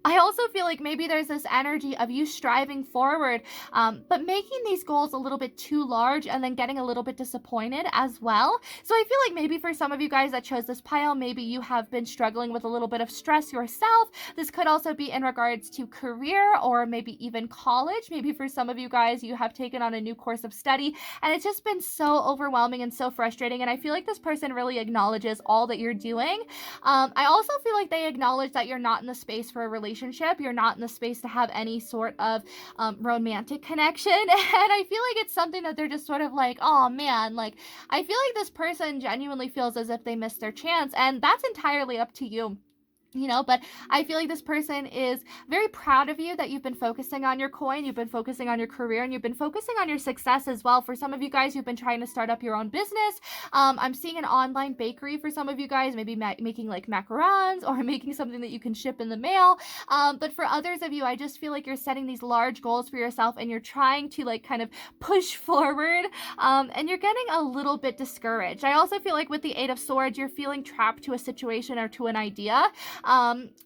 I also feel like maybe there's this energy of you striving forward, but making these goals a little bit too large and then getting a little bit disappointed as well. So I feel like maybe for some of you guys that chose this pile, maybe you have been struggling with a little bit of stress yourself. This could also be in regards to career or maybe even college. Maybe for some of you guys, you have taken on a new course of study and it's just been so overwhelming and so frustrating. And I feel like this person really acknowledges all that you're doing. I also feel like they acknowledge that you're not in the space for a relationship. You're not in the space to have any sort of romantic connection. And I feel like it's something that they're just sort of like, oh man, like I feel like this person genuinely feels as if they missed their chance. And that's entirely up to you. You know, but I feel like this person is very proud of you that you've been focusing on your coin, you've been focusing on your career, and you've been focusing on your success as well. For some of you guys who've been trying to start up your own business, I'm seeing an online bakery for some of you guys, maybe making like macarons or making something that you can ship in the mail. But for others of you, I just feel like you're setting these large goals for yourself and you're trying to like kind of push forward, and you're getting a little bit discouraged. I also feel like with the 8 of Swords, you're feeling trapped to a situation or to an idea.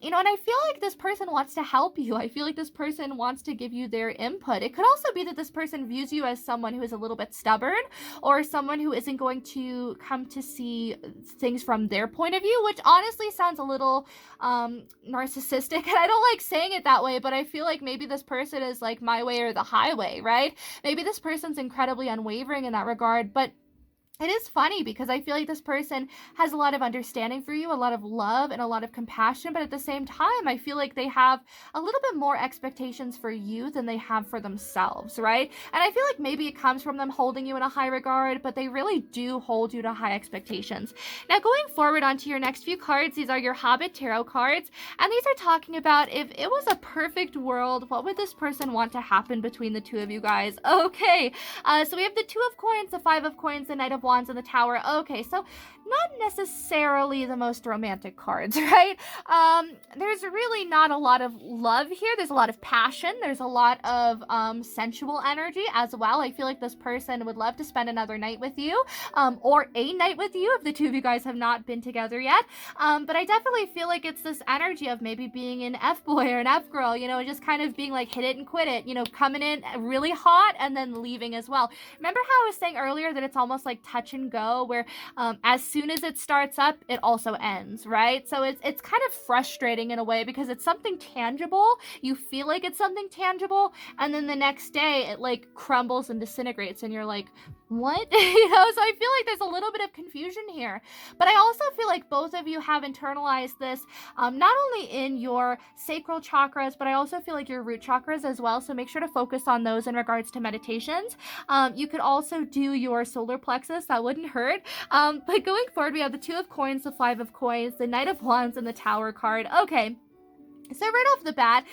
You know, and I feel like this person wants to help you. I feel like this person wants to give you their input. It could also be that this person views you as someone who is a little bit stubborn or someone who isn't going to come to see things from their point of view, which honestly sounds a little narcissistic. And I don't like saying it that way, but I feel like maybe this person is like my way or the highway, right? Maybe this person's incredibly unwavering in that regard, but it is funny because I feel like this person has a lot of understanding for you, a lot of love and a lot of compassion, but at the same time, I feel like they have a little bit more expectations for you than they have for themselves, right? And I feel like maybe it comes from them holding you in a high regard, but they really do hold you to high expectations. Now, going forward onto your next few cards, these are your Hobbit Tarot cards, and these are talking about if it was a perfect world, what would this person want to happen between the two of you guys? Okay, so we have the 2 of Coins, the 5 of Coins, the Knight of Wands, and the Tower. Okay, so not necessarily the most romantic cards, right? There's really not a lot of love here. There's a lot of passion. There's a lot of sensual energy as well. I feel like this person would love to spend another night with you, or a night with you if the two of you guys have not been together yet. But I definitely feel like it's this energy of maybe being an F-boy or an F-girl, you know, just kind of being like hit it and quit it, you know, coming in really hot and then leaving as well. Remember how I was saying earlier that it's almost like touch and go, where as soon as it starts up, it also ends, right? So it's kind of frustrating in a way because it's something tangible. You feel like it's something tangible, and then the next day it like crumbles and disintegrates, and you're like, what? So I feel like there's a little bit of confusion here. But I also feel like both of you have internalized this, not only in your sacral chakras, but I also feel like your root chakras as well. So make sure to focus on those in regards to meditations. You could also do your solar plexus. That wouldn't hurt. But going forward, we have the Two of Coins, the Five of Coins, the Knight of Wands, and the Tower card. Okay. So right off the bat,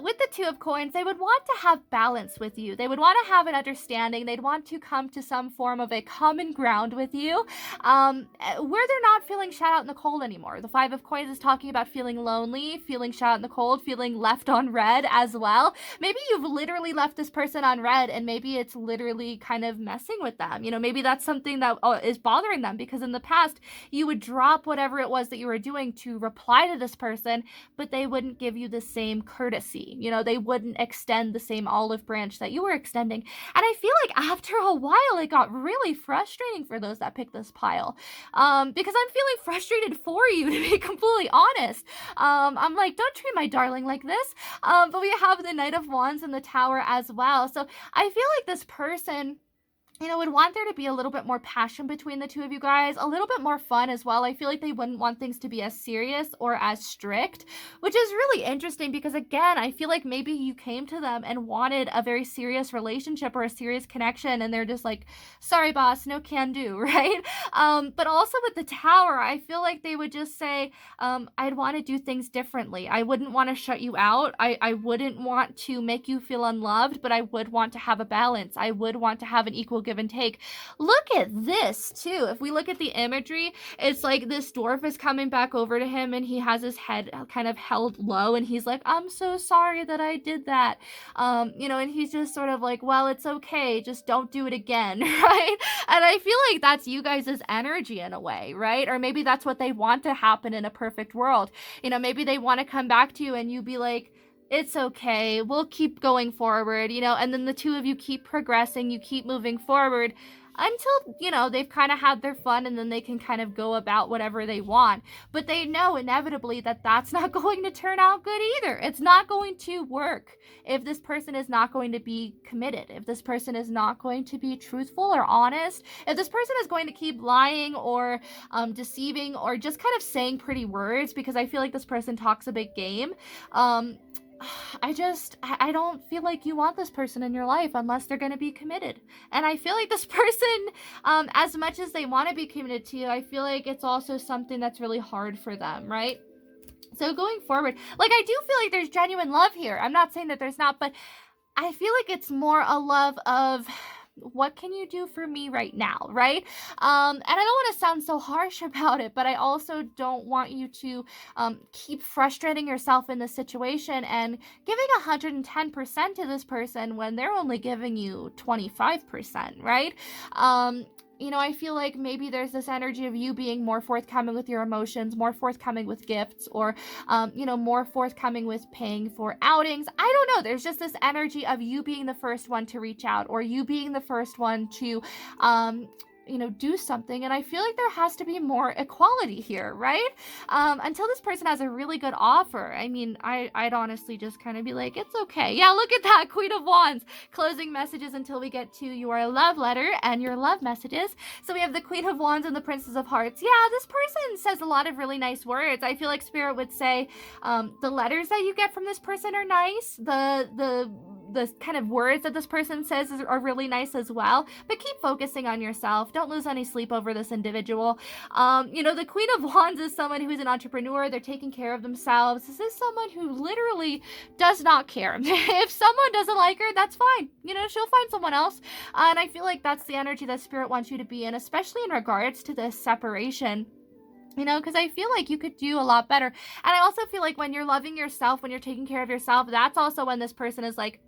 with the Two of Coins, they would want to have balance with you. They would want to have an understanding. They'd want to come to some form of a common ground with you, where they're not feeling shut out in the cold anymore. The Five of Coins is talking about feeling lonely, feeling shut out in the cold, feeling left on red as well. Maybe you've literally left this person on red, and maybe it's literally kind of messing with them. Maybe that's something that is bothering them, because in the past, you would drop whatever it was that you were doing to reply to this person, but they wouldn't give you the same courtesy. They wouldn't extend the same olive branch that you were extending. And I feel like after a while, it got really frustrating for those that picked this pile. Because I'm feeling frustrated for you, to be completely honest. I'm like, don't treat my darling like this. But we have the Knight of Wands and the Tower as well. So I feel like this person would want there to be a little bit more passion between the two of you guys, a little bit more fun as well. I feel like they wouldn't want things to be as serious or as strict, which is really interesting because, again, I feel like maybe you came to them and wanted a very serious relationship or a serious connection, and they're just like, sorry, boss, no can do, right? But also with the Tower, I feel like they would just say, I'd want to do things differently. I wouldn't want to shut you out. I wouldn't want to make you feel unloved, but I would want to have a balance. I would want to have an equal give and take. Look at this too. If we look at the imagery, it's like this dwarf is coming back over to him, and he has his head kind of held low, and he's like, I'm so sorry that I did that. And he's just sort of like, well, it's okay, just don't do it again. Right? And I feel like that's you guys' energy in a way, right? Or maybe that's what they want to happen in a perfect world. Maybe they want to come back to you and you be like, it's okay, we'll keep going forward, and then the two of you keep progressing, you keep moving forward until, they've kind of had their fun, and then they can kind of go about whatever they want. But they know inevitably that that's not going to turn out good either. It's not going to work if this person is not going to be committed, if this person is not going to be truthful or honest, if this person is going to keep lying or deceiving or just kind of saying pretty words, because I feel like this person talks a big game. I don't feel like you want this person in your life unless they're going to be committed. And I feel like this person, as much as they want to be committed to you, I feel like it's also something that's really hard for them, right? So going forward, like, I do feel like there's genuine love here. I'm not saying that there's not, but I feel like it's more a love of, what can you do for me right now, right? And I don't want to sound so harsh about it, but I also don't want you to keep frustrating yourself in this situation and giving 110% to this person when they're only giving you 25%, right? I feel like maybe there's this energy of you being more forthcoming with your emotions, more forthcoming with gifts, or, more forthcoming with paying for outings. I don't know. There's just this energy of you being the first one to reach out, or you being the first one to, do something. And I feel like there has to be more equality here, right? Until this person has a really good offer. I mean, I'd honestly just kind of be like, it's okay. Yeah, look at that, Queen of Wands. Closing messages until we get to your love letter and your love messages. So we have the Queen of Wands and the Princess of Hearts. Yeah, this person says a lot of really nice words. I feel like Spirit would say the letters that you get from this person are nice. The kind of words that this person says are really nice as well. But keep focusing on yourself. Don't lose any sleep over this individual. The Queen of Wands is someone who is an entrepreneur. They're taking care of themselves. This is someone who literally does not care. If someone doesn't like her, that's fine. She'll find someone else. And I feel like that's the energy that Spirit wants you to be in, especially in regards to this separation. Because I feel like you could do a lot better. And I also feel like when you're loving yourself, when you're taking care of yourself, that's also when this person is like,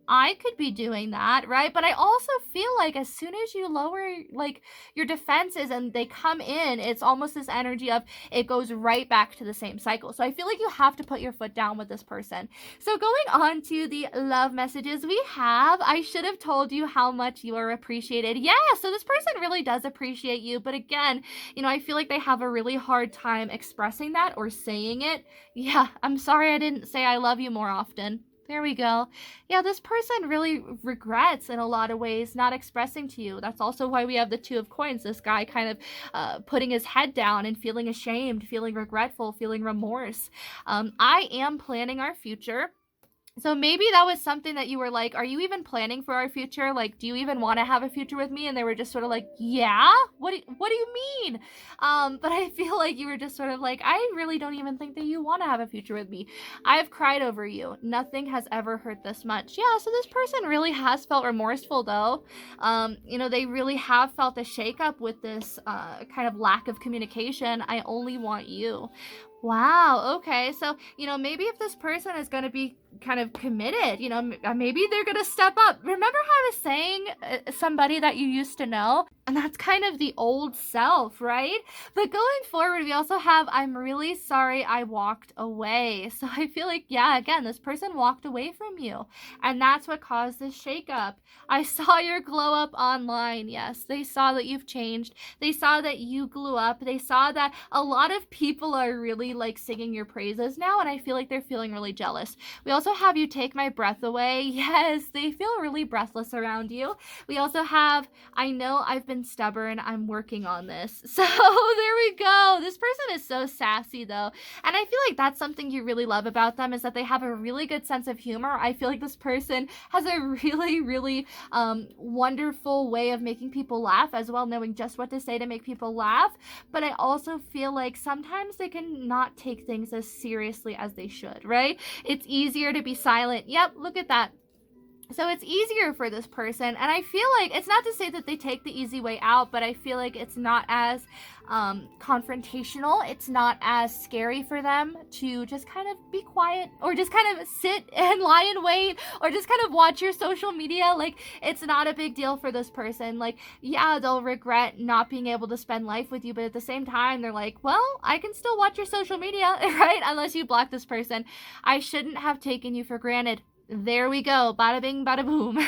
I could be doing that, right? But I also feel like as soon as you lower like your defenses and they come in, it's almost this energy of it goes right back to the same cycle. So I feel like you have to put your foot down with this person. So going on to the love messages we have, I should have told you how much you are appreciated. Yeah, so this person really does appreciate you. But again, I feel like they have a really hard time expressing that or saying it. Yeah, I'm sorry I didn't say I love you more often. There we go. Yeah, this person really regrets in a lot of ways not expressing to you. That's also why we have the Two of Coins. This guy kind of putting his head down and feeling ashamed, feeling regretful, feeling remorse. I am planning our future. So maybe that was something that you were like, are you even planning for our future? Like, do you even want to have a future with me? And they were just sort of like, yeah, what do you mean? But I feel like you were just sort of like, I really don't even think that you want to have a future with me. I've cried over you. Nothing has ever hurt this much. Yeah, so this person really has felt remorseful though. They really have felt a shakeup with this kind of lack of communication. I only want you. Wow. Okay. So, maybe if this person is going to be kind of committed, maybe they're going to step up. Remember how I was saying somebody that you used to know? And that's kind of the old self, right? But going forward, we also have, I'm really sorry I walked away. So I feel like, yeah, again, this person walked away from you. And that's what caused this shakeup. I saw your glow up online. Yes, they saw that you've changed. They saw that you grew up. They saw that a lot of people are really like singing your praises now. And I feel like they're feeling really jealous. We also have you take my breath away. Yes, they feel really breathless around you. We also have, I know I've been stubborn. I'm working on this. So there we go. This person is so sassy though. And I feel like that's something you really love about them is that they have a really good sense of humor. I feel like this person has a really, really wonderful way of making people laugh as well, knowing just what to say to make people laugh. But I also feel like sometimes they can not take things as seriously as they should, right? It's easier to be silent. Yep, look at that. So it's easier for this person, and I feel like it's not to say that they take the easy way out, but I feel like it's not as confrontational. It's not as scary for them to just kind of be quiet or just kind of sit and lie in wait or just kind of watch your social media. Like, it's not a big deal for this person. Like, yeah, they'll regret not being able to spend life with you, but at the same time, they're like, well, I can still watch your social media, right? Unless you block this person. I shouldn't have taken you for granted. There we go. Bada bing, bada boom.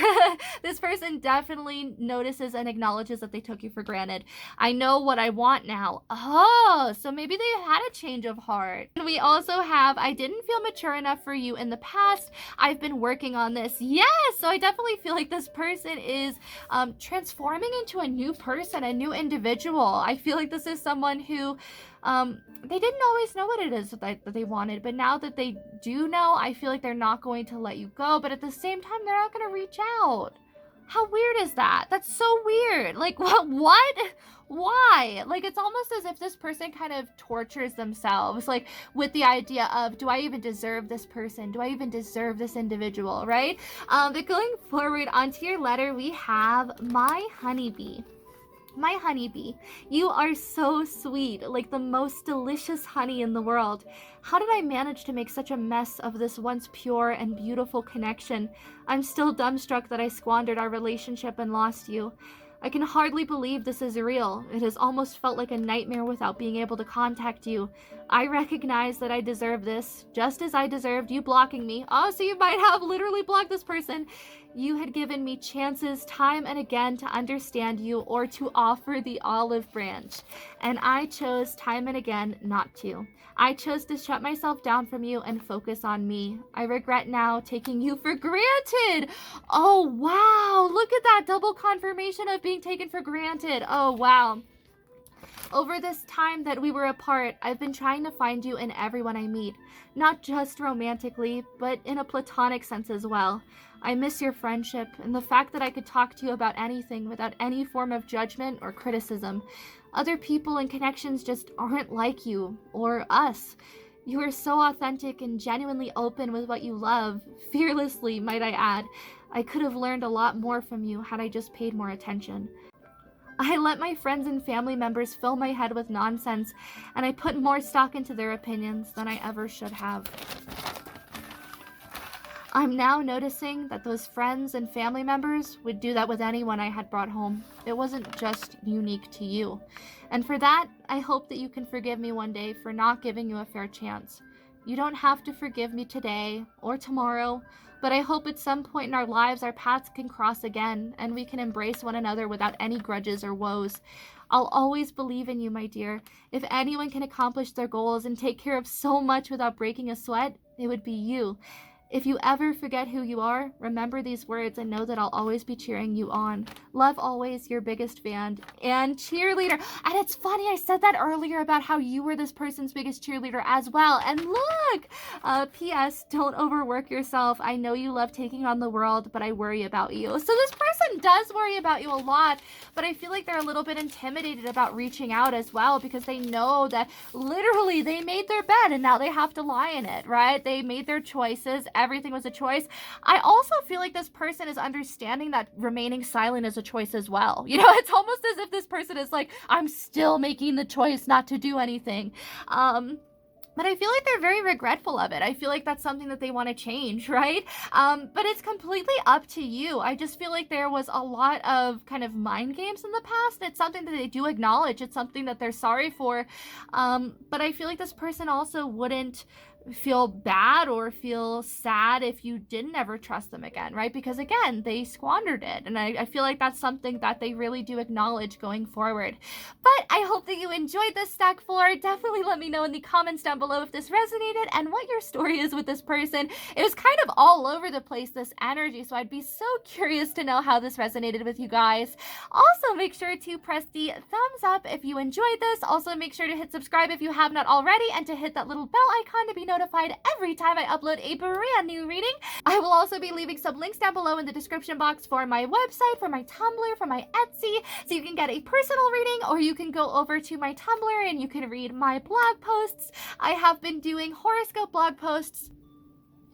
This person definitely notices and acknowledges that they took you for granted. I know what I want now. Oh, so maybe they had a change of heart. And we also have, I didn't feel mature enough for you in the past. I've been working on this. Yes. So I definitely feel like this person is transforming into a new person, a new individual. I feel like this is someone who they didn't always know what it is that they wanted, but now that they do know, I feel like they're not going to let you go, but at the same time, they're not going to reach out. How weird is that? That's so weird. Like, what? Why? Like, it's almost as if this person kind of tortures themselves, like, with the idea of, do I even deserve this person? Do I even deserve this individual, right? But going forward onto your letter, we have my honeybee. My honeybee, you are so sweet, like the most delicious honey in the world. How did I manage to make such a mess of this once pure and beautiful connection? I'm still dumbstruck that I squandered our relationship and lost you. I can hardly believe this is real. It has almost felt like a nightmare without being able to contact you. I recognize that I deserve this, just as I deserved you blocking me. Oh, so you might have literally blocked this person. You had given me chances time and again to understand you or to offer the olive branch. And I chose time and again not to. I chose to shut myself down from you and focus on me. I regret now taking you for granted. Oh, wow. Look at that double confirmation of being taken for granted. Oh, wow. Over this time that we were apart, I've been trying to find you in everyone I meet. Not just romantically, but in a platonic sense as well. I miss your friendship and the fact that I could talk to you about anything without any form of judgment or criticism. Other people and connections just aren't like you or us. You are so authentic and genuinely open with what you love, fearlessly, might I add. I could have learned a lot more from you had I just paid more attention. I let my friends and family members fill my head with nonsense, and I put more stock into their opinions than I ever should have. I'm now noticing that those friends and family members would do that with anyone I had brought home. It wasn't just unique to you. And for that, I hope that you can forgive me one day for not giving you a fair chance. You don't have to forgive me today or tomorrow, but I hope at some point in our lives our paths can cross again and we can embrace one another without any grudges or woes. I'll always believe in you, my dear. If anyone can accomplish their goals and take care of so much without breaking a sweat, it would be you. If you ever forget who you are, remember these words and know that I'll always be cheering you on. Love always, your biggest fan and cheerleader. And it's funny, I said that earlier about how you were this person's biggest cheerleader as well. And look, P.S. Don't overwork yourself. I know you love taking on the world, but I worry about you. So this person does worry about you a lot, but I feel like they're a little bit intimidated about reaching out as well because they know that literally they made their bed and now they have to lie in it, right? They made their choices. Everything was a choice. I also feel like this person is understanding that remaining silent is a choice as well. You know, it's almost as if this person is like, I'm still making the choice not to do anything. But I feel like they're very regretful of it. I feel like that's something that they want to change, right? But it's completely up to you. I just feel like there was a lot of kind of mind games in the past. It's something that they do acknowledge. It's something that they're sorry for. But I feel like this person also wouldn't feel bad or feel sad if you didn't ever trust them again, right? Because again, they squandered it. And I feel like that's something that they really do acknowledge going forward. But I hope that you enjoyed this stack 4. Definitely let me know in the comments down below if this resonated and what your story is with this person. It was kind of all over the place, this energy, so I'd be so curious to know how this resonated with you guys. Also, make sure to press the thumbs up if you enjoyed this. Also, make sure to hit subscribe if you have not already and to hit that little bell icon to be notified every time I upload a brand new reading. I will also be leaving some links down below in the description box for my website, for my Tumblr, for my Etsy, so you can get a personal reading, or you can go over to my Tumblr and you can read my blog posts. I have been doing horoscope blog posts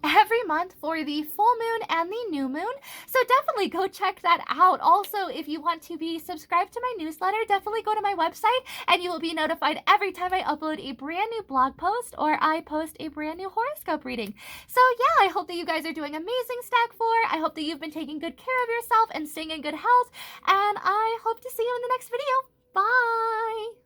every month for the full moon and the new moon, so definitely go check that out. Also, if you want to be subscribed to my newsletter, definitely go to my website and you will be notified every time I upload a brand new blog post or I post a brand new horoscope reading. So yeah, I hope that you guys are doing amazing, stack 4. I hope that you've been taking good care of yourself and staying in good health, and I hope to see you in the next video. Bye!